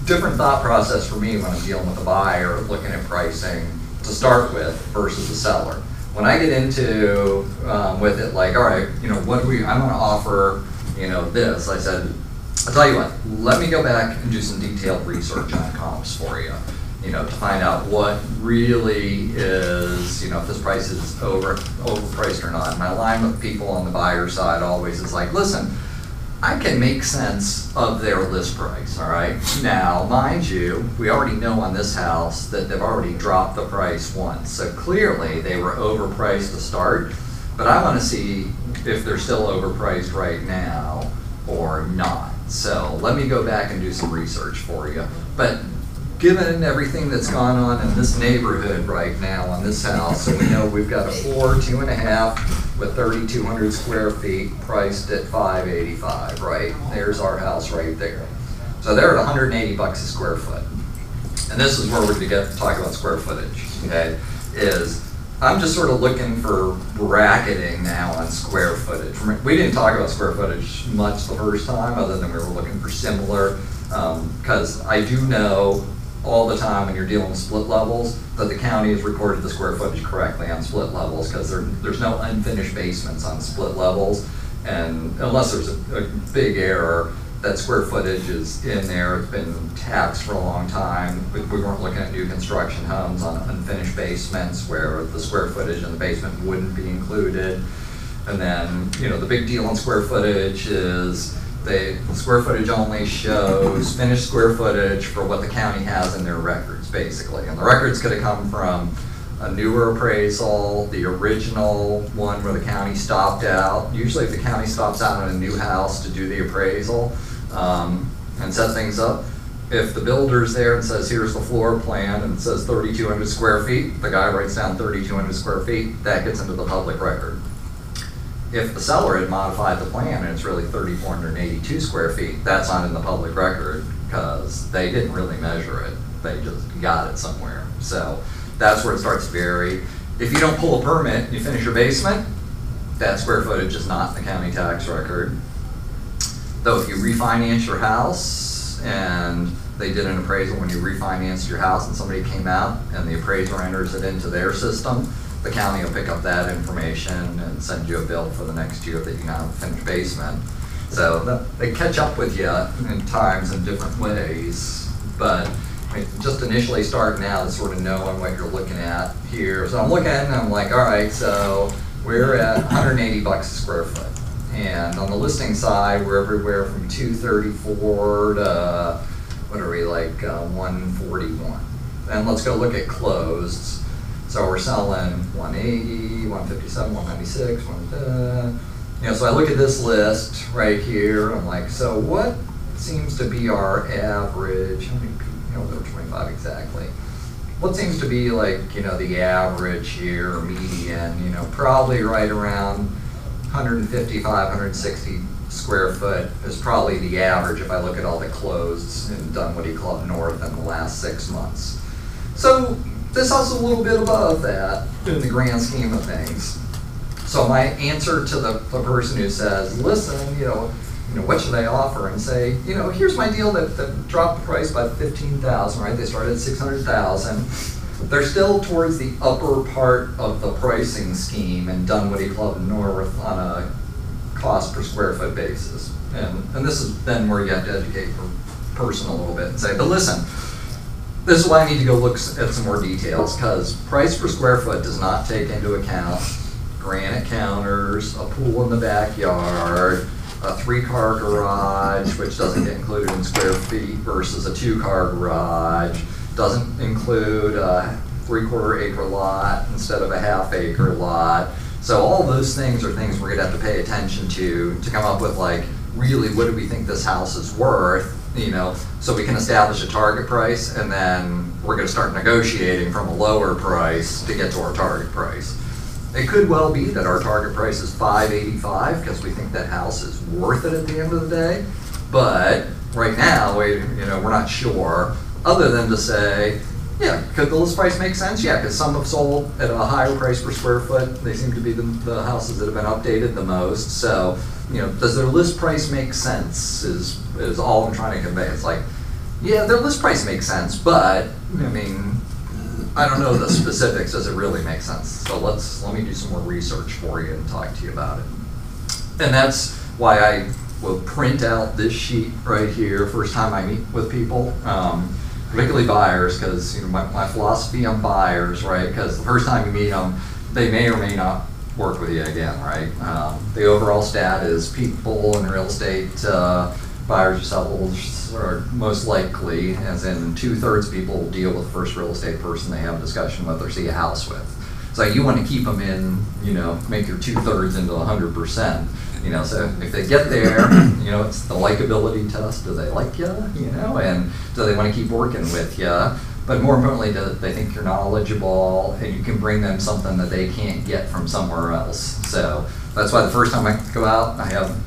different thought process for me when I'm dealing with a buyer, looking at pricing to start with versus a seller. when I get into with it, like, all right, you know, what do I'm going to offer, you know, this. I said, I'll tell you what, let me go back and do some detailed research on comps for you, you know, to find out what really is, you know, if this price is overpriced or not. My line with people on the buyer side always is like, listen, I can make sense of their list price, all right? Now, mind you, we already know on this house that they've already dropped the price once. So clearly they were overpriced to start, but I want to see if they're still overpriced right now or not. So let me go back and do some research for you. But given everything that's gone on in this neighborhood right now on this house, so we know we've got a 2.5 with 3,200 square feet priced at $585, right? There's our house right there. So they're at $180 a square foot. And this is where we're going to talk about square footage, okay? I'm just sort of looking for bracketing now on square footage. We didn't talk about square footage much the first time, other than we were looking for similar, because I do know all the time when you're dealing with split levels that the county has recorded the square footage correctly on split levels, because there's no unfinished basements on split levels, and unless there's a big error, that square footage is in there. It's been taxed for a long time. We weren't looking at new construction homes on unfinished basements where the square footage in the basement wouldn't be included. And then, you know, the big deal on square footage is the square footage only shows finished square footage for what the county has in their records, basically. And the records could have come from a newer appraisal, the original one where the county stopped out. Usually if the county stops out on a new house to do the appraisal and set things up, if the builder's there and says, here's the floor plan, and it says 3,200 square feet, the guy writes down 3,200 square feet, that gets into the public record. If the seller had modified the plan and it's really 3,482 square feet, that's not in the public record because they didn't really measure it. They just got it somewhere. So that's where it starts to vary. If you don't pull a permit, you finish your basement, that square footage is not in the county tax record. Though if you refinance your house and they did an appraisal when you refinanced your house and somebody came out and the appraiser enters it into their system, the county will pick up that information and send you a bill for the next year that you now have a finished basement. So they catch up with you in times in different ways, but just initially starting out, sort of knowing what you're looking at here. So I'm looking at it and I'm like, all right, so we're at $180 a square foot. And on the listing side, we're everywhere from 234 to, what are we, like 141. And let's go look at closed. So we're selling 180, 157, 196, you know, so I look at this list right here. I'm like, so what seems to be our average? How many people? You know, there were 25 exactly. What seems to be like, you know, the average here, median, you know, probably right around 155, 160 square foot is probably the average if I look at all the closeds in Dunwoody Club North in the last 6 months. So this house is a little bit above that in the grand scheme of things. So my answer to the person who says, listen, you know, what should I offer? And say, you know, here's my deal that dropped the price by $15,000, right? They started at $600,000. They're still towards the upper part of the pricing scheme in Dunwoody Club North on a cost per square foot basis. And this is then where you have to educate your person a little bit and say, but listen, this is why I need to go look at some more details, because price per square foot does not take into account granite counters, a pool in the backyard, a 3-car garage, which doesn't get included in square feet, versus a 2-car garage, doesn't include a 3/4 acre lot instead of a 1/2 acre lot. So all those things are things we're gonna have to pay attention to come up with, like, really what do we think this house is worth, you know, so we can establish a target price, and then we're gonna start negotiating from a lower price to get to our target price. It could well be that our target price is $585 because we think that house is worth it at the end of the day. But right now, we're not sure, other than to say, yeah, could the list price make sense? Yeah, because some have sold at a higher price per square foot. They seem to be the houses that have been updated the most. So, you know, does their list price make sense is all I'm trying to convey. It's like, yeah, their list price makes sense, but, I mean, I don't know the specifics. Does it really make sense? So let me do some more research for you and talk to you about it. And that's why I will print out this sheet right here first time I meet with people, particularly buyers, because my philosophy on buyers, right? Because the first time you meet them, they may or may not work with you again, right? The overall stat is people in real estate, buyers or sellers are most likely, as in 2/3 people will deal with the first real estate person they have a discussion with or see a house with. So you want to keep them in, make your 2/3 into 100%. So if they get there, it's the likability test. Do they like you? And do they want to keep working with you? But more importantly, do they think you're knowledgeable and you can bring them something that they can't get from somewhere else? So that's why the first time I go out,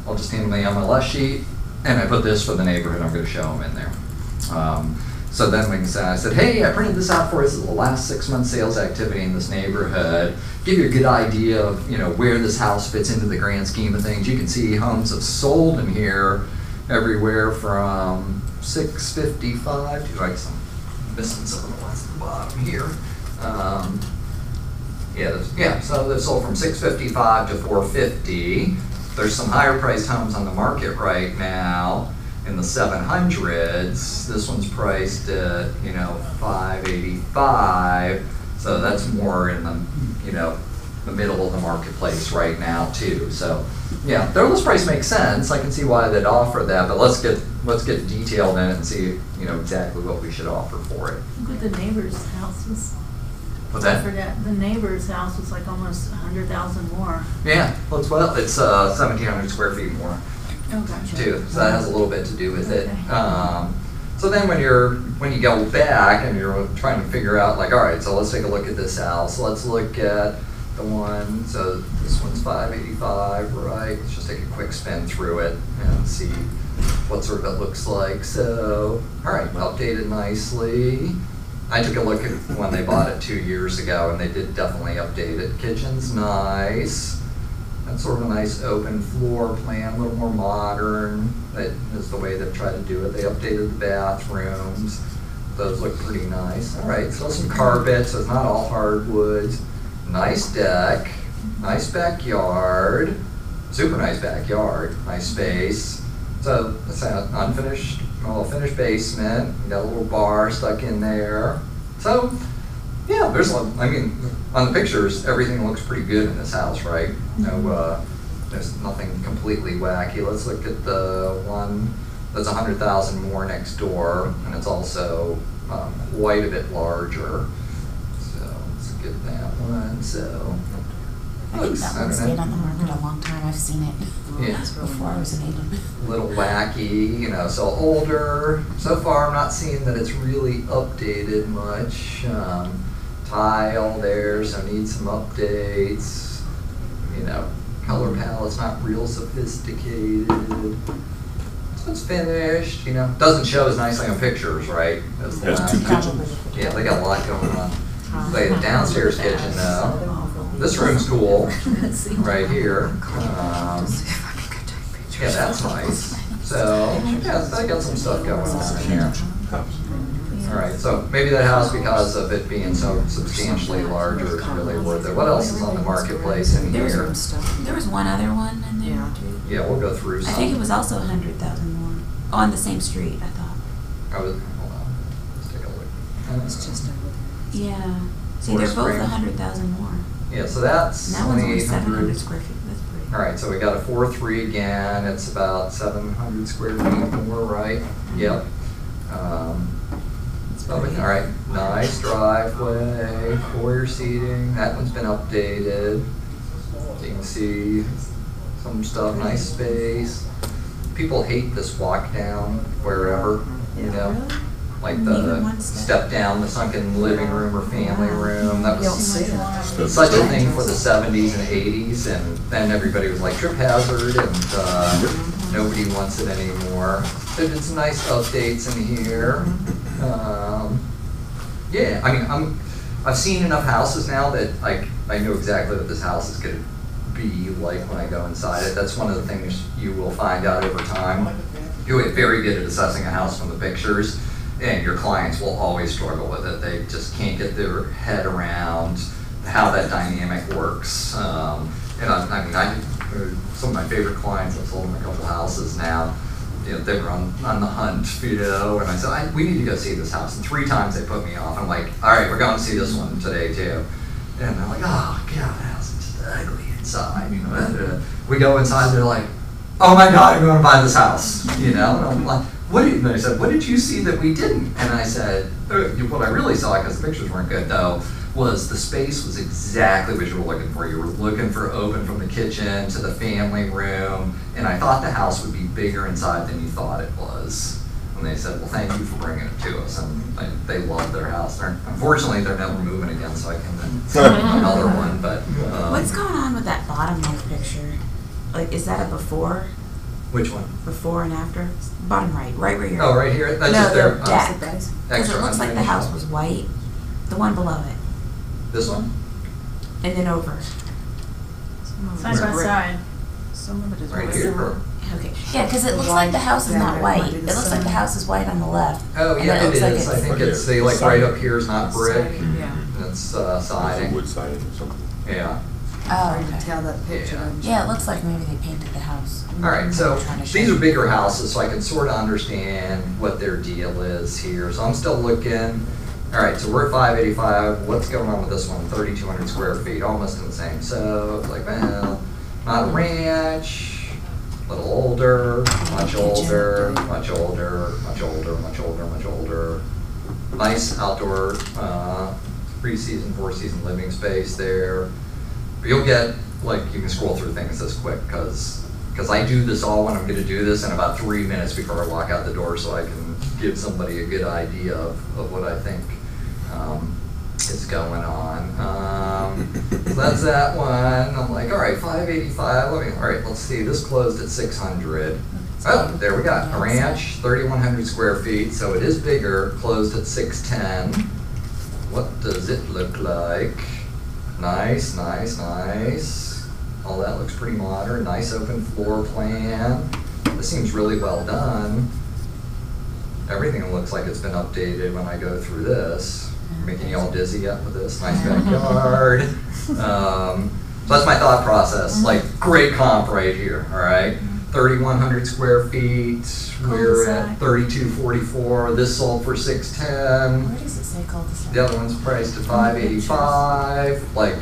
I'll just hand them the MLS sheet and I put this for the neighborhood I'm going to show them in there. So then we can say, I said, hey, I printed this out for us. This is the last 6 months sales activity in this neighborhood. Give you a good idea of where this house fits into the grand scheme of things. You can see homes have sold in here everywhere from $655 to I'm missing some of the ones at the bottom here. So they've sold from $655 to $450. There's some higher priced homes on the market right now in the 700s. This one's priced at $585. So that's more in the the middle of the marketplace right now too. So yeah, their list price makes sense. I can see why they'd offer that, but let's get detailed in it and see exactly what we should offer for it. Look at the neighbor's house was. What's that? I forgot. The neighbor's house was like almost 100,000 more. Yeah, well, it's 1,700 square feet more. Oh, gotcha. Too. So that has a little bit to do with it. So then when you go back and you're trying to figure out all right, so let's take a look at this house. Let's look at the one, so this one's $585, right? Let's just take a quick spin through it and see what sort of it looks like. So, all right, updated nicely. I took a look at when they bought it 2 years ago and they did definitely update it. Kitchen's nice. That's sort of a nice open floor plan, a little more modern. That is the way they've tried to do it. They updated the bathrooms. Those look pretty nice. All right, so some carpet, so it's not all hardwoods. Nice deck, nice backyard, super nice backyard, nice space. So it's an finished basement. You got a little bar stuck in there. So yeah, on the pictures, everything looks pretty good in this house, right? No, there's nothing completely wacky. Let's look at the one that's 100,000 more next door, and it's also quite a bit larger. So let's get that one. So I think that one stayed on the market a long time. I've seen it before I was an agent. A little wacky, so older. So far, I'm not seeing that it's really updated much. Tile there, so needs some updates. Color palette's not real sophisticated. So it's finished, Doesn't show as nicely on pictures, right? Has 2 kitchens. Yeah, they got a lot going on. They have a downstairs kitchen though. This room's cool, right here. Yeah, that's nice. So, yeah, they got some stuff going on in here. All right, so maybe that house, because of it being so substantially larger, is really worth it. What else is on the marketplace in here? There was one other one in there. Yeah, we'll go through some. I think it was also 100,000 more on the same street. I thought. Hold on, let's take a look. It's just over there. Yeah. See, Forest they're both Springs. 100,000 more. Yeah, so that's And that one's only 2,800. 700 square feet. That's pretty. All right, so we got a 4.3 again. It's about 700 square feet more, right? Yep. All right, nice driveway, foyer seating. That one's been updated. You can see some stuff, nice space. People hate this walk down wherever, like the step down, the sunken living room or family room. That was such a thing for the 70s and 80s, and then everybody was like trip hazard, and nobody wants it anymore. They did some nice updates in here. Yeah, I've seen enough houses now that I know exactly what this house is going to be like when I go inside it. That's one of the things you will find out over time. You get very good at assessing a house from the pictures. and your clients will always struggle with it. They just can't get their head around how that dynamic works. And I mean, some of my favorite clients, I've sold them a couple houses now. You know, they were on the hunt, you know, and I said, we need to go see this house. And 3 times they put me off. I'm like, all right, we're going to see this one today too. And they're like, oh, God, the house is just ugly inside. You know, and, we go inside, they're like, oh my God, I'm going to buy this house. You know, and I'm like, and they said, what did you see that we didn't? And I said, what I really saw, because the pictures weren't good though, was the space was exactly what you were looking for. You were looking for open from the kitchen to the family room, and I thought the house would be bigger inside than you thought it was. And they said, well, thank you for bringing it to us. And they love their house. Unfortunately, they're never moving again, so I can another one. But what's going on with that bottom left picture? Like, is that a before? Which one? Before and after? Bottom right where you're. Oh, right here? That's no, just their deck. Because it looks like the house was white. The one below it. This one? And then over. Side by side. Some of it is Right here? Okay. Yeah, because it looks like the house is not white. It looks like the house is white on the left. Oh, yeah, it is. I think it's, they like right up here is not brick. Yeah. It's siding. Wood siding or something. Yeah. Oh, Hard to okay. tell that picture. Yeah, it looks like maybe they painted the house. All right, so Trying to show these are you. bigger houses, so I can sort of understand what their deal is here. So I'm still looking. All right, so we're at 585. What's going on with this one? 3,200 square feet, almost in the same. So it's like, well, not a ranch, a little older, much older, much older, much older, much older, much older. Nice outdoor 3-season, 4-season living space there. But you'll get, like, you can scroll through things this quick because I do this all when I'm going to do this in about 3 minutes before I walk out the door, so I can give somebody a good idea of what I think is going on. So that's that one. I'm like, all right, 585. All right, let's see. This closed at 600. Oh, there we got a ranch, 3,100 square feet, so it is bigger. Closed at 610. What does it look like? Nice, nice, nice. All that looks pretty modern. Nice open floor plan. This seems really well done. Everything looks like it's been updated when I go through this. Making y'all dizzy yet with this? Nice backyard. So that's my thought process. Like, great comp right here, all right? 3,100 square feet. We're at 3,244. This sold for 610. Where does it say cul-de-sac? The other one's priced at 585. Like,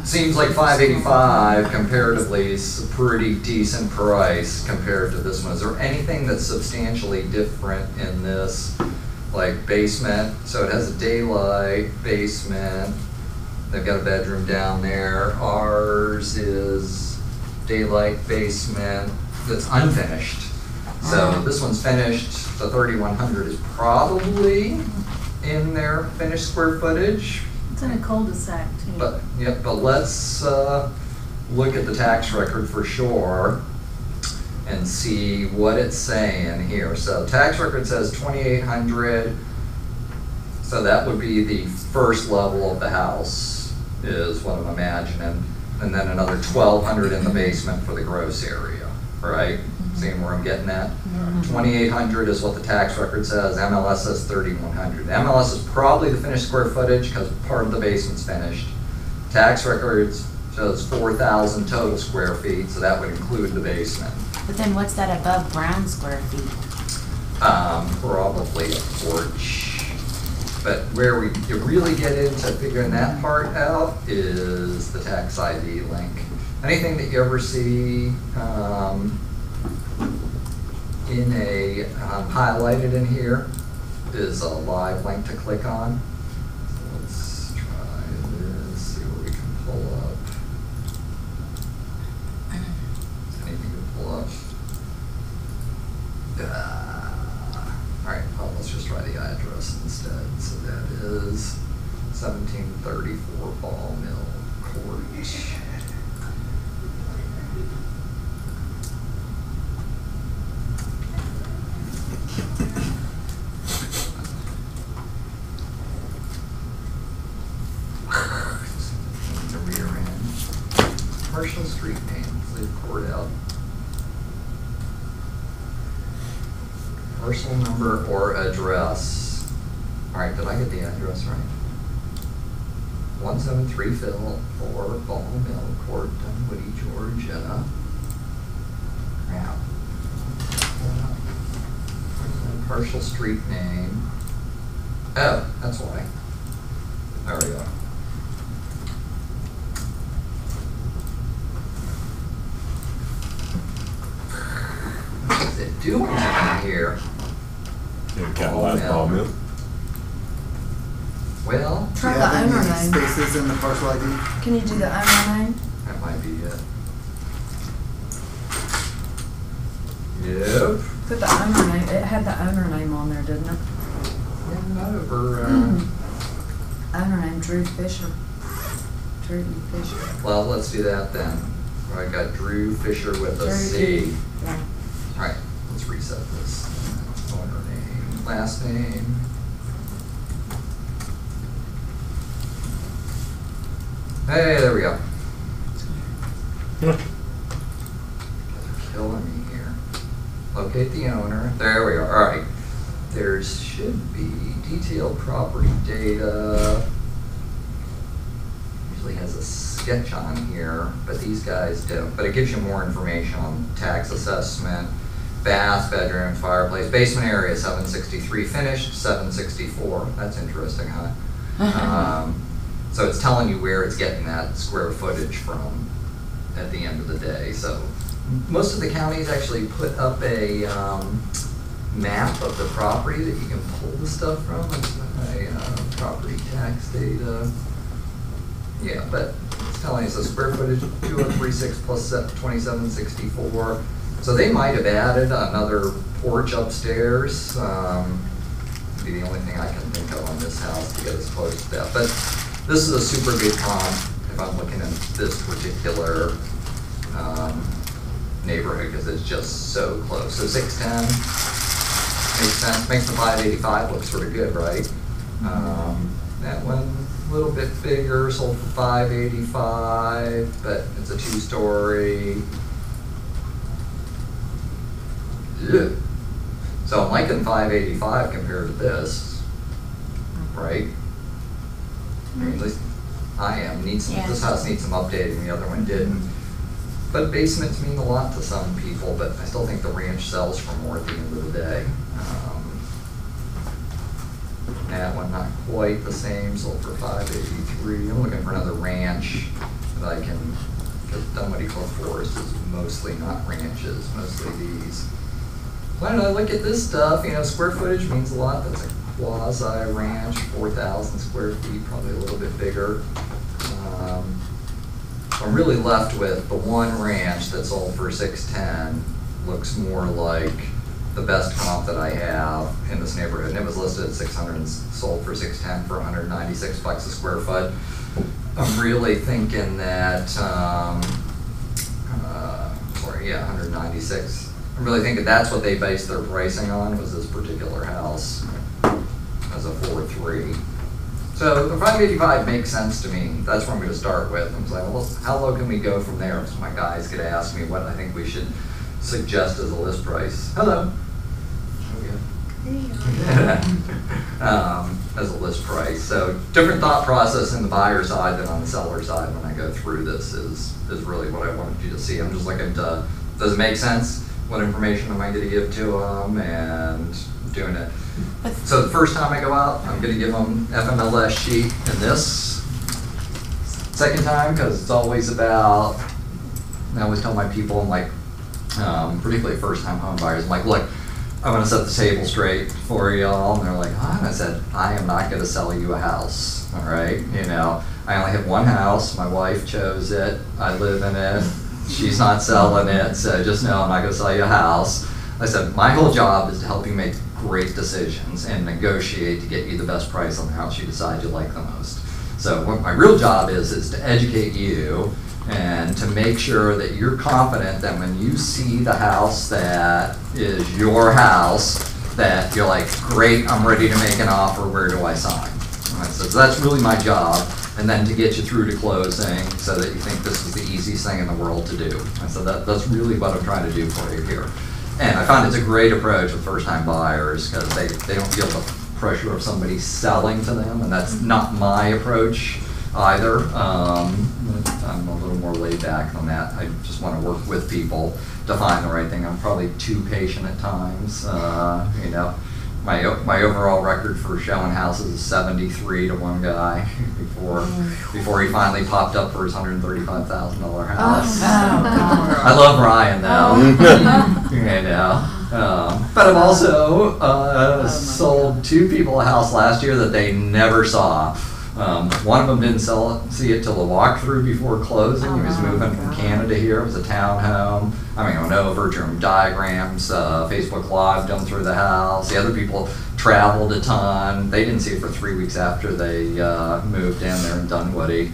seems like 585 comparatively is a pretty decent price compared to this one. Is there anything that's substantially different in this? Like basement, so it has a daylight basement. They've got a bedroom down there. Ours is daylight basement that's unfinished. So this one's finished. The 3,100 is probably in their finished square footage. It's in a cul-de-sac too. But yep, but let's look at the tax record for sure and see what it's saying here. So tax record says 2,800. So that would be the first level of the house is what I'm imagining. And then another 1,200 in the basement for the gross area, right? Seeing where I'm getting at? 2,800 is what the tax record says. MLS says 3,100. MLS is probably the finished square footage because part of the basement's finished. Tax records shows 4,000 total square feet, so that would include the basement. But then what's that above ground square feet? Probably a porch. But where you really get into figuring that part out is the tax ID link. Anything that you ever see in a highlighted in here is a live link to click on. So let's try this, see what we can pull up. Anything to pull up? All right, well, let's just try the address instead. So that is 1734 Ball Mill Court. The rear end. Commercial street name, leave court out. Parcel number or address. All right, did I get the address right? 173 Phil 4 Ball Mill Court, Dunwoody, Georgia. Crap. Partial street name. Oh, that's why. There we go. What is it doing in here? Yeah, capitalized ball mill. Well, Try Do you have the owner any name. spaces in the parcel ID? Can you do the owner name? that might be it. Yep. Put the owner name, it had the owner name on there, didn't it? Yeah, not over. Owner name, Drew Fisher. Drew Fisher. Well, let's do that then. I got Drew Fisher with a Drew C. D. Yeah. All right, let's reset this. Owner name, last name. Hey, there we go. You guys are killing me here. Locate the owner. There we are. All right. There should be detailed property data. Usually has a sketch on here, but these guys don't. But it gives you more information on tax assessment, bath, bedroom, fireplace, basement area 763 finished, 764. That's interesting, huh? So it's telling you where it's getting that square footage from at the end of the day. So most of the counties actually put up a map of the property that you can pull the stuff from. It's my property tax data. Yeah, but it's telling us the square footage 2036 plus 2764. So they might have added another porch upstairs. Be the only thing I can think of on this house to get us close to that. But this is a super good comp if I'm looking at this particular neighborhood because it's just so close. So 610 makes sense, makes the 585 look sort of good, right? That one a little bit bigger, sold for 585, but it's a 2-story. Yeah. So I'm liking 585 compared to this, right? I mean, at least I am. This house needs some updating, the other one didn't. But basements mean a lot to some people, but I still think the ranch sells for more at the end of the day. That one not quite the same, sold for 583. I'm looking for another ranch that I can, because Dunwoody Club Forest is mostly not ranches, mostly these. Why don't I look at this stuff? You know, square footage means a lot. That's a quasi ranch, 4,000 square feet, probably a little bit bigger. I'm really left with the one ranch that sold for 610. Looks more like the best comp that I have in this neighborhood. And it was listed at 600 and sold for 610 for 196 bucks a square foot. I'm really thinking that, 196. I'm really thinking that's what they based their pricing on, was this particular house as a 4.3. So the 585 makes sense to me. That's what I'm going to start with. I'm like, well, how low can we go from there? So my guys could ask me what I think we should suggest as a list price. Hello. As a list price. So different thought process in the buyer side than on the seller side when I go through this is really what I wanted you to see. I'm just looking to, does it make sense? What information am I going to give to them and doing it? So the first time I go out, I'm going to give them FMLS sheet and this. Second time, because it's always about, I always tell my people, I'm like, particularly first time home buyers, I'm like, look, I want to set the table straight for y'all. And they're like, oh, and I said, I am not going to sell you a house, all right? You know, I only have one house. My wife chose it. I live in it. She's not selling it, so just know I'm not going to sell you a house. I said, my whole job is to help you make great decisions and negotiate to get you the best price on the house you decide you like the most. So what my real job is to educate you and to make sure that you're confident that when you see the house that is your house, that you're like, great, I'm ready to make an offer, where do I sign? And I said, so that's really my job, and then to get you through to closing so that you think this is the easiest thing in the world to do. And so that's really what I'm trying to do for you here. And I find it's a great approach with first-time buyers because they don't feel the pressure of somebody selling to them, and that's not my approach either. I'm a little more laid back on that. I just want to work with people to find the right thing. I'm probably too patient at times. You know, my overall record for showing houses is 73 to one guy before he finally popped up for his $135,000 house. I love Ryan though. You know, but I've also sold 2 people a house last year that they never saw. One of them didn't see it till the walkthrough before closing. He was moving from Canada here. It was a townhome. I mean, I went over, drew him diagrams, Facebook Live done through the house. The other people traveled a ton. They didn't see it for 3 weeks after they moved in there in Dunwoody.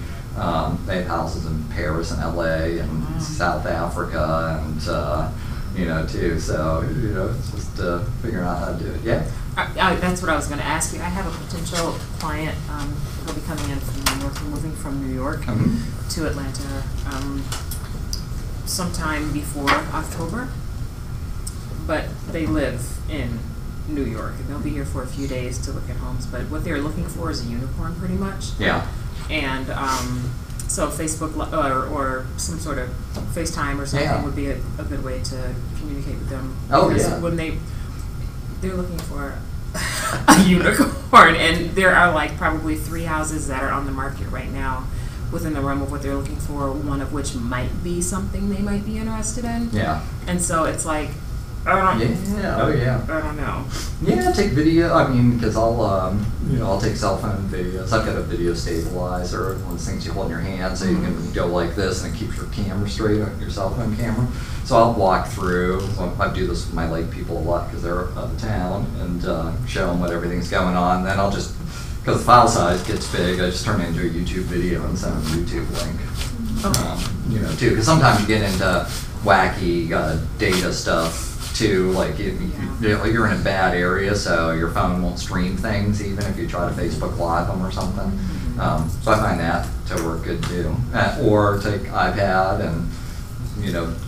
They had houses in Paris and LA and South Africa and, you know, too. So, you know, it's just figuring out how to do it. Yeah. That's what I was going to ask you. I have a potential client who'll be coming in from New York, moving from New York to Atlanta sometime before October, but they live in New York and they'll be here for a few days to look at homes. But what they're looking for is a unicorn, pretty much. Yeah. And so Facebook or some sort of FaceTime or something would be a good way to communicate with them. Oh, because yeah. when they're looking for a unicorn, and there are like probably 3 houses that are on the market right now within the realm of what they're looking for, one of which might be something they might be interested in. Yeah. And so it's like, I don't know. Yeah, take video. I mean, because I'll take cell phone videos. I've got a video stabilizer, one of those things you hold in your hand, so you can go like this, and it keeps your camera straight on your cell phone camera. So I'll walk through. I do this with my lake people a lot because they're out of town, and show them what everything's going on. Then I'll just, because the file size gets big, I just turn it into a YouTube video and send them a YouTube link. You know, too, because sometimes you get into wacky data stuff. Too, like you're in a bad area, so your phone won't stream things even if you try to Facebook Live them or something. So I find that to work good too. Or take iPad and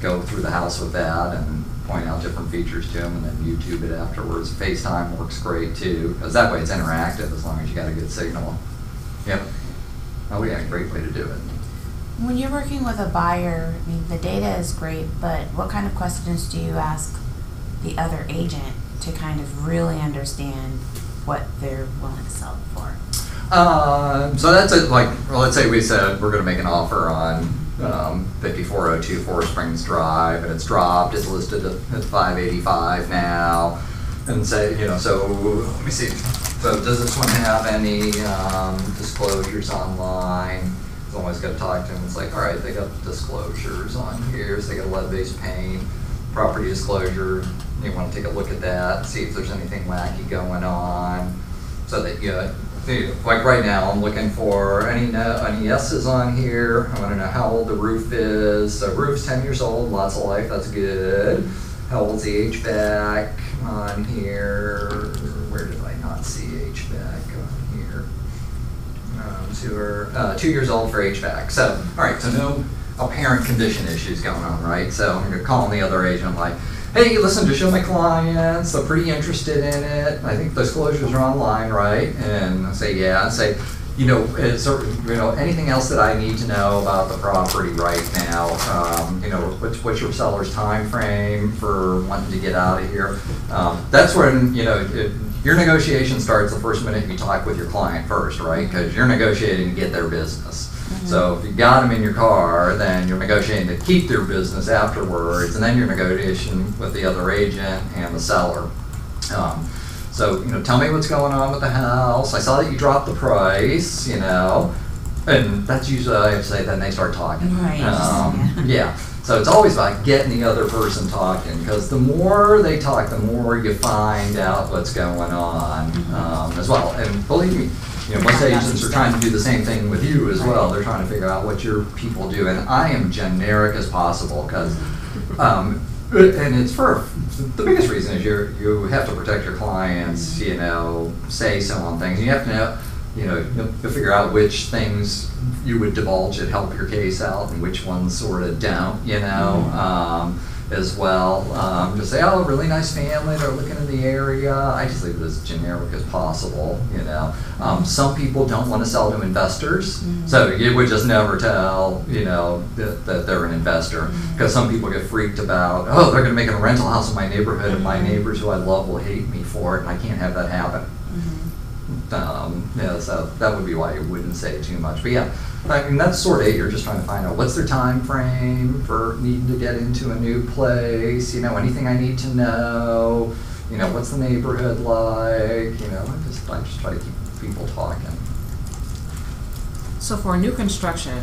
go through the house with that and point out different features to them, and then YouTube it afterwards. FaceTime works great too, because that way it's interactive as long as you got a good signal. Yep. Oh yeah, great way to do it. When you're working with a buyer, I mean, the data is great, but what kind of questions do you ask the other agent to kind of really understand what they're willing to sell it for? So that's it. Like, well, let's say we said we're going to make an offer on 5402 Forest Springs Drive, and it's dropped. It's listed at $585 now, and say, so let me see. So does this one have any disclosures online? It's always got to talk to them. It's like, all right, they got disclosures on here. So they got a lead-based paint, property disclosure. You want to take a look at that, see if there's anything wacky going on, so that like right now, I'm looking for any yeses on here. I want to know how old the roof is. So roof's 10 years old, lots of life. That's good. How old's the HVAC on here? Where did I not see HVAC on here? Sewer, 2 years old for HVAC. So, all right, so no apparent condition issues going on, right? So I'm going to call the other agent. I'm like, hey, listen, to show my clients, they're pretty interested in it. I think disclosures are online, right? And I say, yeah. I say, is there, anything else that I need to know about the property right now? What's your seller's time frame for wanting to get out of here? That's when, your negotiation starts the first minute you talk with your client first, right? Because you're negotiating to get their business. So if you got them in your car, then you're negotiating to keep their business afterwards, and then you're negotiating with the other agent and the seller. So tell me what's going on with the house. I saw that you dropped the price, and that's usually, I say, then they start talking. Right. Yeah. So it's always about getting the other person talking, because the more they talk, the more you find out what's going on as well. And believe me, most agents are trying to do the same thing with you as well. They're trying to figure out what your people do, and I am generic as possible, because, and it's for the biggest reason is you have to protect your clients. Say so on things. You have to know. You'll figure out which things you would divulge that help your case out and which ones sort of don't, as well. Just say, oh, really nice family, they're looking in the area. I just leave it as generic as possible, you know. Some people don't want to sell to investors, so you would just never tell, you know, that they're an investor, because some people get freaked about, oh, they're going to make a rental house in my neighborhood, and my neighbors who I love will hate me for it, and I can't have that happen. Yeah, so that would be why you wouldn't say too much. But yeah, I mean, that's sort of it. You're just trying to find out what's their time frame for needing to get into a new place, you know, anything I need to know, you know, what's the neighborhood like, you know, I just try to keep people talking. So for new construction,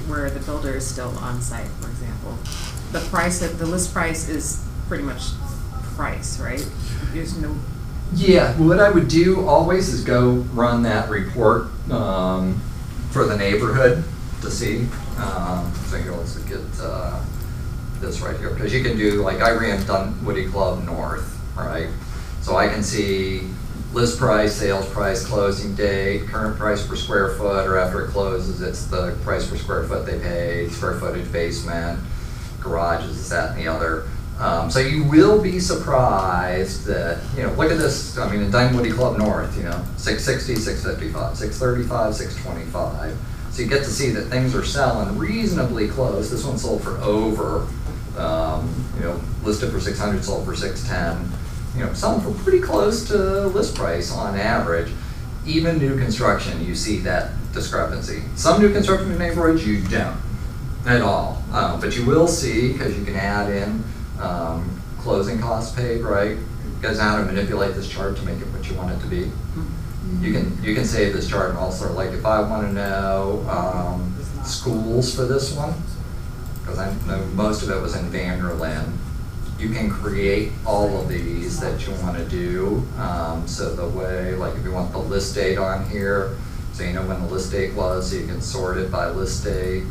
where the builder is still on site, for example, the list price is pretty much price, right? There's no. Yeah, what I would do always is go run that report for the neighborhood to see. So here, let's get this right here, because you can do, like, I ran Dunwoody Club North, right? So I can see list price, sales price, closing date, current price per square foot, or after it closes, it's the price per square foot they paid, square footage, basement, garages, this, that, and the other. So you will be surprised that, you know, look at this, I mean, in Dunwoody Club North, you know, 660, 655, 635, 625. So you get to see that things are selling reasonably close. This one sold for over, you know, listed for 600, sold for 610. You know, selling for pretty close to list price on average. Even new construction, you see that discrepancy. Some new construction neighborhoods you don't at all, but you will see, because you can add in closing costs paid, right? You guys know how to manipulate this chart to make it what you want it to be. You can save this chart and also, like, if I want to know schools for this one, because I know most of it was in Vanderlyn, you can create all of these that you want to do. So the way, like, if you want the list date on here, so you know when the list date was, so you can sort it by list date.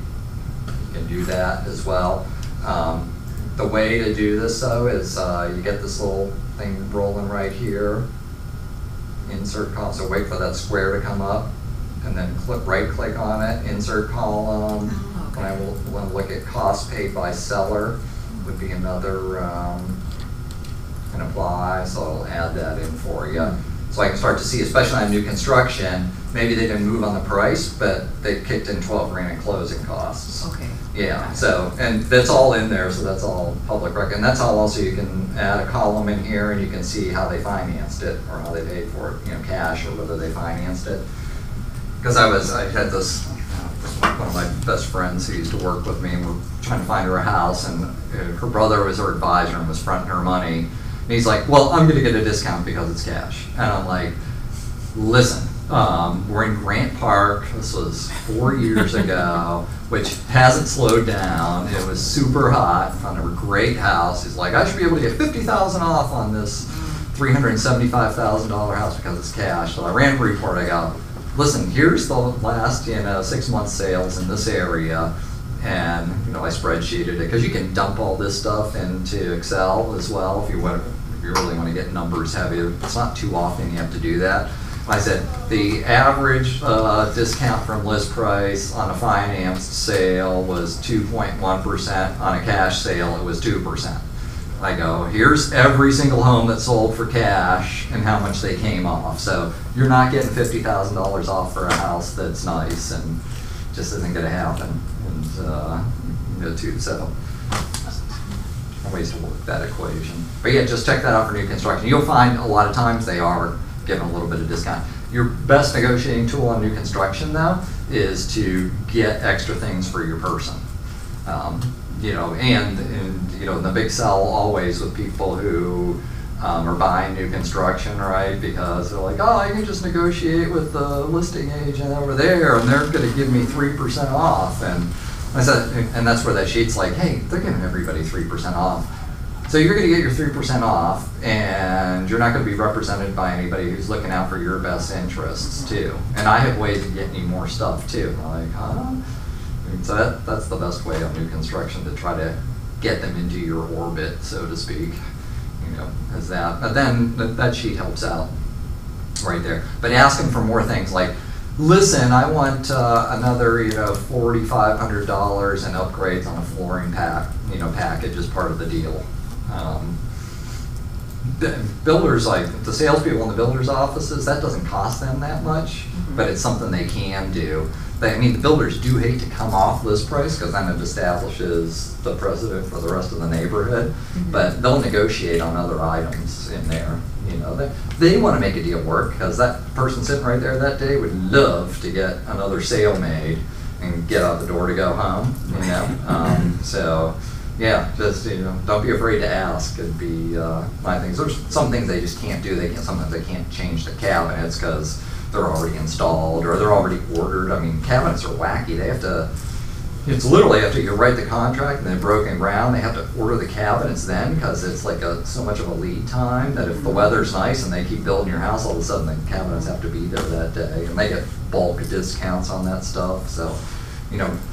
You can do that as well. The way to do this, though, is you get this little thing rolling right here. Insert column, so wait for that square to come up, and then right click on it, insert column. And I will want to look at cost paid by seller, would be another, and apply, so I'll add that in for you. So I can start to see, especially on new construction, maybe they didn't move on the price, but they kicked in 12 grand in closing costs. Okay. Yeah, so, and that's all in there, so that's all public record. And that's how also you can add a column in here and you can see how they financed it or how they paid for it, you know, cash or whether they financed it. Because I had this, one of my best friends who used to work with me, and we're trying to find her a house, and her brother was her advisor and was fronting her money. And he's like, well, I'm going to get a discount because it's cash. And I'm like, listen, we're in Grant Park. This was 4 years ago, which hasn't slowed down. It was super hot. Found a great house. He's like, I should be able to get $50,000 off on this $375,000 house because it's cash. So I ran a report. I go, listen, here's the last 6 month sales in this area, and I spreadsheeted it because you can dump all this stuff into Excel as well if you really want to get numbers heavy. It's not too often you have to do that. I said the average discount from list price on a financed sale was 2.1%. On a cash sale, it was 2%. I go, here's every single home that sold for cash and how much they came off. So you're not getting $50,000 off for a house that's nice and just isn't going to happen. And so ways to work that equation. But yeah, just check that out for new construction. You'll find a lot of times they are giving a little bit of discount. Your best negotiating tool on new construction, though, is to get extra things for your person. And the big sell always with people who are buying new construction, right? Because they're like, oh, I can just negotiate with the listing agent over there, and they're going to give me 3% off. And I said, and that's where that sheet's like, hey, they're giving everybody 3% off. So you're going to get your 3% off, and you're not going to be represented by anybody who's looking out for your best interests, too. And I have ways of getting you more stuff, too. I'm like, huh? So that's the best way on new construction, to try to get them into your orbit, so to speak. As that. But then that sheet helps out right there. But ask them for more things, like listen, I want another, $4,500 in upgrades on a flooring package as part of the deal. Builders, like the salespeople in the builders' offices, that doesn't cost them that much, but it's something they can do. The builders do hate to come off list price because then it establishes the precedent for the rest of the neighborhood, but they'll negotiate on other items in there. They want to make a deal work because that person sitting right there that day would love to get another sale made and get out the door to go home, so yeah, just, don't be afraid to ask. It'd be my things. There's some things they just can't do. Sometimes they can't change the cabinets because they're already installed or they're already ordered. Cabinets are wacky. They have to, it's literally after you write the contract and then broken ground, they have to order the cabinets then because it's like so much of a lead time that if the weather's nice and they keep building your house, all of a sudden the cabinets have to be there that day. And they get bulk discounts on that stuff. So,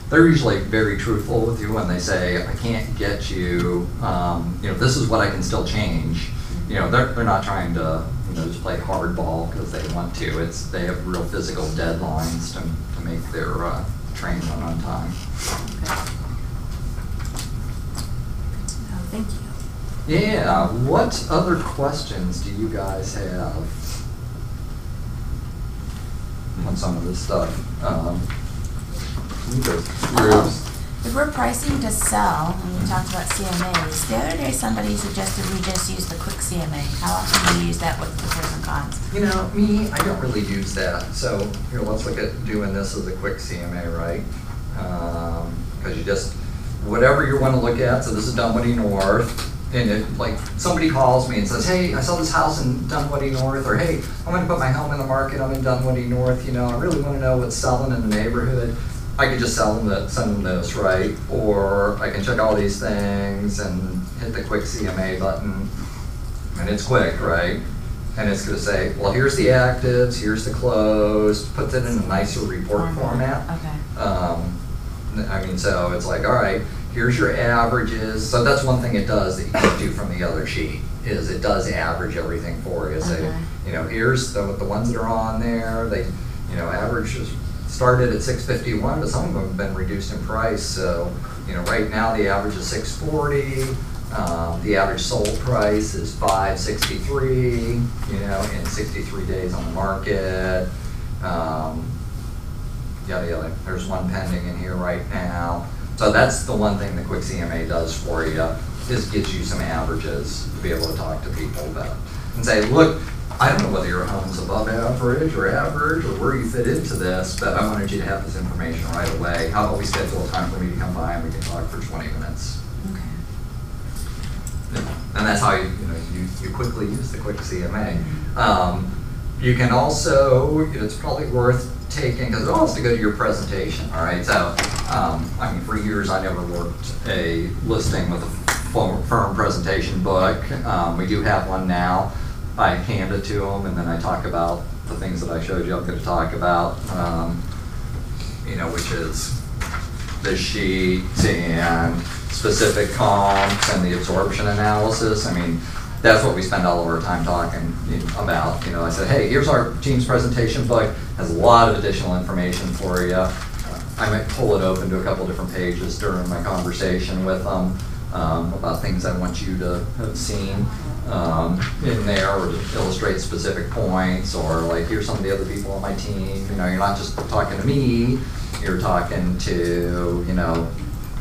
they're usually very truthful with you when they say, I can't get you, this is what I can still change. They're not trying to, just play hardball because they want to. They have real physical deadlines to make their train run on time. Oh, thank you. Yeah, what other questions do you guys have on some of this stuff? If we're pricing to sell, and we talked about CMAs, the other day somebody suggested we just use the quick CMA. How often do you use that? What's the pros and cons? Me, I don't really use that. So let's look at doing this as a quick CMA, right? Because you just, whatever you want to look at, so this is Dunwoody North, and if somebody calls me and says, hey, I saw this house in Dunwoody North, or hey, I want to put my home in the market, I'm in Dunwoody North, I really want to know what's selling in the neighborhood. I could just send them this, right? Or I can check all these things and hit the quick CMA button, and it's quick, right? And it's going to say, well, here's the actives, here's the closed, puts it in a nicer report format. Okay. So it's like, all right, here's your averages. So that's one thing it does that you can't do from the other sheet, is it does average everything for you. So, here's the ones that are on there, they, averages started at $651, but some of them have been reduced in price. So, right now the average is $640. The average sold price is $563. In 63 days on the market. Yada yada. There's one pending in here right now. So that's the one thing the quick CMA does for you. Is gives you some averages to be able to talk to people about and say, look, I don't know whether your home's above average or where you fit into this, but I wanted you to have this information right away. How about we schedule a time for me to come by and we can talk for 20 minutes? Okay. And that's how you quickly use the quick CMA. You can also, it's probably worth taking, because it all has to go to your presentation, all right? So, for years I never worked a listing with a firm presentation book. We do have one now. I hand it to them, and then I talk about the things that I showed you I'm going to talk about, which is the sheet and specific comps and the absorption analysis. That's what we spend all of our time talking about. I said, hey, here's our team's presentation book, has a lot of additional information for you. I might pull it open to a couple different pages during my conversation with them about things I want you to have seen in there, or to illustrate specific points, or here's some of the other people on my team. You're not just talking to me, you're talking to,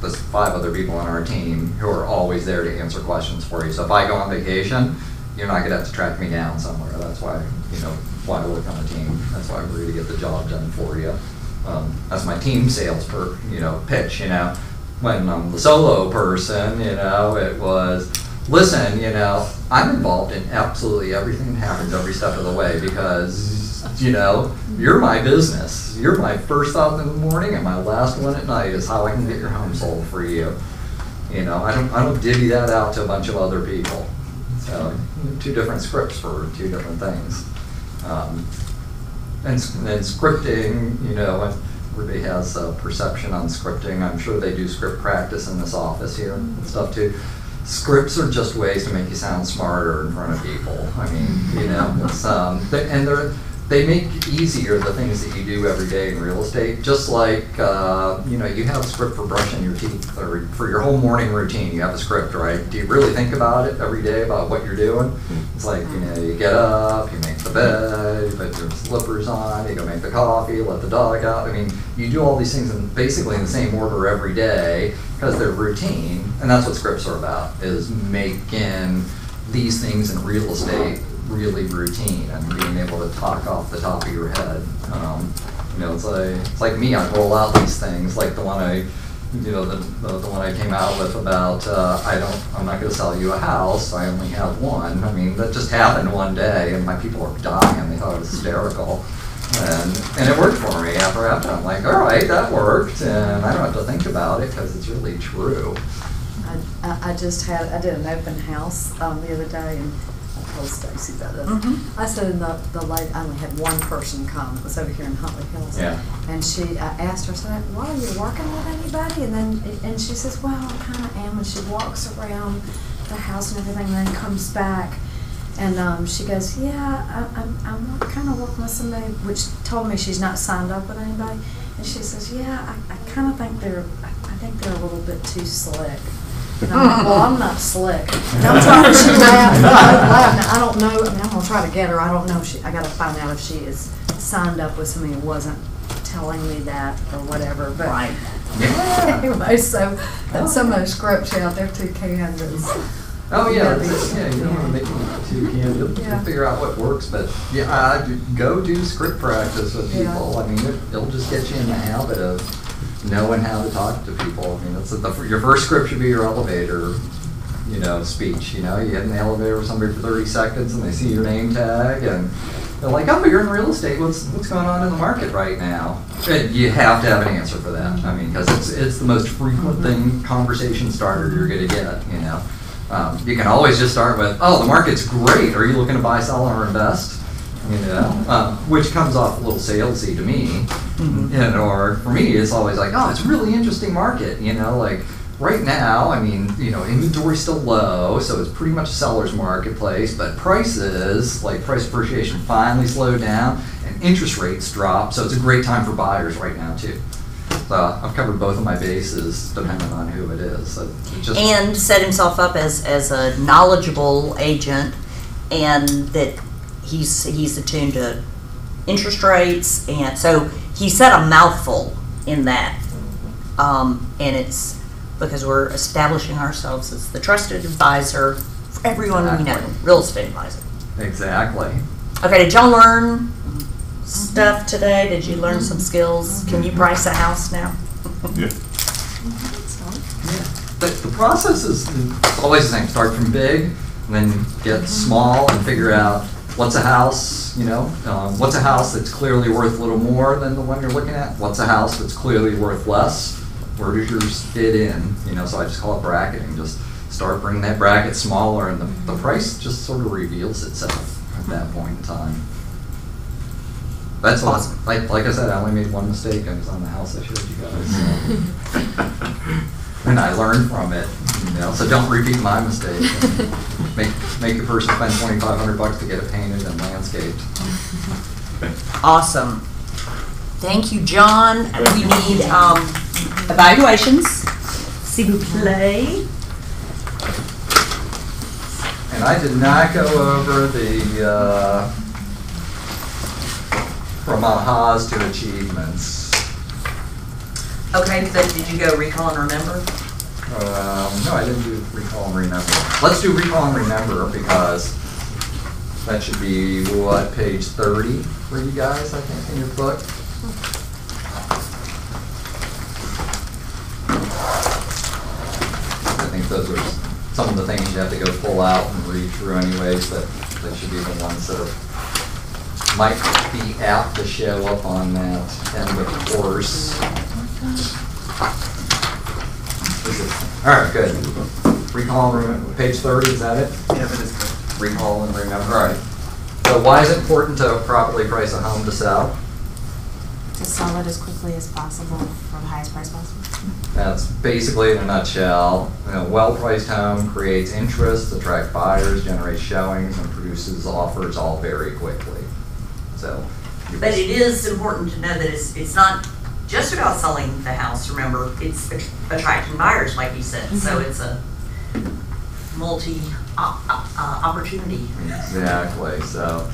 there's 5 other people on our team who are always there to answer questions for you. So if I go on vacation, you're not going to have to track me down somewhere. That's why, why I work on a team. That's why we're going to get the job done for you. That's my team sales pitch, When I'm the solo person, it was, listen, I'm involved in absolutely everything that happens every step of the way because, you're my business. You're my first thought in the morning, and my last one at night is how I can get your home sold for you. I don't divvy that out to a bunch of other people. So 2 different scripts for 2 different things. And scripting, everybody has a perception on scripting. I'm sure they do script practice in this office here and stuff too. Scripts are just ways to make you sound smarter in front of people. It's, and they make easier the things that you do every day in real estate. Just like, you know, you have a script for brushing your teeth, or for your whole morning routine, you have a script, right? Do you really think about it every day about what you're doing? It's like, you know, you get up, you make the bed, you put your slippers on, you go make the coffee, let the dog out. I mean, you do all these things basically in the same order every day because they're routine, and that's what scripts are about, is making these things in real estate really routine and being able to talk off the top of your head. You know, it's like me. I roll out these things, like the one the one I came out with about I'm not going to sell you a house. I only have one. I mean, that just happened one day, and my people were dying. They thought it was hysterical, and it worked for me. After I'm like, all right, that worked, and I don't have to think about it because it's really true. I did an open house the other day, and I told Stacy about this. I said the lady, I only had one person come. It was over here in Huntley Hills. Yeah. And I asked her, I said, well, are you working with anybody? And she says, well, I kind of am. And she walks around the house and everything, and then comes back. And she goes, yeah, I'm kind of working with somebody, which told me she's not signed up with anybody. And she says, yeah, I kind of think they're a little bit too slick. And I'm like, well, I'm not slick. And I'm trying to laugh. Now, I don't know. I mean, I'm going to try to get her. I don't know. I got to find out if she is signed up with somebody who wasn't telling me that or whatever. But Right. anyway, so that's some of those scripts out there, too candidates. Oh yeah, you don't want to make it too candid. Yeah. Figure out what works, but yeah, go do script practice with people. Yeah. I mean, it'll just get you in the habit of knowing how to talk to people. I mean, your first script should be your elevator, speech. You get in the elevator with somebody for 30 seconds, and they see your name tag, and they're like, "Oh, but you're in real estate. What's going on in the market right now?" And you have to have an answer for that. I mean, because it's the most frequent conversation starter you're going to get. You can always just start with, "Oh, the market's great. Are you looking to buy, sell, or invest?" Which comes off a little salesy to me. Or for me, it's always like, "Oh, it's a really interesting market." Like right now, I mean, inventory's still low, so it's pretty much a seller's marketplace. But prices, like price appreciation, finally slowed down, and interest rates dropped. So it's a great time for buyers right now too. So I've covered both of my bases, depending on who it is. So and set himself up as a knowledgeable agent, and that he's attuned to interest rates, and so he said a mouthful in that, and it's because we're establishing ourselves as the trusted advisor for everyone we know, real estate advisor. Exactly. Okay, did y'all learn stuff today? Did you learn some skills? Can you price a house now? Yeah. The process is always the same. Start from big, and then get small and figure out what's a house, what's a house that's clearly worth a little more than the one you're looking at? What's a house that's clearly worth less? Where does yours fit in? So I just call it bracketing. Just start bringing that bracket smaller, and the price just sort of reveals itself at that point in time. That's awesome. Like I said, I only made one mistake, and it was on the house I showed you guys. And I learned from it, so don't repeat my mistake. Make your person spend $2,500 to get it painted and landscaped. Awesome. Thank you, John. We need evaluations. S'il vous plaît. And I did not go over the from ahas to achievements. Okay, so did you go recall and remember? No, I didn't do recall and remember. Let's do recall and remember, because that should be, page 30 for you guys, I think, in your book. I think those are some of the things you have to go pull out and read through anyways, but they should be the ones that might be apt to show up on that end of the course. All right, good. Recall and remember. Page 30, is that it? Yeah, that is correct. Recall and remember. All right. So why is it important to properly price a home to sell? To sell it as quickly as possible for the highest price possible. That's basically in a nutshell. A well-priced home creates interest, attracts buyers, generates showings, and produces offers all very quickly. So, But it is important to know that it's not just about selling the house. Remember, it's attracting buyers, like you said. So it's a multi opportunity. Exactly. So,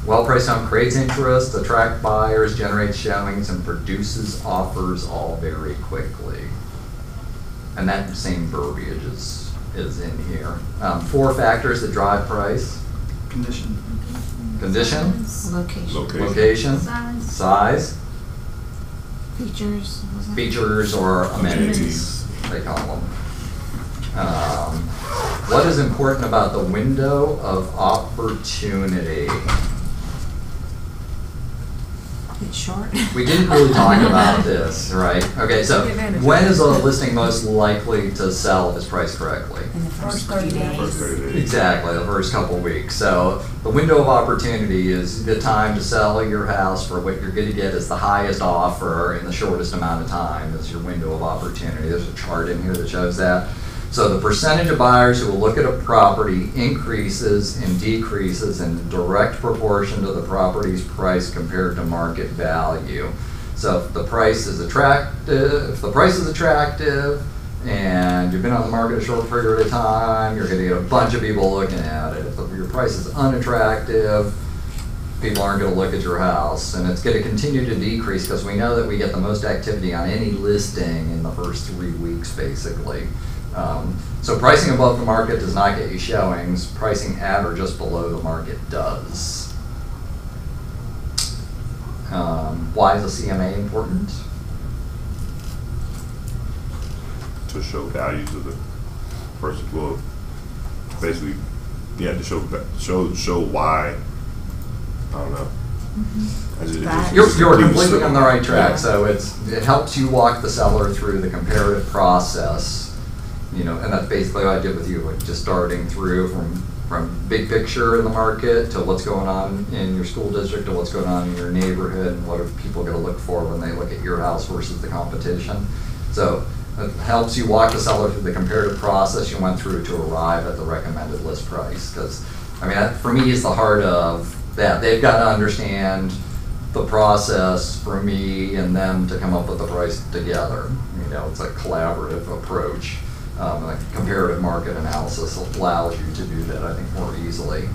well-priced home creates interest, attracts buyers, generates showings, and produces offers all very quickly. And that same verbiage is in here. 4 factors that drive price. Condition. Condition, Location. location, Size. size, Features. Was it? features, or amenities, they call them. What is important about the window of opportunity? It's short. We didn't really talk about this, right? Okay, so when is a listing most likely to sell if it's priced correctly? In the first 30 days. First 30 days. Exactly, the first couple weeks. So the window of opportunity is the time to sell your house for what you're going to get is the highest offer in the shortest amount of time. Is your window of opportunity. There's a chart in here that shows that. So the percentage of buyers who will look at a property increases and decreases in direct proportion to the property's price compared to market value. So if the price is attractive, and you've been on the market a short period of time, you're going to get a bunch of people looking at it. If your price is unattractive, people aren't going to look at your house, and it's going to continue to decrease because we know that we get the most activity on any listing in the first 3 weeks, basically. So pricing above the market does not get you showings. Pricing at or just below the market does. Why is a CMA important? To show value to the person. Well, basically, yeah, to show why. I don't know. You're completely on the right track. So it helps you walk the seller through the comparative process. You know, and that's basically what I did with you, like just starting through from big picture in the market to what's going on in your school district to what's going on in your neighborhood and what are people going to look for when they look at your house versus the competition. So it helps you walk the seller through the comparative process you went through to arrive at the recommended list price. Because, I mean, that, for me, is the heart of that. They've got to understand the process for me and them to come up with the price together. You know, it's a collaborative approach. Like comparative market analysis allows you to do that, I think, more easily.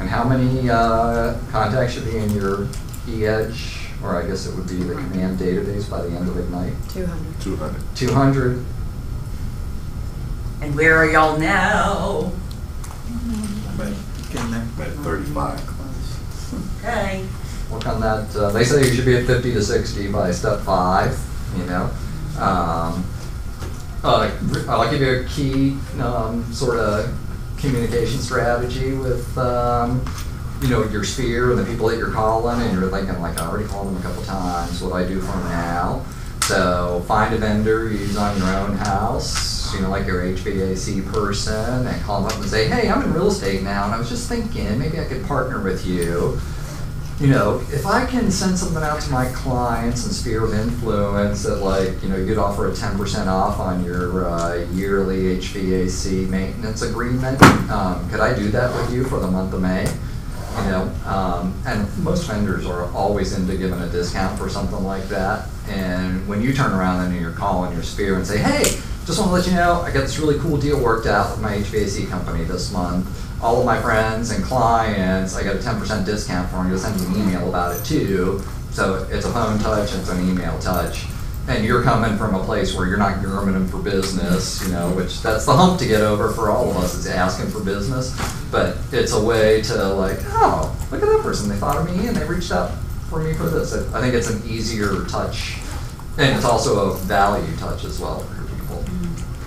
And how many contacts should be in your e-edge, or I guess it would be the command database by the end of Ignite? 200. 200. 200. And where are y'all now? Getting there. At 35. Okay. Work on that. They say you should be at 50 to 60 by step 5, you know. I'll give you a key sort of communication strategy with you know, your sphere and the people that you're calling, and you're thinking, like, I already called them a couple times, what do I do for now? So find a vendor you use on your own house, you know, like your HVAC person, and call them up and say, hey, I'm in real estate now, and I was just thinking maybe I could partner with you. You know, if I can send something out to my clients and sphere of influence that, like, you know, you'd offer a 10% off on your yearly HVAC maintenance agreement, could I do that with you for the month of May? You know, and most vendors are always into giving a discount for something like that. And when you turn around and you're calling your sphere and say, hey, just want to let you know, I got this really cool deal worked out with my HVAC company this month. All of my friends and clients, I got a 10% discount for them. You'll send me an email about it too. So it's a phone touch, it's an email touch. And you're coming from a place where you're not grooming them for business, you know, which that's the hump to get over for all of us, is asking for business. But it's a way to, like, oh, look at that person. They thought of me and they reached out for me for this. I think it's an easier touch. And it's also a value touch as well for people.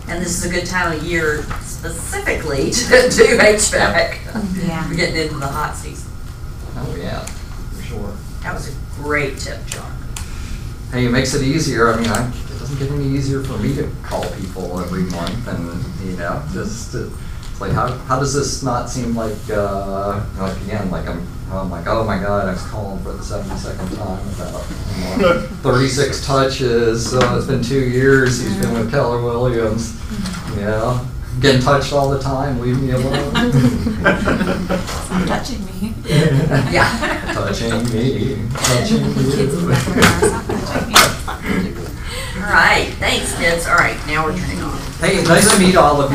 And this is a good time of year specifically to do HVAC. Yeah. We're getting into the hot season. Oh yeah, for sure. That was a great tip, John. Hey, it makes it easier. I mean, it doesn't get any easier for me to call people every month, and you know, just it's like how does this not seem like again, like I'm like, oh my God, I was calling for the 72nd time about 36 touches. So it's been 2 years. He's been with Keller Williams. You know, Getting touched all the time, leave me alone. Stop touching me. Yeah. Touching me, touching Kids in the me. back of the car, stop touching me. Stop touching me. All right, thanks, kids. All right, now we're turning off. Hey, nice to meet all of you.